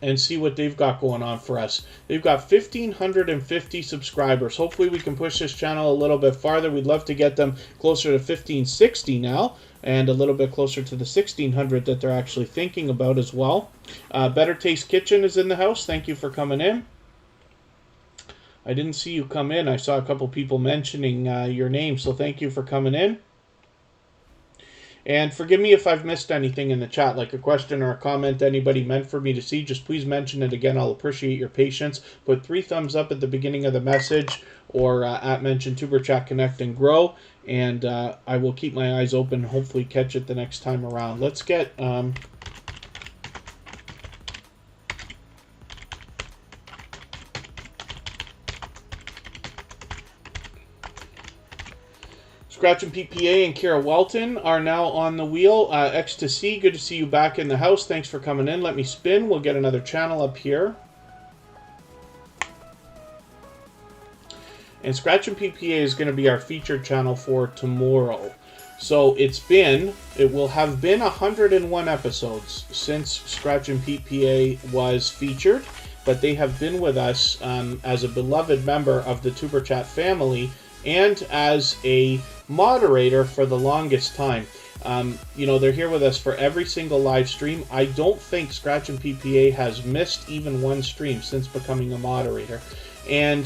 and see what they've got going on for us. They've got 1,550 subscribers. Hopefully we can push this channel a little bit farther. We'd love to get them closer to 1,560 now, and a little bit closer to the 1,600 that they're actually thinking about as well. Better Taste Kitchen is in the house. Thank you for coming in. I didn't see you come in. I saw a couple people mentioning your name, so thank you for coming in. And forgive me if I've missed anything in the chat, like a question or a comment anybody meant for me to see. Just please mention it again. I'll appreciate your patience. Put 3 thumbs up at the beginning of the message, or at mention tuberchat connect and grow, and I will keep my eyes open, hopefully catch it the next time around. Let's get Scratch and PPA and Kira Welton are now on the wheel. X to C, good to see you back in the house. Thanks for coming in. Let me spin. We'll get another channel up here. And Scratch and PPA is going to be our featured channel for tomorrow. So it will have been 101 episodes since Scratch and PPA was featured, but they have been with us as a beloved member of the tuberchat family and as a moderator for the longest time. You know, they're here with us for every single live stream. I don't think Scratch and PPA has missed even one stream since becoming a moderator. And,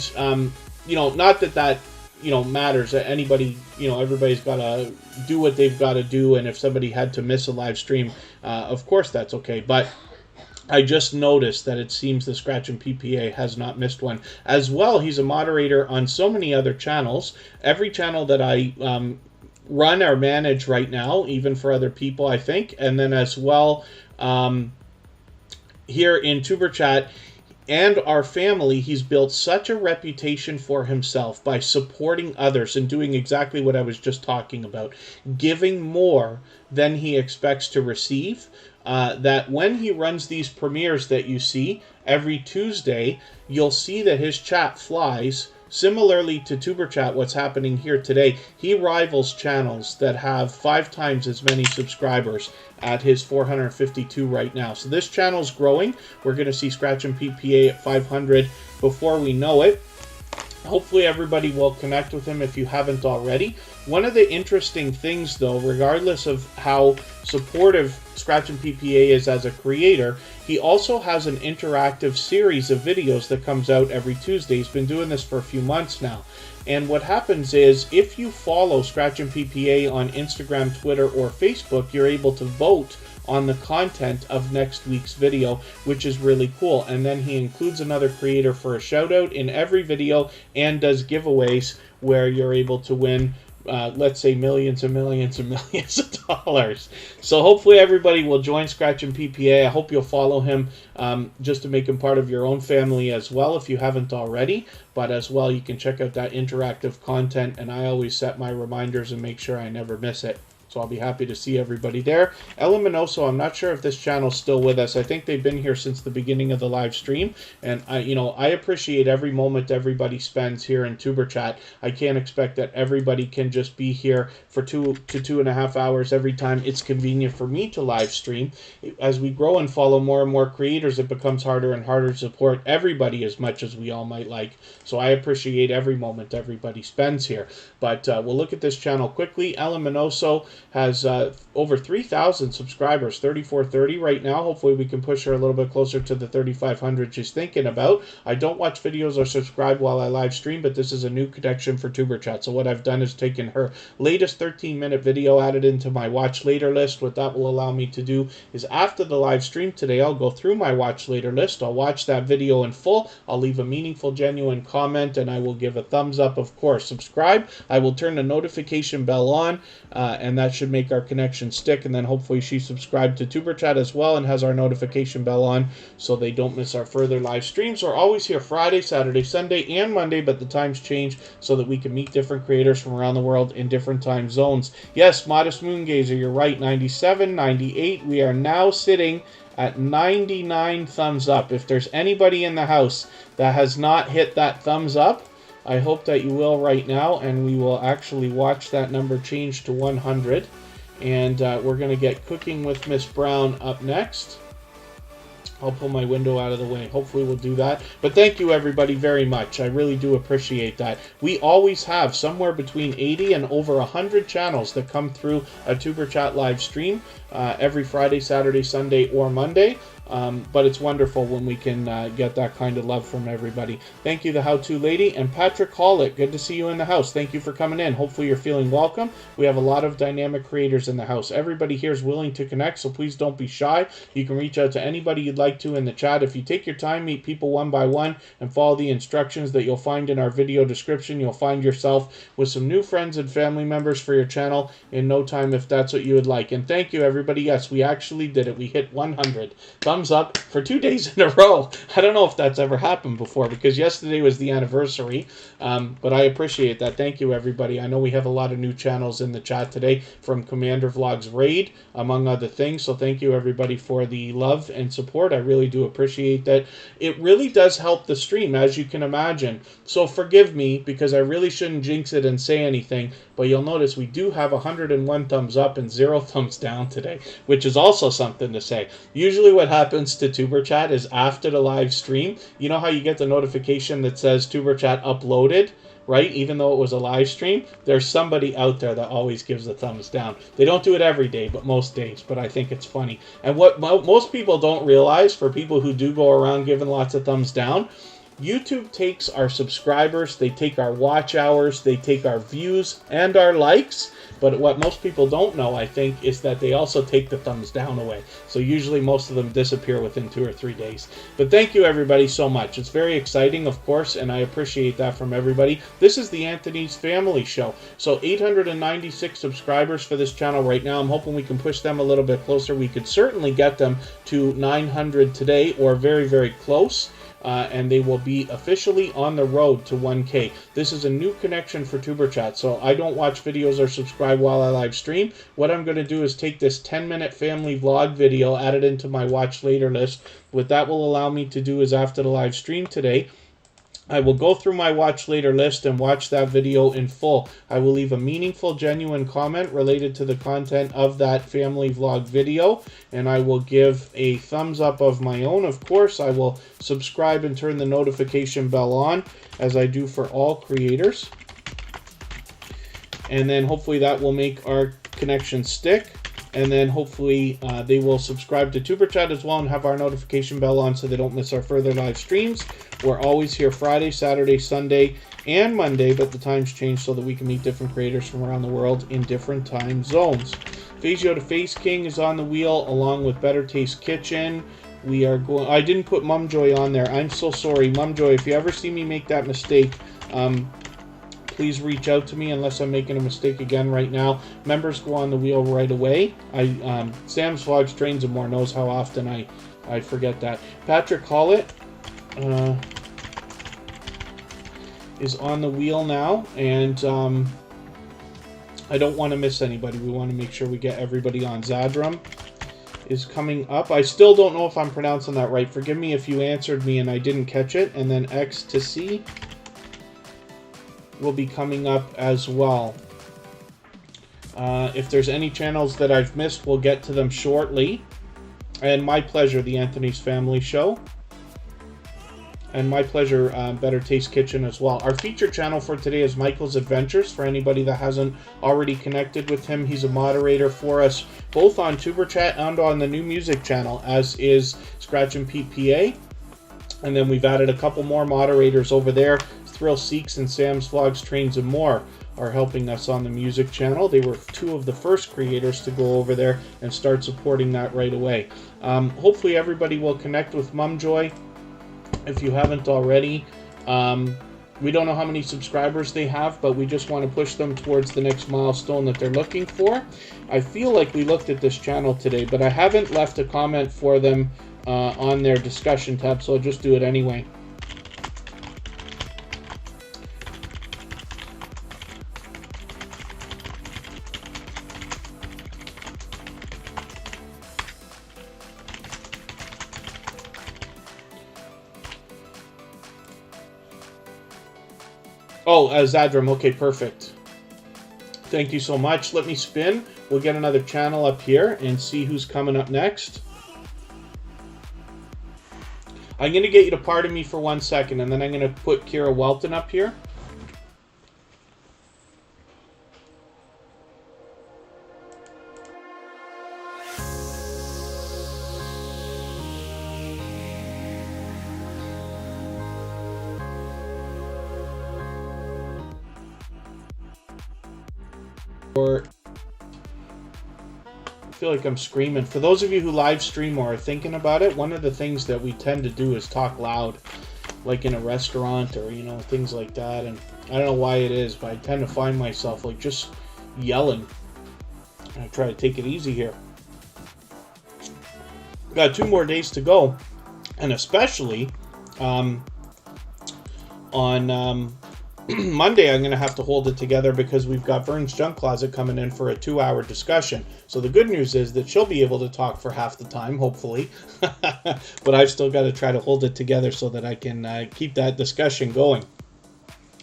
you know, not that you know, matters. Anybody, you know, everybody's got to do what they've got to do. And if somebody had to miss a live stream, of course that's okay. But I just noticed that it seems the Scratch and PPA has not missed one. As well, he's a moderator on so many other channels. Every channel that I run or manage right now, even for other people, I think. And then as well, here in tuberchat and our family, he's built such a reputation for himself by supporting others and doing exactly what I was just talking about, giving more than he expects to receive. That when he runs these premieres that you see every Tuesday, you'll see that his chat flies. Similarly to tuberchat, what's happening here today, he rivals channels that have 5 times as many subscribers at his 452 right now. So this channel's growing. We're going to see Scratch and PPA at 500 before we know it. Hopefully everybody will connect with him if you haven't already. One of the interesting things, though, regardless of how supportive Scratch and PPA is as a creator, he also has an interactive series of videos that comes out every Tuesday. He's been doing this for a few months now. And what happens is, if you follow Scratch and PPA on Instagram, Twitter, or Facebook, you're able to vote on the content of next week's video, which is really cool. And then he includes another creator for a shout out in every video and does giveaways where you're able to win let's say millions and millions and millions of dollars. So hopefully everybody will join Scratch and PPA. I hope you'll follow him just to make him part of your own family as well if you haven't already. But as well, you can check out that interactive content, and I always set my reminders and make sure I never miss it. So I'll be happy to see everybody there. Ella Minoso, I'm not sure if this channel's still with us. I think they've been here since the beginning of the live stream. And I appreciate every moment everybody spends here in tuberchat. I can't expect that everybody can just be here for 2 to 2.5 hours every time it's convenient for me to live stream. As we grow and follow more and more creators, it becomes harder and harder to support everybody as much as we all might like. So I appreciate every moment everybody spends here. But we'll look at this channel quickly. Ella Minoso, has over 3,000 subscribers, 3,430 right now. Hopefully we can push her a little bit closer to the 3,500 she's thinking about. I don't watch videos or subscribe while I live stream, but this is a new connection for tuberchat. So what I've done is taken her latest 13-minute video, added into my watch later list. What that will allow me to do is after the live stream today, I'll go through my watch later list. I'll watch that video in full. I'll leave a meaningful, genuine comment, and I will give a thumbs up, of course. Subscribe. I will turn the notification bell on, and that should make our connection stick. And then hopefully she subscribed to tuberchat as well and has our notification bell on so they don't miss our further live streams. We're always here Friday, Saturday, Sunday, and Monday, but the times change so that we can meet different creators from around the world in different time zones. Yes, Modest Moongazer, you're right. 97, 98. We are now sitting at 99 thumbs up. If there's anybody in the house that has not hit that thumbs up, I hope that you will right now, and we will actually watch that number change to 100. And we're going to get Cooking with Miss Brown up next. I'll pull my window out of the way. Hopefully we'll do that. But thank you everybody very much. I really do appreciate that. We always have somewhere between 80 and over 100 channels that come through a tuberchat live stream every Friday, Saturday, Sunday, or Monday. But it's wonderful when we can get that kind of love from everybody. Thank you, the How-To Lady. And Patrick Hollett, good to see you in the house. Thank you for coming in. Hopefully you're feeling welcome. We have a lot of dynamic creators in the house. Everybody here is willing to connect, so please don't be shy. You can reach out to anybody you'd like to in the chat. If you take your time, meet people one by one, and follow the instructions that you'll find in our video description, you'll find yourself with some new friends and family members for your channel in no time if that's what you would like. And thank you, everybody. Yes, we actually did it. We hit 100. Thumbs up for 2 days in a row. I don't know if that's ever happened before because yesterday was the anniversary, but I appreciate that. Thank you, everybody. I know we have a lot of new channels in the chat today from Commander Vlogs Raid, among other things, so thank you, everybody, for the love and support. I really do appreciate that. It really does help the stream, as you can imagine, so forgive me because I really shouldn't jinx it and say anything, but you'll notice we do have 101 thumbs up and 0 thumbs down today, which is also something to say. Usually what happens to tuberchat is after the live stream, you know how you get the notification that says tuberchat uploaded, right? Even though it was a live stream, there's somebody out there that always gives a thumbs down. They don't do it every day, but most days, but I think it's funny. And what most people don't realize, for people who do go around giving lots of thumbs down, YouTube takes our subscribers, they take our watch hours, they take our views and our likes, but what most people don't know, I think, is that they also take the thumbs down away. So usually most of them disappear within 2 or 3 days. But thank you everybody so much. It's very exciting, of course, and I appreciate that from everybody. This is the Anthony's Family Show. So 896 subscribers for this channel right now. I'm hoping we can push them a little bit closer. We could certainly get them to 900 today, or very, very close. And they will be officially on the road to 1K. This is a new connection for tuberchat, so I don't watch videos or subscribe while I live stream. What I'm going to do is take this 10-minute family vlog video, add it into my watch later list. What that will allow me to do is after the live stream today, I will go through my watch later list and watch that video in full. I will leave a meaningful, genuine comment related to the content of that family vlog video, and I will give a thumbs up of my own. Of course, I will subscribe and turn the notification bell on, as I do for all creators. And then hopefully that will make our connection stick. And then hopefully they will subscribe to tuberchat as well and have our notification bell on so they don't miss our further live streams. We're always here Friday, Saturday, Sunday, and Monday, but the times change so that we can meet different creators from around the world in different time zones. Phasio to Face King is on the wheel, along with Better Taste Kitchen. We are going. I didn't put Mumjoy on there. I'm so sorry, Mumjoy. If you ever see me make that mistake, please reach out to me unless I'm making a mistake again right now. Members go on the wheel right away. Sam's Vlogs Trains and More knows how often I forget that. Patrick Hollett is on the wheel now, and I don't want to miss anybody. We want to make sure we get everybody on. Zadrum is coming up. I still don't know if I'm pronouncing that right. Forgive me if you answered me and I didn't catch it. And then X to C will be coming up as well. If there's any channels that I've missed, we'll get to them shortly. And my pleasure, the Anthony's Family Show. And my pleasure, Better Taste Kitchen as well. Our featured channel for today is Michael's Adventures. For anybody that hasn't already connected with him, he's a moderator for us both on tuberchat and on the new music channel, as is Scratch and Pete PA. And then we've added a couple more moderators over there. Thrill Seeks and Sam's Vlogs, Trains and More are helping us on the music channel. They were two of the first creators to go over there and start supporting that right away. Hopefully everybody will connect with Mumjoy if you haven't already. We don't know how many subscribers they have, but we just want to push them towards the next milestone that they're looking for. I feel like we looked at this channel today, but I haven't left a comment for them on their discussion tab, so I'll just do it anyway. Oh, Zadram, okay, perfect. Thank you so much. Let me spin. We'll get another channel up here and see who's coming up next. I'm going to get you to pardon me for 1 second, and then I'm going to put Kira Welton up here. I feel like I'm screaming. For those of you who live stream or are thinking about it, one of the things that we tend to do is talk loud, like in a restaurant or, you know, things like that. And I don't know why it is, but I tend to find myself like just yelling. I try to take it easy here. Got 2 more days to go, and especially on Monday, I'm going to have to hold it together because we've got Vern's Junk Closet coming in for a 2-hour discussion. So the good news is that she'll be able to talk for half the time, hopefully. But I've still got to try to hold it together so that I can keep that discussion going.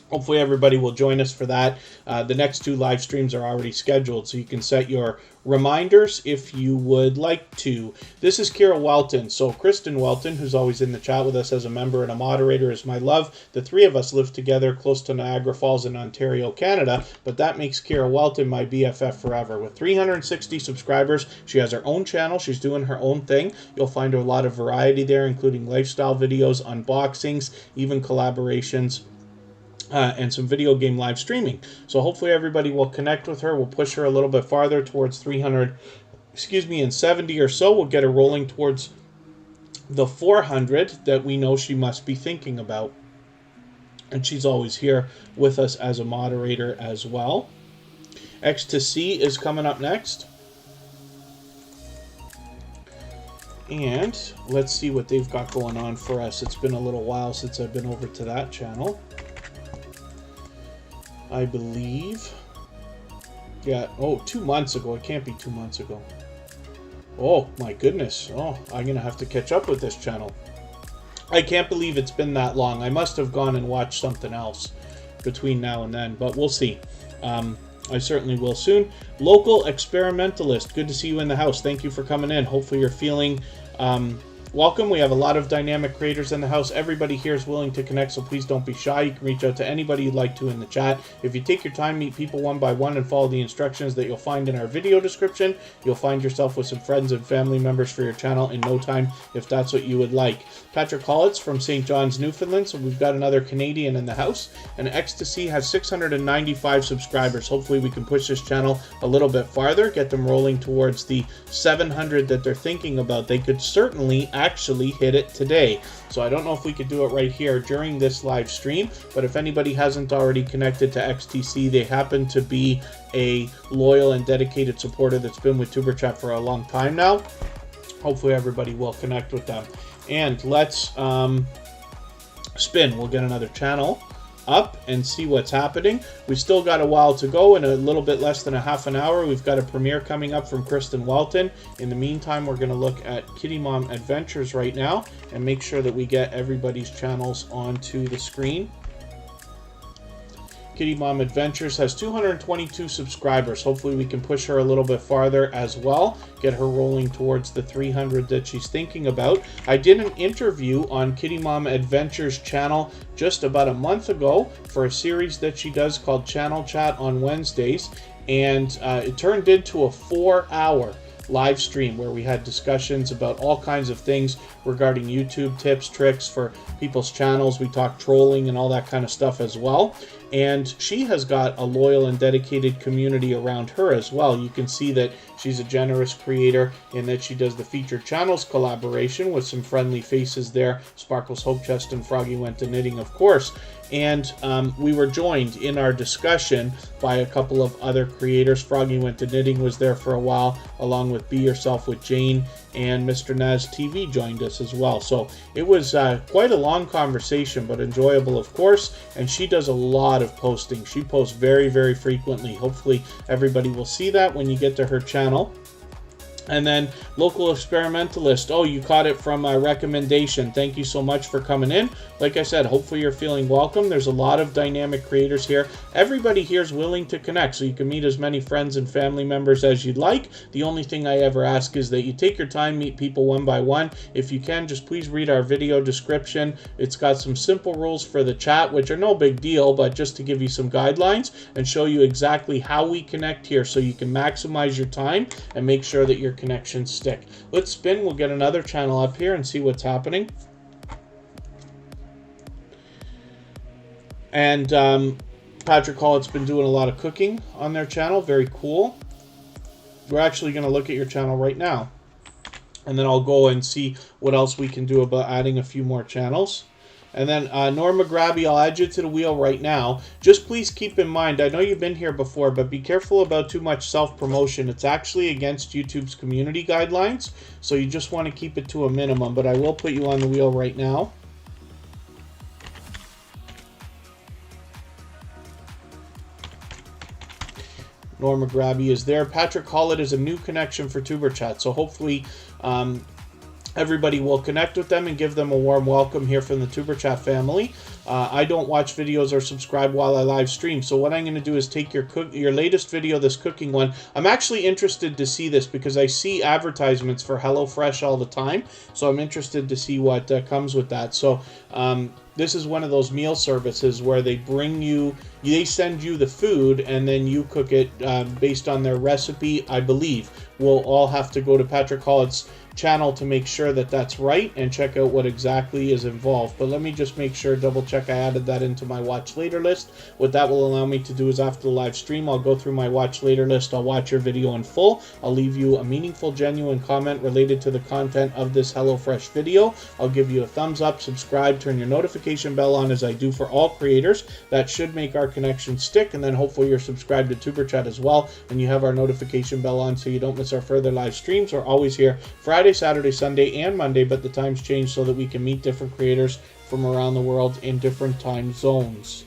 Hopefully everybody will join us for that. The next 2 live streams are already scheduled, so you can set your reminders if you would like to. This is Kira Welton. So Kristen Welton, who's always in the chat with us as a member and a moderator, is my love. The 3 of us live together close to Niagara Falls in Ontario, Canada, but that makes Kira Welton my BFF forever. With 360 subscribers, she has her own channel. She's doing her own thing. You'll find a lot of variety there, including lifestyle videos, unboxings, even collaborations, and some video game live streaming. So hopefully everybody will connect with her. We'll push her a little bit farther towards 370 or so. We'll get her rolling towards the 400 that we know she must be thinking about. And she's always here with us as a moderator as well. X to C is coming up next. And let's see what they've got going on for us. It's been a little while since I've been over to that channel. I believe, yeah, oh, 2 months ago. It can't be 2 months ago. Oh, my goodness. Oh, I'm going to have to catch up with this channel. I can't believe it's been that long. I must have gone and watched something else between now and then, but we'll see. I certainly will soon. Local Experimentalist, good to see you in the house. Thank you for coming in. Hopefully you're feeling welcome. We have a lot of dynamic creators in the house. Everybody here is willing to connect, so please don't be shy. You can reach out to anybody you'd like to in the chat. If you take your time, meet people one by one, and follow the instructions that you'll find in our video description, you'll find yourself with some friends and family members for your channel in no time, if that's what you would like. Patrick Hollitz from St. John's, Newfoundland, so we've got another Canadian in the house. And Ecstasy has 695 subscribers. Hopefully we can push this channel a little bit farther, get them rolling towards the 700 that they're thinking about. They could certainly actually hit it today. So I don't know if we could do it right here during this live stream, but if anybody hasn't already connected to XTC, they happen to be a loyal and dedicated supporter that's been with tuberchat for a long time now. Hopefully everybody will connect with them. And let's spin. We'll get another channel up and see what's happening. We still got a while to go. In a little bit less than a half an hour, we've got a premiere coming up from Kristen Welton. In the meantime, we're going to look at Kitty Mom Adventures right now and make sure that we get everybody's channels onto the screen. Kitty Mom Adventures, has 222 subscribers. Hopefully we can push her a little bit farther as well, get her rolling towards the 300 that she's thinking about. I did an interview on Kitty Mom Adventures channel just about a month ago for a series that she does called Channel Chat on Wednesdays, and it turned into a 4-hour live stream where we had discussions about all kinds of things regarding YouTube tips, tricks for people's channels. We talked trolling and all that kind of stuff as well. And she has got a loyal and dedicated community around her as well. You can see that she's a generous creator in that she does the featured channels collaboration with some friendly faces there. Sparkles Hope Chest and Froggy Went to Knitting, of course. And we were joined in our discussion by a couple of other creators. Froggy Went to Knitting was there for a while, along with Be Yourself with Jane, and Mr. Naz TV joined us as well. So it was quite a long conversation, but enjoyable, of course. And she does a lot of posting. She posts very, very frequently. Hopefully everybody will see that when you get to her channel. And then Local Experimentalist. Oh, you caught it from a recommendation. Thank you so much for coming in. Like I said, hopefully you're feeling welcome. There's a lot of dynamic creators here. Everybody here is willing to connect, so you can meet as many friends and family members as you'd like. The only thing I ever ask is that you take your time, meet people one by one. If you can, just please read our video description. It's got some simple rules for the chat, which are no big deal, but just to give you some guidelines and show you exactly how we connect here so you can maximize your time and make sure that your connections stick. Let's spin. We'll get another channel up here and see what's happening. And Patrick Hollett's been doing a lot of cooking on their channel. Very cool. We're actually going to look at your channel right now, and then I'll go and see what else we can do about adding a few more channels. And then Norma Grabby, I'll add you to the wheel right now. Just please keep in mind, I know you've been here before, but be careful about too much self-promotion. It's actually against YouTube's community guidelines, so you just want to keep it to a minimum. But I will put you on the wheel right now. Norma Grabby is there. Patrick Hollett is a new connection for tuberchat, so hopefully everybody will connect with them and give them a warm welcome here from the tuberchat family. I don't watch videos or subscribe while I live stream, so what I'm going to do is take your latest video, this cooking one. I'm actually interested to see this because I see advertisements for HelloFresh all the time, so I'm interested to see what comes with that. So this is one of those meal services where they send you the food and then you cook it based on their recipe, I believe. We'll all have to go to Patrick Hollett's channel to make sure that that's right and check out what exactly is involved. But let me just make sure, double check I added that into my watch later list. What that will allow me to do is after the live stream, I'll go through my watch later list. I'll watch your video in full. I'll leave you a meaningful, genuine comment related to the content of this HelloFresh video. I'll give you a thumbs up, subscribe, turn your notification bell on as I do for all creators. That should make our connection stick, and then hopefully you're subscribed to tuberchat as well and you have our notification bell on so you don't miss our further live streams. We're always here Friday, Saturday, Sunday, and Monday, but the times change so that we can meet different creators from around the world in different time zones.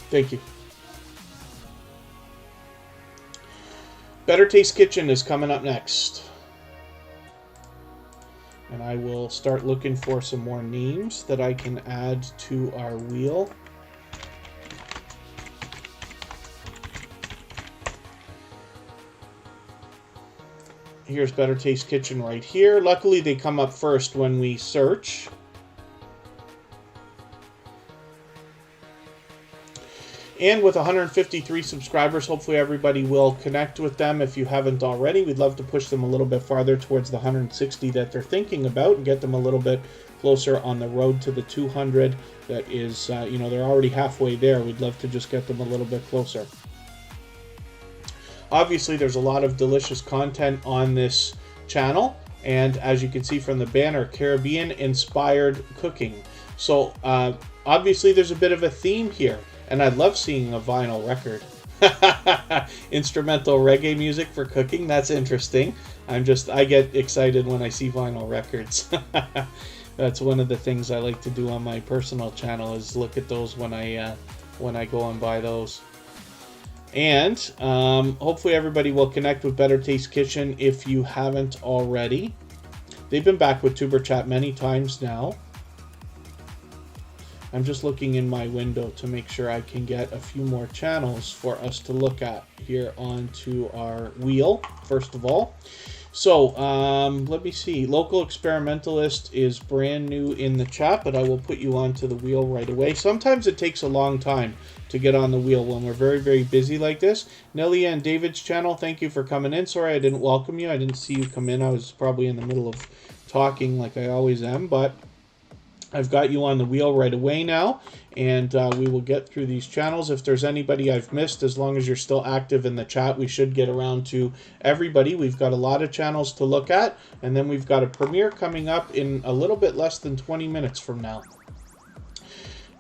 Thank you. Better Taste Kitchen is coming up next. And I will start looking for some more names that I can add to our wheel. Here's Better Taste Kitchen right here. Luckily, they come up first when we search. And with 153 subscribers, hopefully everybody will connect with them. If you haven't already, we'd love to push them a little bit farther towards the 160 that they're thinking about and get them a little bit closer on the road to the 200. That is, they're already halfway there. We'd love to just get them a little bit closer. Obviously, there's a lot of delicious content on this channel. And as you can see from the banner, Caribbean-inspired cooking. So, obviously, there's a bit of a theme here. And I love seeing a vinyl record. Instrumental reggae music for cooking. That's interesting. I get excited when I see vinyl records. That's one of the things I like to do on my personal channel is look at those when I go and buy those. And hopefully everybody will connect with Better Taste Kitchen if you haven't already. They've been back with tuberchat many times now. I'm just looking in my window to make sure I can get a few more channels for us to look at here onto our wheel, first of all. So, let me see. Local Experimentalist is brand new in the chat, but I will put you onto the wheel right away. Sometimes it takes a long time to get on the wheel when we're very, very busy like this. Nelly and David's channel, thank you for coming in. Sorry I didn't welcome you. I didn't see you come in. I was probably in the middle of talking like I always am, but I've got you on the wheel right away now, and we will get through these channels. If there's anybody I've missed, as long as you're still active in the chat, we should get around to everybody. We've got a lot of channels to look at, and then we've got a premiere coming up in a little bit less than 20 minutes from now.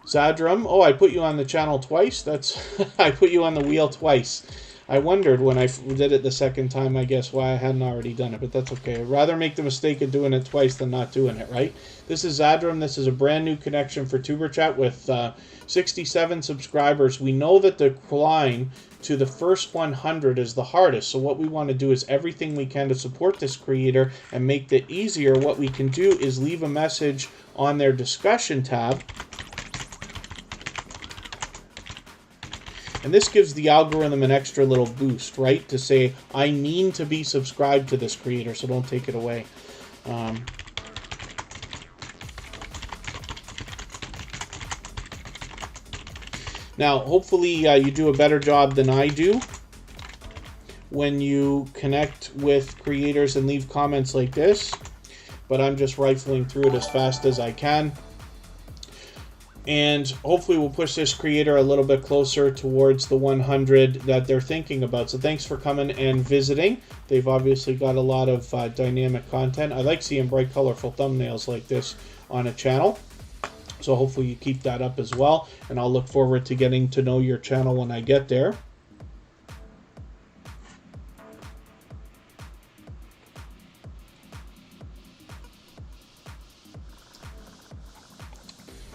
Zadrum, oh, I put you on the channel twice. That's I put you on the wheel twice. I wondered when I did it the second time, I guess, why I hadn't already done it, but that's okay. I'd rather make the mistake of doing it twice than not doing it, right? This is Zadrum. This is a brand new connection for tuberchat with 67 subscribers. We know that the climb to the first 100 is the hardest, so what we want to do is everything we can to support this creator and make it easier. What we can do is leave a message on their discussion tab. And this gives the algorithm an extra little boost, right? To say, I need to be subscribed to this creator, so don't take it away. Now, hopefully you do a better job than I do when you connect with creators and leave comments like this. But I'm just rifling through it as fast as I can. And hopefully we'll push this creator a little bit closer towards the 100 that they're thinking about. So thanks for coming and visiting. They've obviously got a lot of dynamic content. I like seeing bright, colorful thumbnails like this on a channel. So hopefully you keep that up as well. And I'll look forward to getting to know your channel when I get there.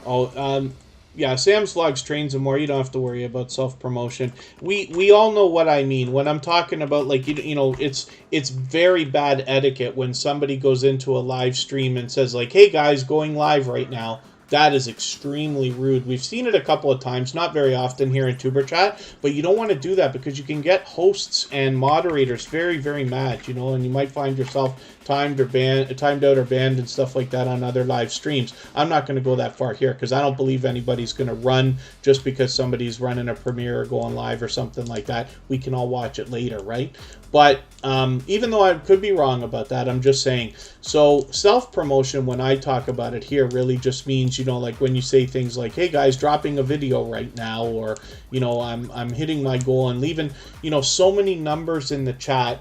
Oh, yeah, Sam's Vlogs trains and more. You don't have to worry about self-promotion. We all know what I mean when I'm talking about, like, you know, it's very bad etiquette when somebody goes into a live stream and says, like, hey guys, going live right now. That is extremely rude. We've seen it a couple of times, not very often here in tuberchat, but you don't want to do that because you can get hosts and moderators very, very mad, you know, and you might find yourself timed out or banned and stuff like that on other live streams. I'm not going to go that far here because I don't believe anybody's going to run just because somebody's running a premiere or going live or something like that. We can all watch it later, right? But even though I could be wrong about that, I'm just saying, so self-promotion when I talk about it here really just means, you know, like when you say things like, hey guys, dropping a video right now, or, you know, I'm hitting my goal and leaving, you know, so many numbers in the chat.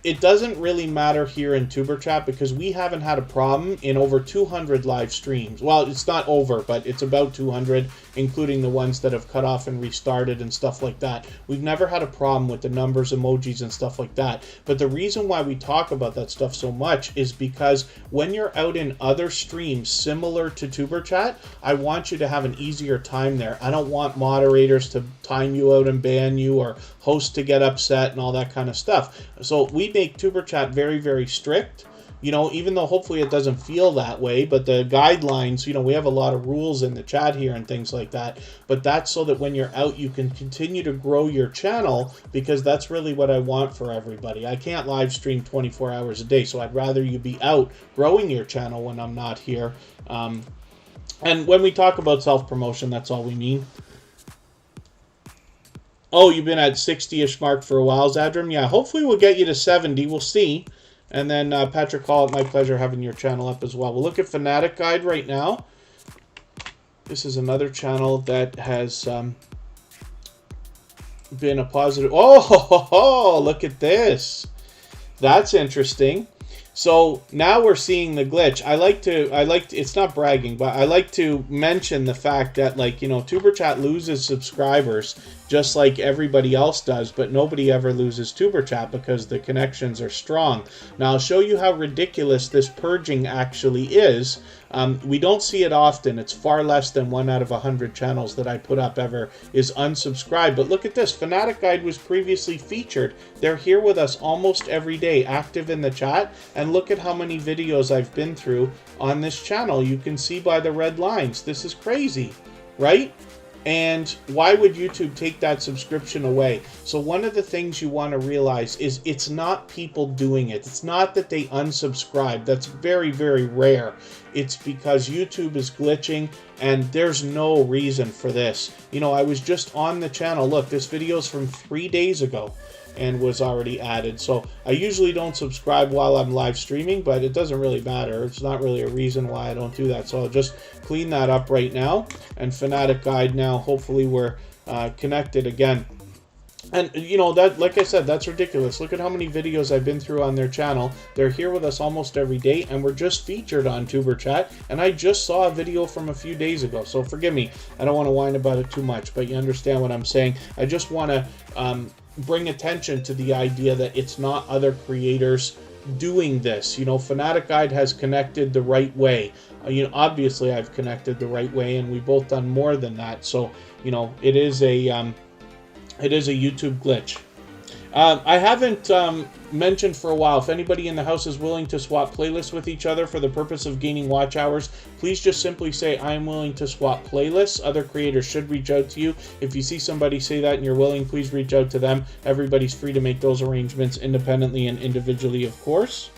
It doesn't really matter here in tuberchat because we haven't had a problem in over 200 live streams. Well, it's not over, but it's about 200, including the ones that have cut off and restarted and stuff like that. We've never had a problem with the numbers, emojis, and stuff like that. But the reason why we talk about that stuff so much is because when you're out in other streams similar to tuberchat, I want you to have an easier time there. I don't want moderators to time you out and ban you, or hosts to get upset and all that kind of stuff. So we make tuberchat very, very strict, you know, even though hopefully it doesn't feel that way, but the guidelines, you know, we have a lot of rules in the chat here and things like that, but that's so that when you're out, you can continue to grow your channel, because that's really what I want for everybody. I can't live stream 24 hours a day, so I'd rather you be out growing your channel when I'm not here. And when we talk about self-promotion, that's all we mean. Oh, you've been at 60-ish mark for a while, Zadrum. Yeah, hopefully we'll get you to 70. We'll see. And then Patrick Hall, my pleasure having your channel up as well. We'll look at Fanatic Guide right now. This is another channel that has been a positive. Oh, look at this. That's interesting. So now we're seeing the glitch. I like to, it's not bragging, but I like to mention the fact that, like, you know, tuberchat loses subscribers just like everybody else does, but nobody ever loses tuberchat because the connections are strong. Now I'll show you how ridiculous this purging actually is. We don't see it often. It's far less than 1 out of 100 channels that I put up ever is unsubscribed. But look at this. Fanatic Guide was previously featured. They're here with us almost every day, active in the chat. And look at how many videos I've been through on this channel. You can see by the red lines. This is crazy, right? And why would YouTube take that subscription away? So one of the things you want to realize is it's not people doing it. It's not that they unsubscribe. That's very, very rare. It's because YouTube is glitching, and there's no reason for this. You know, I was just on the channel. Look, this video is from 3 days ago and was already added. So I usually don't subscribe while I'm live streaming, but it doesn't really matter. It's not really a reason why I don't do that. So I'll just clean that up right now. And Fanatic Guide now, hopefully we're connected again. And, you know, that, like I said, that's ridiculous. Look at how many videos I've been through on their channel. They're here with us almost every day, and we're just featured on tuberchat. And I just saw a video from a few days ago. So forgive me. I don't want to whine about it too much, but you understand what I'm saying. I just want to bring attention to the idea that it's not other creators doing this. You know, Fanatic Guide has connected the right way. You know, obviously I've connected the right way, and we've both done more than that. So, you know, it is a YouTube glitch. I haven't mentioned for a while, if anybody in the house is willing to swap playlists with each other for the purpose of gaining watch hours, please just simply say, I am willing to swap playlists. Other creators should reach out to you. If you see somebody say that and you're willing, please reach out to them. Everybody's free to make those arrangements independently and individually, of course.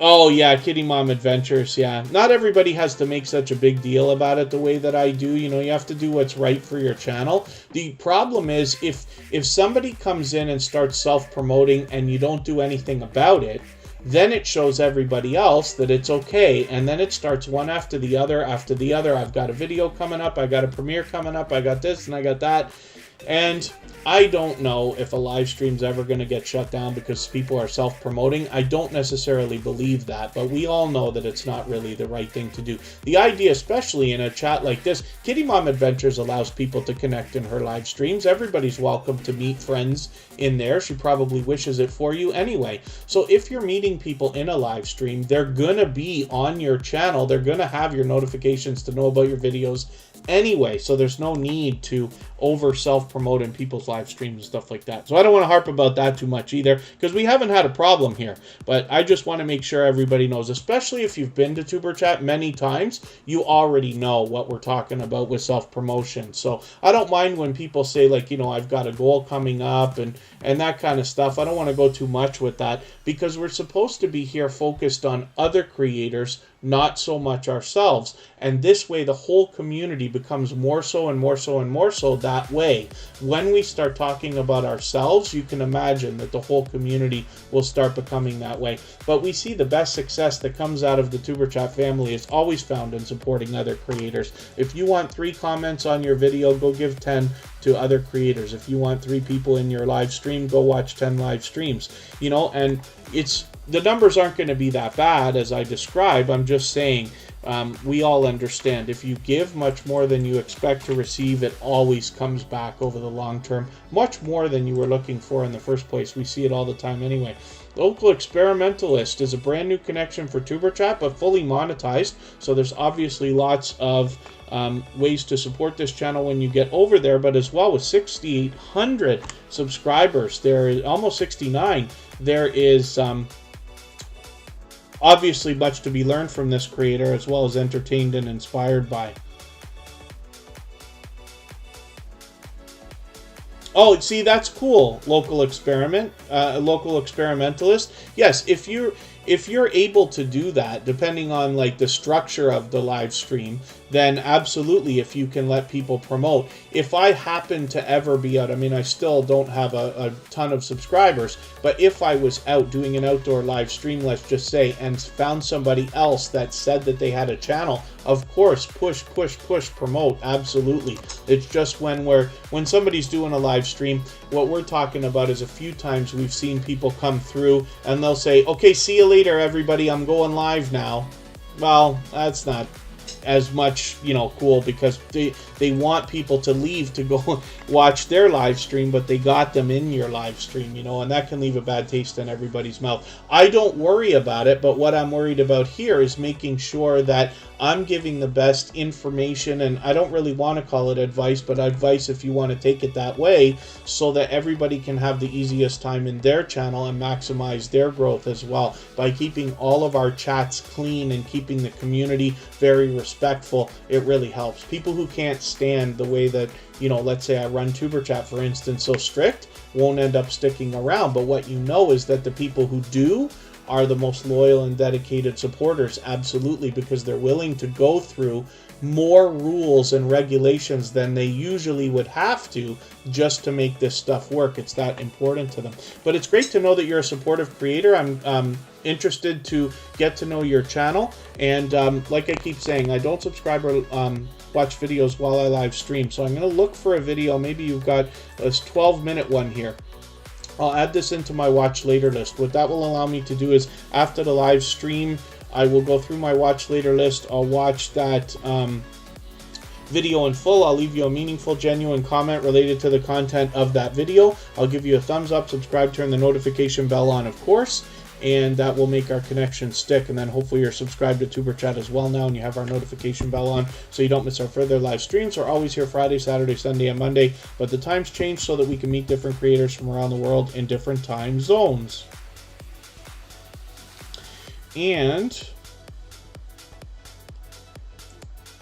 Oh, yeah, Kitty Mom Adventures, yeah. Not everybody has to make such a big deal about it the way that I do. You know, you have to do what's right for your channel. The problem is if somebody comes in and starts self-promoting and you don't do anything about it, then it shows everybody else that it's okay, and then it starts one after the other after the other. I've got a video coming up, I got a premiere coming up, I got this and I got that. And I don't know if a live stream's ever going to get shut down because people are self-promoting. I don't necessarily believe that, but we all know that it's not really the right thing to do. The idea, especially in a chat like this, Kitty Mom Adventures allows people to connect in her live streams. Everybody's welcome to meet friends in there. She probably wishes it for you anyway. So if you're meeting people in a live stream, they're going to be on your channel. They're going to have your notifications to know about your videos anyway, so there's no need to over self-promote in people's live streams and stuff like that. So I don't want to harp about that too much either, because we haven't had a problem here. But I just want to make sure everybody knows, especially if you've been to tuberchat many times, you already know what we're talking about with self-promotion. So I don't mind when people say, like, you know, I've got a goal coming up and that kind of stuff. I don't want to go too much with that, because we're supposed to be here focused on other creators, not so much ourselves. And this way the whole community becomes more so and more so and more so that way. When we start talking about ourselves, you can imagine that the whole community will start becoming that way. But we see the best success that comes out of the tuberchat family is always found in supporting other creators. If you want 3 comments on your video, go give 10 to other creators. If you want 3 people in your live stream, go watch 10 live streams. You know, and the numbers aren't going to be that bad as I describe. I'm just saying, we all understand if you give much more than you expect to receive, it always comes back over the long term, much more than you were looking for in the first place. We see it all the time anyway. Local Experimentalist is a brand new connection for tuberchat, but fully monetized. So there's obviously lots of ways to support this channel when you get over there, but as well with 6,800 subscribers, there is almost 69. There is obviously much to be learned from this creator, as well as entertained and inspired by. Oh, see, that's cool. Local experimentalist. Yes, if you're able to do that, depending on like the structure of the live stream, then absolutely, if you can let people promote. If I happen to ever be out, I mean, I still don't have a ton of subscribers, but if I was out doing an outdoor live stream, let's just say, and found somebody else that said that they had a channel, of course, push, promote, absolutely. It's just when somebody's doing a live stream, what we're talking about is a few times we've seen people come through and they'll say, okay, see you later, everybody, I'm going live now. Well, that's not as much, you know, cool, because they want people to leave to go watch their live stream, but they got them in your live stream, you know, and that can leave a bad taste in everybody's mouth. I don't worry about it, but what I'm worried about here is making sure that I'm giving the best information, and I don't really want to call it advice, but advice if you want to take it that way, so that everybody can have the easiest time in their channel and maximize their growth as well. By keeping all of our chats clean and keeping the community very respectful, it really helps. People who can't stand the way that, you know, let's say I run tuberchat, for instance, so strict, won't end up sticking around. But what you know is that the people who do are the most loyal and dedicated supporters, absolutely, because they're willing to go through more rules and regulations than they usually would have to just to make this stuff work. It's that important to them. But it's great to know that you're a supportive creator. I'm interested to get to know your channel, and like I keep saying, I don't subscribe or watch videos while I live stream, so I'm going to look for a video. Maybe you've got a 12-minute one here. I'll add this into my watch later list. What that will allow me to do is, after the live stream, I will go through my watch later list. I'll watch that video in full. I'll leave you a meaningful, genuine comment related to the content of that video. I'll give you a thumbs up, subscribe, turn the notification bell on, of course, and that will make our connection stick. And then hopefully you're subscribed to tuberchat as well now, and you have our notification bell on so you don't miss our further live streams. We're always here Friday, Saturday, Sunday, and Monday, but the times change so that we can meet different creators from around the world in different time zones. And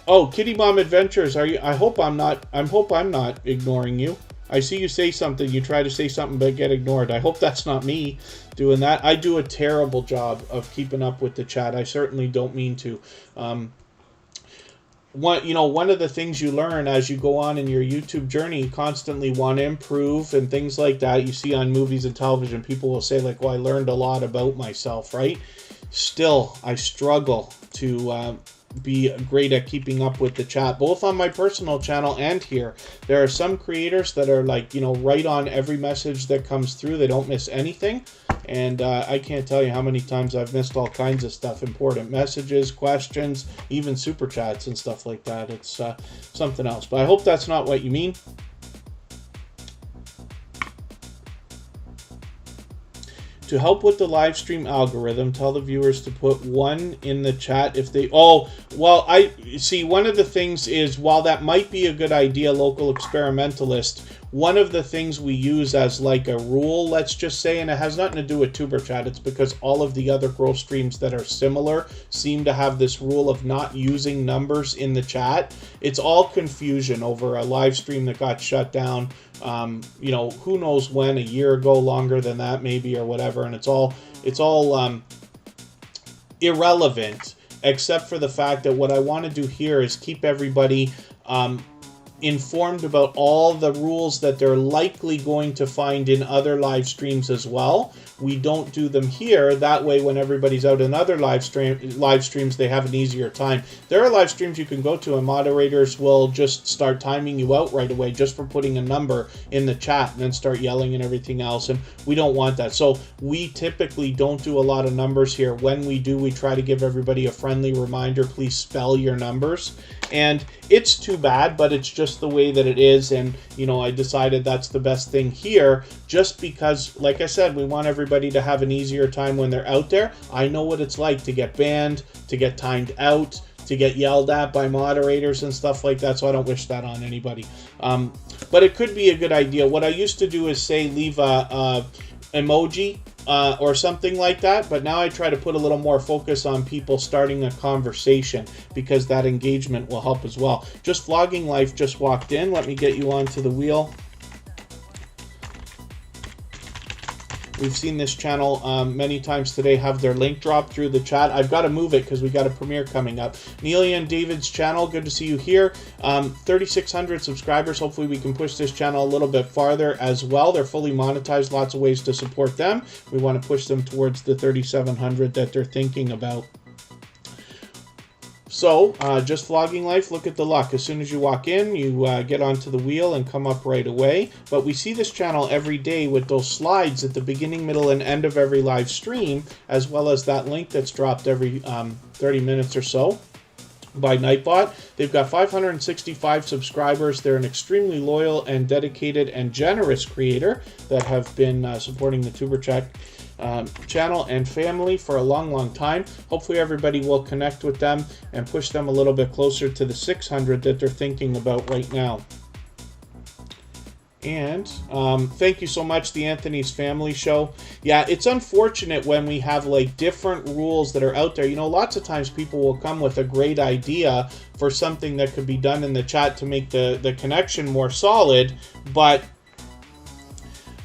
oh, Kitty Mom Adventures, are you? I hope I'm not ignoring you. I see you say something, you try to say something but get ignored. I hope that's not me doing that. I do a terrible job of keeping up with the chat. I certainly don't mean to. One of the things you learn as you go on in your YouTube journey, you constantly want to improve and things like that. You see on movies and television, people will say like, well, I learned a lot about myself, right? Still, I struggle to be great at keeping up with the chat, both on my personal channel and here. There are some creators that are like, you know, right on every message that comes through. They don't miss anything. And I can't tell you how many times I've missed all kinds of stuff, important messages, questions, even super chats and stuff like that. It's something else, but I hope that's not what you mean. To help with the live stream algorithm, tell the viewers to put 1 in the chat if they... Oh, well, I see, one of the things is, while that might be a good idea, local experimentalist, one of the things we use as like a rule, let's just say, and it has nothing to do with tuberchat, it's because all of the other growth streams that are similar seem to have this rule of not using numbers in the chat. It's all confusion over a live stream that got shut down, you know, who knows when, a year ago, longer than that maybe, or whatever, and it's all irrelevant, except for the fact that what I want to do here is keep everybody informed about all the rules that they're likely going to find in other live streams as well. We don't do them here. That way, when everybody's out in other live streams, they have an easier time. There are live streams you can go to, and moderators will just start timing you out right away just for putting a number in the chat, and then start yelling and everything else, and we don't want that. So we typically don't do a lot of numbers here. When we do, we try to give everybody a friendly reminder, please spell your numbers. And it's too bad, but it's just the way that it is. And, you know, I decided that's the best thing here, just because, like I said, we want everybody to have an easier time when they're out there. I know what it's like to get banned, to get timed out, to get yelled at by moderators and stuff like that, so I don't wish that on anybody. But it could be a good idea. What I used to do is say leave a emoji or something like that, but now I try to put a little more focus on people starting a conversation, because that engagement will help as well. Just Vlogging Life just walked in. Let me get you onto the wheel. We've seen this channel many times today have their link drop through the chat. I've got to move it because we got a premiere coming up. Nelia and David's channel, good to see you here. 3,600 subscribers. Hopefully we can push this channel a little bit farther as well. They're fully monetized, lots of ways to support them. We want to push them towards the 3,700 that they're thinking about. So, just Vlogging Life, look at the luck. As soon as you walk in, you get onto the wheel and come up right away. But we see this channel every day with those slides at the beginning, middle, and end of every live stream, as well as that link that's dropped every 30 minutes or so. by Nightbot. They've got 565 subscribers. They're an extremely loyal and dedicated and generous creator that have been supporting the tuberchat channel and family for a long time. Hopefully everybody will connect with them and push them a little bit closer to the 600 that they're thinking about right now. And thank you so much, the Anthony's Family Show. Yeah, it's unfortunate when we have like different rules that are out there. You know, lots of times people will come with a great idea for something that could be done in the chat to make the connection more solid, but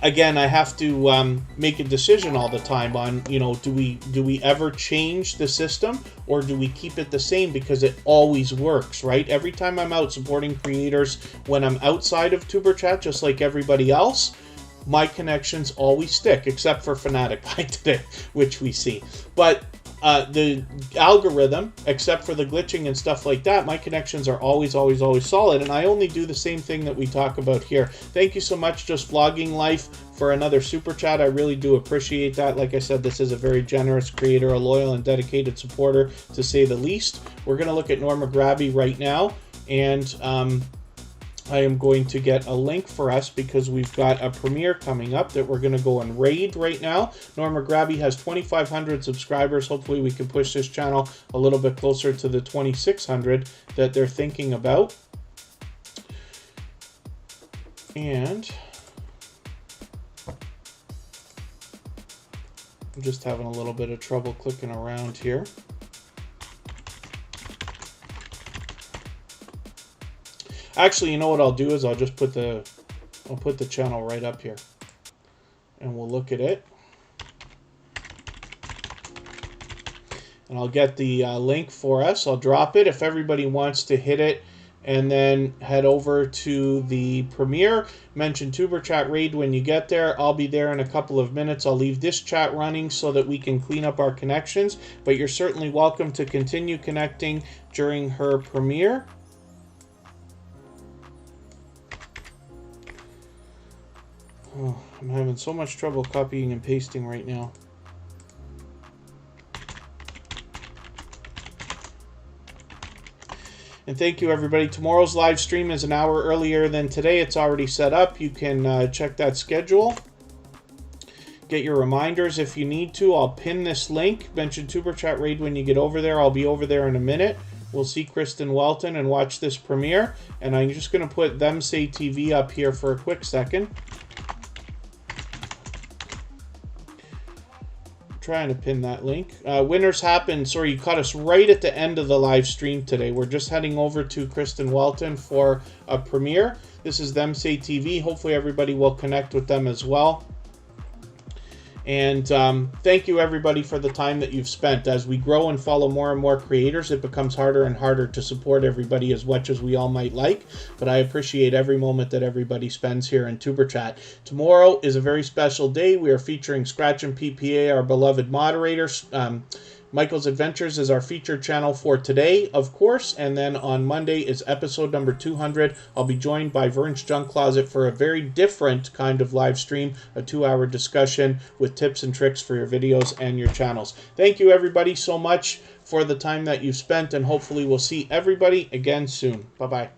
again, I have to make a decision all the time on, you know, do we ever change the system, or do we keep it the same because it always works, right? Every time I'm out supporting creators, when I'm outside of tuberchat, just like everybody else, my connections always stick, except for Fnatic by today, which we see. But the algorithm, except for the glitching and stuff like that, my connections are always solid, and I only do the same thing that we talk about here. Thank you so much, Just Vlogging Life, for another super chat. I really do appreciate that. Like I said, this is a very generous creator, a loyal and dedicated supporter, to say the least. We're going to look at Norma Grabby right now, and I am going to get a link for us because we've got a premiere coming up that we're going to go and raid right now. Norma Grabby has 2,500 subscribers. Hopefully we can push this channel a little bit closer to the 2,600 that they're thinking about. And I'm just having a little bit of trouble clicking around here. Actually, you know what I'll do is I'll just put the channel right up here, and we'll look at it. And I'll get the link for us. I'll drop it if everybody wants to hit it, and then head over to the premiere. Mention tuberchat raid when you get there. I'll be there in a couple of minutes. I'll leave this chat running so that we can clean up our connections, but you're certainly welcome to continue connecting during her premiere. Oh, I'm having so much trouble copying and pasting right now. And thank you, everybody. Tomorrow's live stream is an hour earlier than today. It's already set up. You can check that schedule. Get your reminders if you need to. I'll pin this link. Mention tuberchat raid when you get over there. I'll be over there in a minute. We'll see Kristen Welton and watch this premiere. And I'm just going to put Them Say TV up here for a quick second. Trying to pin that link. Winners happen. Sorry, you caught us right at the end of the live stream today. We're just heading over to Kristen Welton for a premiere. This is Them Say TV. Hopefully everybody will connect with them as well. And thank you, everybody, for the time that you've spent. As we grow and follow more and more creators, it becomes harder and harder to support everybody as much as we all might like. But I appreciate every moment that everybody spends here in tuberchat. Tomorrow is a very special day. We are featuring Scratch and PPA, our beloved moderators. Michael's Adventures is our featured channel for today, of course, and then on Monday is episode number 200. I'll be joined by Vern's Junk Closet for a very different kind of live stream, a 2-hour discussion with tips and tricks for your videos and your channels. Thank you, everybody, so much for the time that you've spent, and hopefully we'll see everybody again soon. Bye-bye.